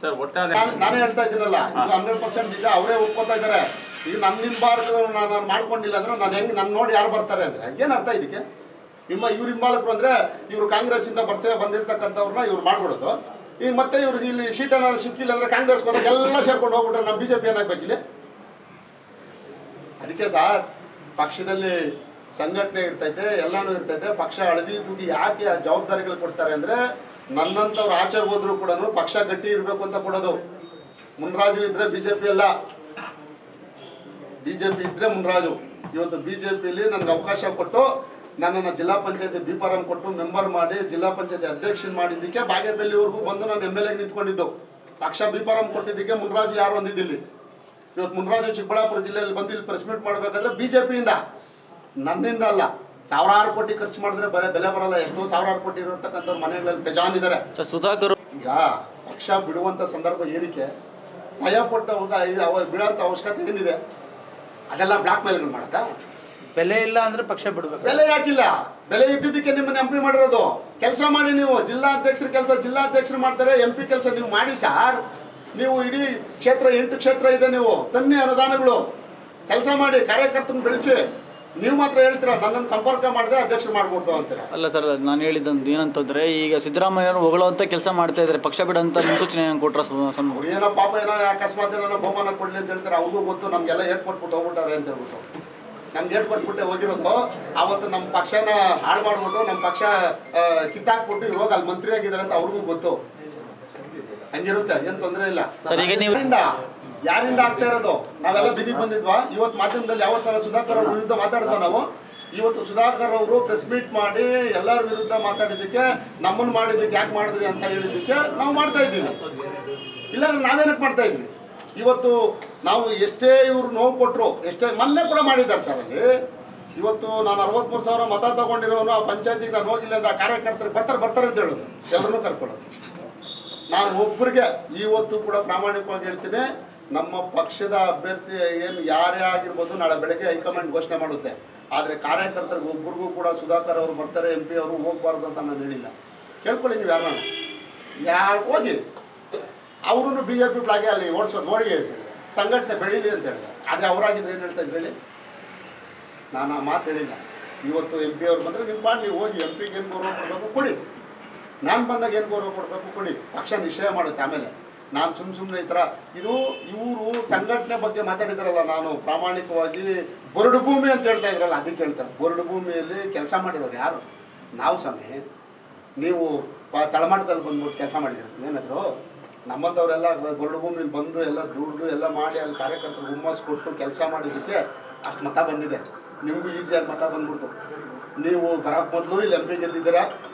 ಸರ್ ಒಟ್ಟಾರೆ ನಾನೇ ಹೇಳ್ತಾ ಇದ್ದೀನಲ್ಲ, ಈಗ 100% ನಿಜ. ಅವರೇ ಒಪ್ಕೋತಾ ಇದ್ದಾರೆ. ಈಗ ನಿಮ್ಮ ಭಾರತ ನಾನು ಮಾಡ್ಕೊಂಡಿಲ್ಲ ಅಂದ್ರೆ ನಾನು ಹೆಂಗೆ ನನ್ನ ನೋಡಿ ಯಾರು ಬರ್ತಾರೆ ಅಂದರೆ ಏನು ಅರ್ಥ ಇದಕ್ಕೆ? ಇವ್ರ ಹಿಂಬಾಲಕರು ಅಂದರೆ ಇವರು ಕಾಂಗ್ರೆಸ್ಸಿಂದ ಬಂದಿರ್ತಕ್ಕಂಥವ್ರನ್ನ ಇವ್ರು ಮಾಡ್ಬಿಡೋದು. ಈಗ ಮತ್ತೆ ಇವ್ರು ಇಲ್ಲಿ ಸೀಟನ್ನು ಸಿಕ್ಕಿಲ್ಲ ಅಂದರೆ ಕಾಂಗ್ರೆಸ್ ಬರೋದು ಎಲ್ಲ ಸೇರ್ಕೊಂಡು ಹೋಗ್ಬಿಟ್ರೆ ನಮ್ಮ BJP ಏನಾಗಬೇಕಿಲ್ಲ? ಅದಕ್ಕೆ ಸರ್, ಪಕ್ಷದಲ್ಲಿ ಸಂಘಟನೆ ಇರ್ತೈತೆ, ಎಲ್ಲಾನು ಇರ್ತೈತೆ. ಪಕ್ಷ ಹಳದಿ ತುಗಿ ಯಾಕೆ ಆ ಜವಾಬ್ದಾರಿಗಳು ಕೊಡ್ತಾರೆ ಅಂದರೆ ನನ್ನಂಥವ್ರು ಆಚೆ ಹೋದ್ರು ಕೂಡ ಪಕ್ಷ ಗಟ್ಟಿ ಇರಬೇಕು ಅಂತ ಕೊಡೋದು. ಮುನ್ರಾಜು ಇದ್ರೆ BJP ಅಲ್ಲ, BJP ಇದ್ರೆ ಮುನ್ರಾಜು. ಇವತ್ತು BJPಲಿ ನನಗೆ ಅವಕಾಶ ಕೊಟ್ಟು ನನ್ನನ್ನು ಜಿಲ್ಲಾ ಪಂಚಾಯತಿ ಬಿಫಾರಂ ಕೊಟ್ಟು ಮೆಂಬರ್ ಮಾಡಿ ಜಿಲ್ಲಾ ಪಂಚಾಯತಿ ಅಧ್ಯಕ್ಷನ್ ಮಾಡಿದ್ದಕ್ಕೆ ಬಾಗೇಪಲ್ಲಿವರೆಗೂ ಬಂದು ನಾನು MLA ನಿಂತ್ಕೊಂಡಿದ್ದು. ಪಕ್ಷ ಬಿಫಾರಂ ಕೊಟ್ಟಿದ್ದಕ್ಕೆ ಮುನ್ರಾಜು ಯಾರು ಅಂದಿದ್ದಿಲ್ಲಿ. ಇವತ್ತು ಮುನ್ರಾಜು ಚಿಕ್ಕಬಳ್ಳಾಪುರ ಜಿಲ್ಲೆಯಲ್ಲಿ ಬಂದು ಇಲ್ಲಿ ಪ್ರೆಸ್ ಮೀಟ್ ಮಾಡಬೇಕಾದ್ರೆ BJPಯಿಂದ, ನನ್ನಿಂದ ಅಲ್ಲ. ಸಾವಿರಾರು ಕೋಟಿ ಖರ್ಚು ಮಾಡಿದ್ರೆ ಬೆಲೆ ಬರಲ್ಲ. ಎಷ್ಟೋ ಸಾವಿರಾರು ಕೋಟಿ ಇರತಕ್ಕಂಥವ್ರು ಮನೆಗಳಲ್ಲಿ ಬೇಜಾನ್ ಇದ್ದಾರೆ. ಸುಧಾಕರ್ ಈಗ ಪಕ್ಷ ಬಿಡುವಂಥ ಸಂದರ್ಭ ಏನಕ್ಕೆ? ಭಯ ಪಟ್ಟು ಬಿಡುವಂಥ ಅವಶ್ಯಕತೆ ಏನಿದೆ? ಅದೆಲ್ಲ ಬ್ಲಾಕ್ ಮೇಲ್ಗಳು ಮಾಡತ್ತಾ? ಬೆಲೆ ಇಲ್ಲ ಅಂದ್ರೆ ಪಕ್ಷ ಬಿಡ್ಬೇಕು. ಬೆಲೆ ಯಾಕಿಲ್ಲ? ಬೆಲೆ ಇದ್ದಿದ್ದಕ್ಕೆ ನಿಮ್ಮನ್ನ MP ಮಾಡಿರೋದು. ಕೆಲಸ ಮಾಡಿ ನೀವು. ಜಿಲ್ಲಾಧ್ಯಕ್ಷರ ಕೆಲಸ ಜಿಲ್ಲಾಧ್ಯಕ್ಷರು ಮಾಡ್ತಾರೆ, MP ಕೆಲಸ ನೀವು ಮಾಡಿ ಸಾರ್. ನೀವು ಇಡೀ ಕ್ಷೇತ್ರ 8 ಕ್ಷೇತ್ರ ಇದೆ, ನೀವು ತನ್ನಿ ಅನುದಾನಗಳು ಕೆಲಸ ಮಾಡಿ, ಕಾರ್ಯಕರ್ತನ ಬೆಳೆಸಿ. ನೀವು ಮಾತ್ರ ಹೇಳ್ತೀರಾ ನನ್ನನ್ನು ಸಂಪರ್ಕ ಮಾಡಿದ್ರೆ ಅಧ್ಯಕ್ಷರು ಮಾಡ್ಬೋದು ಅಂತೀರಾ? ಅಲ್ಲ ಸರ್, ನಾನು ಹೇಳಿದ್ದು ಏನಂತಂದ್ರೆ ಈಗ ಸಿದ್ದರಾಮಯ್ಯರು ಹೊಗಳುವಂತ ಕೆಲಸ ಮಾಡ್ತಾ ಇದ್ದಾರೆ. ಪಕ್ಷ ಬಿಡಂತ ಮುನ್ಸೂಚನೆ ಕೊಟ್ರ ಅವ್ರು ಏನೋ ಪಾಪ ಏನೋ ಅಕಸ್ಮಾತ್ ಏನೋ ಬಹುಮಾನ ಕೊಡ್ಲಿ ಅಂತ ಹೇಳ್ತಾರೆ. ಅವ್ರಿಗೂ ಗೊತ್ತು ನಮ್ಗೆಲ್ಲ ಏಟ್ ಕೊಟ್ಬಿಟ್ಟು ಹೋಗ್ಬಿಟ್ಟಾರೆ ಅಂತ ಹೇಳ್ಬಿಟ್ಟು. ನಮ್ಗೆ ಏಟ್ ಕೊಟ್ಬಿಟ್ಟೆ ಹೋಗಿರೋದು. ಆವತ್ತು ನಮ್ಮ ಪಕ್ಷನ ಹಾಳು ಮಾಡ್ಬಿಟ್ಟು ನಮ್ಮ ಪಕ್ಷ ಕಿತ್ತಾಕ್ಬಿಟ್ಟು ಇವಾಗ ಅಲ್ಲಿ ಮಂತ್ರಿ ಆಗಿದ್ದಾರೆ ಅಂತ ಅವ್ರಿಗೂ ಗೊತ್ತು. ಹಂಗಿರುತ್ತೆ, ಏನ್ ತೊಂದರೆ ಇಲ್ಲ. ಯಾರಿಂದ ಆಗ್ತಾ ಇರೋದು? ನಾವೆಲ್ಲ ಬಿದಿಗೆ ಬಂದಿದ್ವಾ? ಇವತ್ತು ಮಾಧ್ಯಮದಲ್ಲಿ ಯಾವತ್ತಾರ ಸುಧಾಕರ್ ಅವ್ರ ವಿರುದ್ಧ ಮಾತಾಡ್ತಾ ನಾವು? ಇವತ್ತು ಸುಧಾಕರ್ ಅವರು ಪ್ರೆಸ್ ಮೀಟ್ ಮಾಡಿ ಎಲ್ಲರ ವಿರುದ್ಧ ಮಾತಾಡಿದ್ದಕ್ಕೆ, ನಮ್ಮನ್ನು ಮಾಡಿದ್ದಕ್ಕೆ ಯಾಕೆ ಮಾಡಿದ್ರಿ ಅಂತ ಹೇಳಿದ್ದಕ್ಕೆ ನಾವು ಮಾಡ್ತಾ ಇದ್ದೀವಿ. ಇಲ್ಲಾಂದ್ರೆ ನಾವೇನಕ್ಕೆ ಮಾಡ್ತಾ ಇದ್ವಿ? ಇವತ್ತು ನಾವು ಎಷ್ಟೇ ಇವ್ರು ನೋವು ಕೊಟ್ಟರು, ಎಷ್ಟೇ ಮೊನ್ನೆ ಕೂಡ ಮಾಡಿದ್ದಾರೆ ಸರ್. ಅಲ್ಲಿ ಇವತ್ತು ನಾನು 63,000 ಮತ ತಗೊಂಡಿರೋನು ಆ ಪಂಚಾಯತಿಗೆ ನಾನು ಹೋಗಿಲ್ಲ ಅಂತ ಕಾರ್ಯಕರ್ತರಿಗೆ ಬರ್ತಾರೆ ಅಂತ ಹೇಳೋದು, ಎಲ್ಲರನ್ನೂ ಕರ್ಕೊಳ್ಳೋದು. ನಾನು ಒಬ್ಬರಿಗೆ ಇವತ್ತು ಕೂಡ ಪ್ರಾಮಾಣಿಕವಾಗಿ ಹೇಳ್ತೀನಿ, ನಮ್ಮ ಪಕ್ಷದ ಅಭ್ಯರ್ಥಿ ಏನು ಯಾರೇ ಆಗಿರ್ಬೋದು ನಾಳೆ ಬೆಳಗ್ಗೆ ಹೈಕಮಾಂಡ್ ಘೋಷಣೆ ಮಾಡುತ್ತೆ. ಆದರೆ ಕಾರ್ಯಕರ್ತರಿಗೆ ಒಬ್ಬರಿಗೂ ಕೂಡ ಸುಧಾಕರ್ ಅವರು ಬರ್ತಾರೆ, MP ಅವರು ಹೋಗ್ಬಾರ್ದು ಅಂತ ನಾನು ಹೇಳಿಲ್ಲ. ಕೇಳ್ಕೊಳ್ಳಿ ನೀವು ಯಾರು ಹೋಗಿ. ಅವ್ರೂ BJP ಫ್ಲಾಗೆ ಅಲ್ಲಿ ಓಡಿಸೋದು ನೋಡಿ ಹೇಳ್ತೀನಿ, ಸಂಘಟನೆ ಬೆಳೀಲಿ ಅಂತ ಹೇಳಿದೆ. ಆದರೆ ಅವರಾಗಿದ್ರೆ ಏನು ಹೇಳ್ತಾ ಇದ್ರು ಹೇಳಿ? ನಾನು ಆ ಮಾತು ಹೇಳಿಲ್ಲ. ಇವತ್ತು MP ಅವ್ರು ಬಂದರೆ ನಿಮ್ಮ ಪಾಡ್ ನೀವು ಹೋಗಿ MPಗೆ ಏನು ಗೌರವ ಕೊಡಬೇಕು ಕೊಡಿ, ನಾನು ಬಂದಾಗ ಏನು ಗೌರವ ಕೊಡಬೇಕು ಕೊಡಿ. ಪಕ್ಷ ನಿಶ್ಚಯ ಮಾಡುತ್ತೆ. ಆಮೇಲೆ ನಾನು ಸುಮ್ಮನೆ ಈ ಥರ ಇವರು ಸಂಘಟನೆ ಬಗ್ಗೆ ಮಾತಾಡಿದ್ರಲ್ಲ, ನಾನು ಪ್ರಾಮಾಣಿಕವಾಗಿ ಬರಡು ಭೂಮಿ ಅಂತ ಹೇಳ್ತಾ ಇದ್ರಲ್ಲ, ಅದಕ್ಕೆ ಹೇಳ್ತಾರೆ. ಬರಡು ಭೂಮಿಯಲ್ಲಿ ಕೆಲಸ ಮಾಡಿರೋರು ಯಾರು? ನಾವು ಸಮಯ. ನೀವು ತಳಮಟ್ಟದಲ್ಲಿ ಬಂದ್ಬಿಟ್ಟು ಕೆಲಸ ಮಾಡಿದ್ರು ಏನಾದ್ರು? ನಮ್ಮಂಥವರೆಲ್ಲ ಬರಡು ಭೂಮಿಲಿ ಬಂದು ಎಲ್ಲ ದುಡ್ದು ಎಲ್ಲ ಮಾಡಿ ಅಲ್ಲಿ ಕಾರ್ಯಕರ್ತರು ಹುಮ್ಮಸ್ ಕೊಟ್ಟು ಕೆಲಸ ಮಾಡಿದ್ದಕ್ಕೆ ಅಷ್ಟು ಮತ ಬಂದಿದೆ. ನಿಮಗೂ ಈಸಿಯಾಗಿ ಮತ ಬಂದ್ಬಿಡ್ತು. ನೀವು ಬರೋಕ್ಕೆ ಮೊದಲು ಇಲ್ಲಿ MP ಗೆದ್ದಿದ್ದೀರಾ.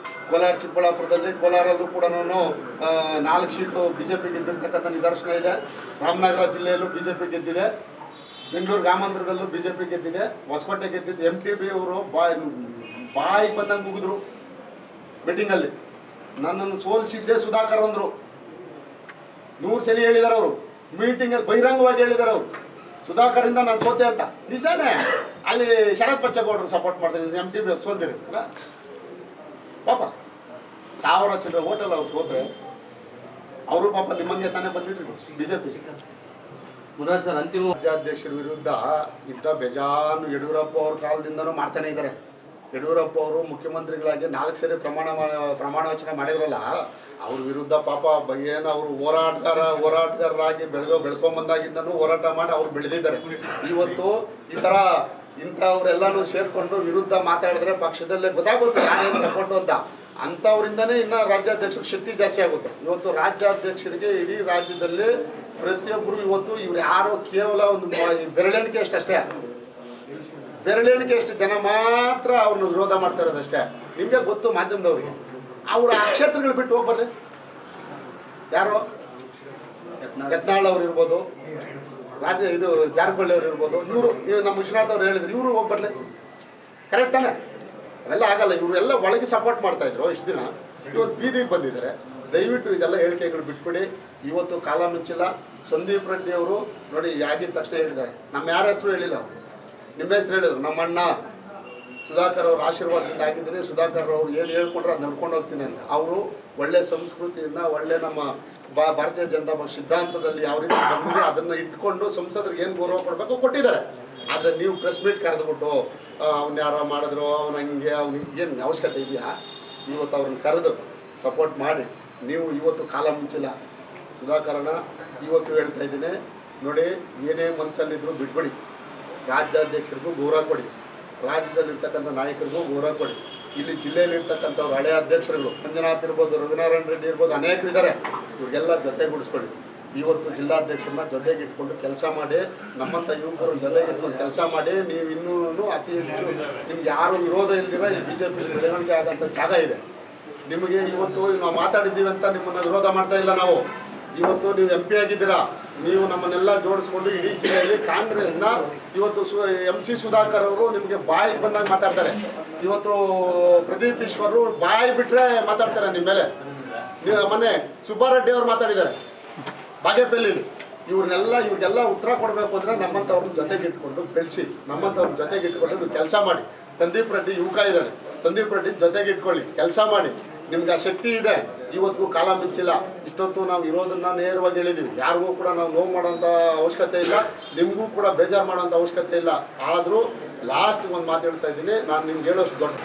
ಕೋಲಾರ ಚಿಕ್ಕಬಳ್ಳಾಪುರದಲ್ಲಿ, ಕೋಲಾರಲ್ಲೂ ಕೂಡ 4 ಸೀಟು BJP ಗೆದ್ದಿರ್ತಕ್ಕಂಥ ನಿದರ್ಶನ ಇದೆ. ರಾಮನಗರ ಜಿಲ್ಲೆಯಲ್ಲೂ BJP ಗೆದ್ದಿದೆ. ಬೆಂಗಳೂರು ಗ್ರಾಮಾಂತರದಲ್ಲೂ BJP ಗೆದ್ದಿದೆ. ಹೊಸಕೋಟೆ ಗೆದ್ದಿದ್ದು. MTB ಅವರು ಬಾಯಿ ಬಂದಂಗೆ ಮುಗಿದ್ರು ಮೀಟಿಂಗಲ್ಲಿ. ನನ್ನನ್ನು ಸೋಲಿಸಿದ್ದೇ ಸುಧಾಕರ್ ಅಂದರು. 100 ಸಲ ಹೇಳಿದ್ದಾರೆ ಅವರು ಮೀಟಿಂಗಲ್ಲಿ, ಬಹಿರಂಗವಾಗಿ ಹೇಳಿದ್ದಾರೆ ಅವರು. ಸುಧಾಕರಿಂದ ನಾನು ಸೋತೆ ಅಂತ. ನಿಜಾನೇ. ಅಲ್ಲಿ ಶರತ್ ಬಚ್ಚೇಗೌಡರು ಸಪೋರ್ಟ್ ಮಾಡ್ತಾರೆ, MTB ಸೋಲ್ದಿರ್ತಾರ ಪಾಪ. 1000 ಚಿಲ್ಲರೆ ಹೋಟೆಲ್ ಅವ್ರು ಸೋತ್ರೆ ಅವರು ಪಾಪ ನಿಮ್ಮಂಗೆ ತಾನೇ ಬಂದಿದ್ರು BJP. ಮುರಾಜ್ ಸರ್, ಅಂತಿಮ ರಾಜ್ಯಾಧ್ಯಕ್ಷರ ವಿರುದ್ಧ ಇದ್ದ ಬೇಜಾನು ಯಡಿಯೂರಪ್ಪ ಅವ್ರ ಕಾಲದಿಂದನೂ ಮಾಡ್ತಾನೆ ಇದ್ದಾರೆ. ಯಡಿಯೂರಪ್ಪ ಅವರು ಮುಖ್ಯಮಂತ್ರಿಗಳಾಗಿ 4 ಸರಿ ಪ್ರಮಾಣ ವಚನ ಮಾಡಿದ್ರಲ್ಲ, ಅವ್ರ ವಿರುದ್ಧ ಪಾಪ ಏನು ಅವರು ಹೋರಾಟಗಾರರಾಗಿ ಬೆಳ್ಕೊಂಬಂದಾಗಿಂದನೂ ಹೋರಾಟ ಮಾಡಿ ಅವ್ರು ಬೆಳೆದಿದ್ದಾರೆ. ಇವತ್ತು ಈ ಥರ ಇಂಥವ್ರೆಲ್ಲನೂ ಸೇರಿಕೊಂಡು ವಿರುದ್ಧ ಮಾತಾಡಿದ್ರೆ ಪಕ್ಷದಲ್ಲೇ ಗೊತ್ತಾಗುತ್ತೆ ಯಾರೇನು ಸಪೋರ್ಟು ಅಂತ. ಅಂಥವ್ರಿಂದನೇ ಇನ್ನು ರಾಜ್ಯಾಧ್ಯಕ್ಷರ ಶಕ್ತಿ ಜಾಸ್ತಿ ಆಗುತ್ತೆ. ಇವತ್ತು ರಾಜ್ಯಾಧ್ಯಕ್ಷರಿಗೆ ಇಡೀ ರಾಜ್ಯದಲ್ಲಿ ಪ್ರತಿಯೊಬ್ಬರು ಇವತ್ತು ಇವ್ರು ಯಾರೋ ಕೇವಲ ಒಂದು ಬೆರಳೆಣಿಕೆ ಅಷ್ಟೇ, ಬೆರಳೆಣಿಕೆ ಅಷ್ಟು ಜನ ಮಾತ್ರ ಅವ್ರನ್ನ ವಿರೋಧ ಮಾಡ್ತಾ ಇರೋದಷ್ಟೇ. ನಿಮಗೆ ಗೊತ್ತು ಮಾಧ್ಯಮದವ್ರಿಗೆ ಅವ್ರ ಆ ಕ್ಷೇತ್ರಗಳು ಬಿಟ್ಟು ಹೋಗಿ ಬರ್ರಿ. ಯಾರು ಯತ್ನಾಳ್ ಅವ್ರು ಇರ್ಬೋದು, ಇದು ಜಾರಕಿಹೊಳಿ ಅವ್ರು ಇರ್ಬೋದು, ಇವರು ನಮ್ಮ ವಿಶ್ವನಾಥ್ ಅವ್ರು ಹೇಳಿದ್ರು, ಇವರು ಹೋಗಿ ಬರ್ಲಿ. ಕರೆಕ್ಟ್ ತಾನೆ? ಅವೆಲ್ಲ ಆಗಲ್ಲ. ಇವರು ಎಲ್ಲ ಒಳಗೆ ಸಪೋರ್ಟ್ ಮಾಡ್ತಾ ಇದ್ರು ಇಷ್ಟು ದಿನ. ಇವತ್ತು ಬೀದಿಗೆ ಬಂದಿದ್ದಾರೆ. ದಯವಿಟ್ಟು ಇದೆಲ್ಲ ಹೇಳಿಕೆಗಳು ಬಿಟ್ಬಿಡಿ. ಇವತ್ತು ಕಾಲ ಮಿಂಚಿಲ್ಲ. ಸಂದೀಪ್ ರೆಡ್ಡಿ ಅವರು ನೋಡಿ ಆಗಿದ ತಕ್ಷಣ ಹೇಳಿದ್ದಾರೆ, ನಮ್ಮ ಯಾರ ಹೆಸರು ಹೇಳಿಲ್ಲ, ನಿಮ್ಮ ಹೆಸರು ಹೇಳಿದ್ರು. ನಮ್ಮ ಅಣ್ಣ ಸುಧಾಕರ್ ಅವ್ರ ಆಶೀರ್ವಾದದಿಂದ ಆಗಿದ್ದೀನಿ, ಸುಧಾಕರ್ ಅವ್ರು ಏನು ಹೇಳ್ಕೊಂಡ್ರೆ ಅದು ನಡ್ಕೊಂಡು ಹೋಗ್ತೀನಿ ಅಂತ. ಅವರು ಒಳ್ಳೆ ಸಂಸ್ಕೃತಿಯಿಂದ, ಒಳ್ಳೆ ನಮ್ಮ ಭಾರತೀಯ ಜನತಾ ಪಕ್ಷ ಸಿದ್ಧಾಂತದಲ್ಲಿ ಯಾವ ರೀತಿ ಬಂದಿದೆ ಅದನ್ನು ಇಟ್ಕೊಂಡು ಸಂಸದರಿಗೆ ಏನು ಗೌರವ ಕೊಡಬೇಕು ಕೊಟ್ಟಿದ್ದಾರೆ. ಆದರೆ ನೀವು ಪ್ರೆಸ್ ಮೀಟ್ ಕರೆದುಬಿಟ್ಟು ಅವ್ನು ಯಾರೋ ಮಾಡಿದ್ರು, ಅವ್ನು ಹಂಗೆ ಅವ್ನಿಗೆ ಏನು ಅವಶ್ಯಕತೆ ಇದೆಯಾ? ಇವತ್ತು ಅವ್ರನ್ನ ಕರೆದು ಸಪೋರ್ಟ್ ಮಾಡಿ. ನೀವು ಇವತ್ತು ಕಾಲ ಮುಂಚಿಲ್ಲ. ಸುಧಾಕರಣ ಇವತ್ತು ಹೇಳ್ತಾ ಇದ್ದೀನಿ ನೋಡಿ, ಏನೇ ಮನಸ್ಸಲ್ಲಿದ್ದರೂ ಬಿಟ್ಬಿಡಿ. ರಾಜ್ಯಾಧ್ಯಕ್ಷರಿಗೂ ಗೌರವ ಕೊಡಿ, ರಾಜ್ಯದಲ್ಲಿರ್ತಕ್ಕಂಥ ನಾಯಕರಿಗೂ ಗೌರವ ಕೊಡಿ. ಇಲ್ಲಿ ಜಿಲ್ಲೆಯಲ್ಲಿರ್ತಕ್ಕಂಥವ್ರು ಹಳೆಯ ಅಧ್ಯಕ್ಷರುಗಳು ಮಂಜುನಾಥ್ ಇರ್ಬೋದು, ರಘುನಾರಾಯಣ ರೆಡ್ಡಿ ಇರ್ಬೋದು, ಅನೇಕರಿದ್ದಾರೆ. ಇವ್ರಿಗೆಲ್ಲ ಜೊತೆಗೂಡಿಸ್ಕೊಳ್ಳಿ. ಇವತ್ತು ಜಿಲ್ಲಾಧ್ಯಕ್ಷರನ್ನ ಜೊತೆಗೆ ಇಟ್ಕೊಂಡು ಕೆಲಸ ಮಾಡಿ, ನಮ್ಮಂಥ ಯುವಕರು ಜೊತೆಗೆ ಇಟ್ಕೊಂಡು ಕೆಲಸ ಮಾಡಿ. ನೀವು ಇನ್ನೂ ಅತಿ ಹೆಚ್ಚು ನಿಮ್ಗೆ ಯಾರು ವಿರೋಧ ಇಲ್ದಿರ ಈ BJP ಬೆಳವಣಿಗೆ ಆಗೋಂಥ ಜಾಗ ಇದೆ ನಿಮಗೆ. ಇವತ್ತು ನಾವು ಮಾತಾಡಿದ್ದೀವಿ ಅಂತ ನಿಮ್ಮನ್ನು ವಿರೋಧ ಮಾಡ್ತಾ ಇಲ್ಲ ನಾವು. ಇವತ್ತು ನೀವು MP ಆಗಿದ್ದೀರಾ, ನೀವು ನಮ್ಮನ್ನೆಲ್ಲ ಜೋಡಿಸ್ಕೊಂಡು ಇಡೀ ಜಿಲ್ಲೆಯಲ್ಲಿ ಕಾಂಗ್ರೆಸ್ನ ಇವತ್ತು MC ಸುಧಾಕರ್ ಅವರು ನಿಮಗೆ ಬಾಯಿಗೆ ಬಂದಾಗ ಮಾತಾಡ್ತಾರೆ. ಇವತ್ತು ಪ್ರದೀಪ್ ಈಶ್ವರು ಬಾಯಿ ಬಿಟ್ಟರೆ ಮಾತಾಡ್ತಾರೆ ನಿಮ್ಮ ಮೇಲೆ. ನೀವು ಮೊನ್ನೆ ಸುಬ್ಬಾರೆಡ್ಡಿ ಅವರು ಮಾತಾಡಿದ್ದಾರೆ ಬಾಗೇಪಲ್ಲಿಲಿ. ಇವ್ರಿಗೆಲ್ಲ ಉತ್ತರ ಕೊಡಬೇಕು ಅಂದರೆ ನಮ್ಮಂಥವ್ರನ್ನ ಜೊತೆಗೆ ಇಟ್ಕೊಂಡು ಬೆಳೆಸಿ, ನಮ್ಮಂಥವ್ರನ್ನ ಜೊತೆಗೆ ಇಟ್ಕೊಂಡು ನೀವು ಕೆಲಸ ಮಾಡಿ. ಸಂದೀಪ್ ರೆಡ್ಡಿ ಯುವಕ ಇದ್ದಾನೆ, ಸಂದೀಪ್ ರೆಡ್ಡಿ ಜೊತೆಗೆ ಇಟ್ಕೊಳ್ಳಿ, ಕೆಲಸ ಮಾಡಿ. ನಿಮ್ಗೆ ಆ ಶಕ್ತಿ ಇದೆ. ಇವತ್ತಿಗೂ ಕಾಲ ಮಿಂಚಿಲ್ಲ. ಇಷ್ಟೊತ್ತು ನಾವು ಇರೋದನ್ನ ನೇರವಾಗಿ ಹೇಳಿದ್ದೀವಿ. ಯಾರಿಗೂ ಕೂಡ ನಾವು ನೋವು ಮಾಡೋಂಥ ಅವಶ್ಯಕತೆ ಇಲ್ಲ, ನಿಮಗೂ ಕೂಡ ಬೇಜಾರು ಮಾಡೋಂಥ ಅವಶ್ಯಕತೆ ಇಲ್ಲ. ಆದರೂ ಲಾಸ್ಟ್ ಒಂದು ಮಾತು ಹೇಳ್ತಾ ಇದ್ದೀನಿ, ನಾನು ನಿಮ್ಗೆ ಹೇಳೋಷ್ಟು ದೊಡ್ಡ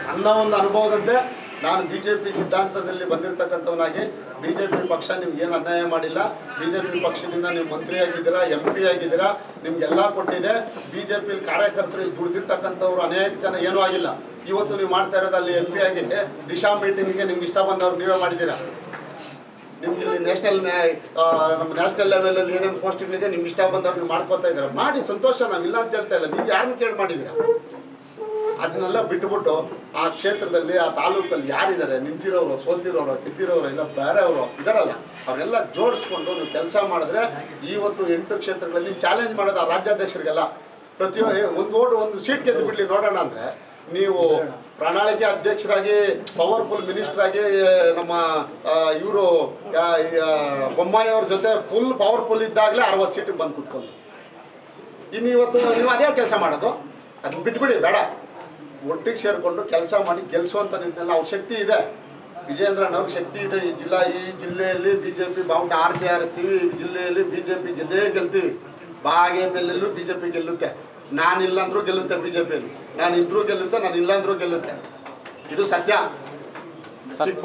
ನನ್ನ ಒಂದು ಅನುಭವದಂತೆ ನಾನು BJP ಸಿದ್ಧಾಂತದಲ್ಲಿ ಬಂದಿರತಕ್ಕಂಥವನಾಗಿ BJP ಪಕ್ಷ ನಿಮ್ಗೇನು ಅನ್ಯಾಯ ಮಾಡಿಲ್ಲ. BJP ಪಕ್ಷದಿಂದ ನೀವು ಮಂತ್ರಿ ಆಗಿದ್ದೀರಾ, MP ಆಗಿದ್ದೀರಾ, ನಿಮ್ಗೆಲ್ಲ ಕೊಟ್ಟಿದೆ. BJP ಕಾರ್ಯಕರ್ತರು ಇಲ್ಲಿ ದುಡಿದಿರ್ತಕ್ಕಂಥವ್ರು ಅನೇಕ ಜನ ಏನೂ ಆಗಿಲ್ಲ. ಇವತ್ತು ನೀವು ಮಾಡ್ತಾ ಇರೋದು ಅಲ್ಲಿ MP ಆಗಿ ದಿಶಾ ಮೀಟಿಂಗಿಗೆ ನಿಮ್ಗೆ ಇಷ್ಟ ಬಂದವ್ರು ನೀವೇ ಮಾಡಿದ್ದೀರಾ. ನಿಮ್ಗೆ ಇಲ್ಲಿ ನಮ್ಮ ನ್ಯಾಷನಲ್ ಲೆವೆಲಲ್ಲಿ ಏನೇನು ಪೋಸ್ಟ್ಗಳಿದೆ ನಿಮ್ಗೆ ಇಷ್ಟ ಬಂದವ್ರು ನೀವು ಮಾಡ್ಕೊತಾ ಇದ್ದೀರಾ. ಮಾಡಿ, ಸಂತೋಷ, ನಾವಿಲ್ಲ ಅಂತ ಹೇಳ್ತಾ ಇಲ್ಲ. ನೀವು ಯಾರನ್ನ ಕೇಳಿ ಮಾಡಿದ್ದೀರಾ? ಅದನ್ನೆಲ್ಲ ಬಿಟ್ಟುಬಿಟ್ಟು ಆ ಕ್ಷೇತ್ರದಲ್ಲಿ ಆ ತಾಲೂಕಲ್ಲಿ ಯಾರಿದ್ದಾರೆ, ನಿಂತಿರೋರು, ಸೋತಿರೋರು, ಗೆದ್ದಿರೋರು, ಇಲ್ಲ ಬೇರೆಯವರು ಇದಾರಲ್ಲ, ಅವರೆಲ್ಲ ಜೋಡಿಸ್ಕೊಂಡು ನೀವು ಕೆಲಸ ಮಾಡಿದ್ರೆ ಇವತ್ತು 8 ಕ್ಷೇತ್ರಗಳಲ್ಲಿ ಚಾಲೆಂಜ್ ಮಾಡೋದು ಆ ರಾಜ್ಯಾಧ್ಯಕ್ಷರಿಗೆಲ್ಲ. ಪ್ರತಿಯೊಂದು ಒಂದು ಸೀಟ್ ಗೆದ್ದು ಬಿಡಲಿ ನೋಡೋಣ ಅಂದರೆ ನೀವು ಪ್ರಣಾಳಿಕೆ ಅಧ್ಯಕ್ಷರಾಗಿ ಪವರ್ಫುಲ್ ಮಿನಿಸ್ಟರ್ ಆಗಿ ನಮ್ಮ ಇವರು ಬೊಮ್ಮಾಯಿ ಅವ್ರ ಜೊತೆ ಫುಲ್ ಪವರ್ಫುಲ್ ಇದ್ದಾಗಲೇ 60 ಸೀಟಿಗೆ ಬಂದು ಕೂತ್ಕೊಂಡು. ಇನ್ನು ಇವತ್ತು ನೀವು ಅದೇ ಕೆಲಸ ಮಾಡೋದು. ಅದನ್ನ ಬಿಟ್ಬಿಡಿ, ಬೇಡ. ಒಟ್ಟಿಗೆ ಸೇರಿಕೊಂಡು ಕೆಲಸ ಮಾಡಿ ಗೆಲ್ಲಿಸುವಂಥ ನಿಟ್ಟಿನಲ್ಲಿ ಅವ್ರ ಶಕ್ತಿ ಇದೆ. ವಿಜೇಂದ್ರಣ್ಣವ್ರಿಗೆ ಶಕ್ತಿ ಇದೆ. ಈ ಜಿಲ್ಲೆಯಲ್ಲಿ BJP ಬಾವುಟ ಆರಿಸ್ತೀವಿ. ಈ ಜಿಲ್ಲೆಯಲ್ಲಿ BJP ಗೆಲ್ತೀವಿ. ಬಾಗೇಪಲ್ಲಿಯಲ್ಲೂ BJP ಗೆಲ್ಲುತ್ತೆ. ನಾನಿಲ್ಲ ಅಂದ್ರೂ ಗೆಲ್ಲುತ್ತೆ BJPಯಲ್ಲಿ. ನಾನು ಇದ್ರೂ ಗೆಲ್ಲುತ್ತೆ, ನಾನು ಇಲ್ಲ ಅಂದ್ರೂ ಗೆಲ್ಲುತ್ತೆ. ಇದು ಸತ್ಯ.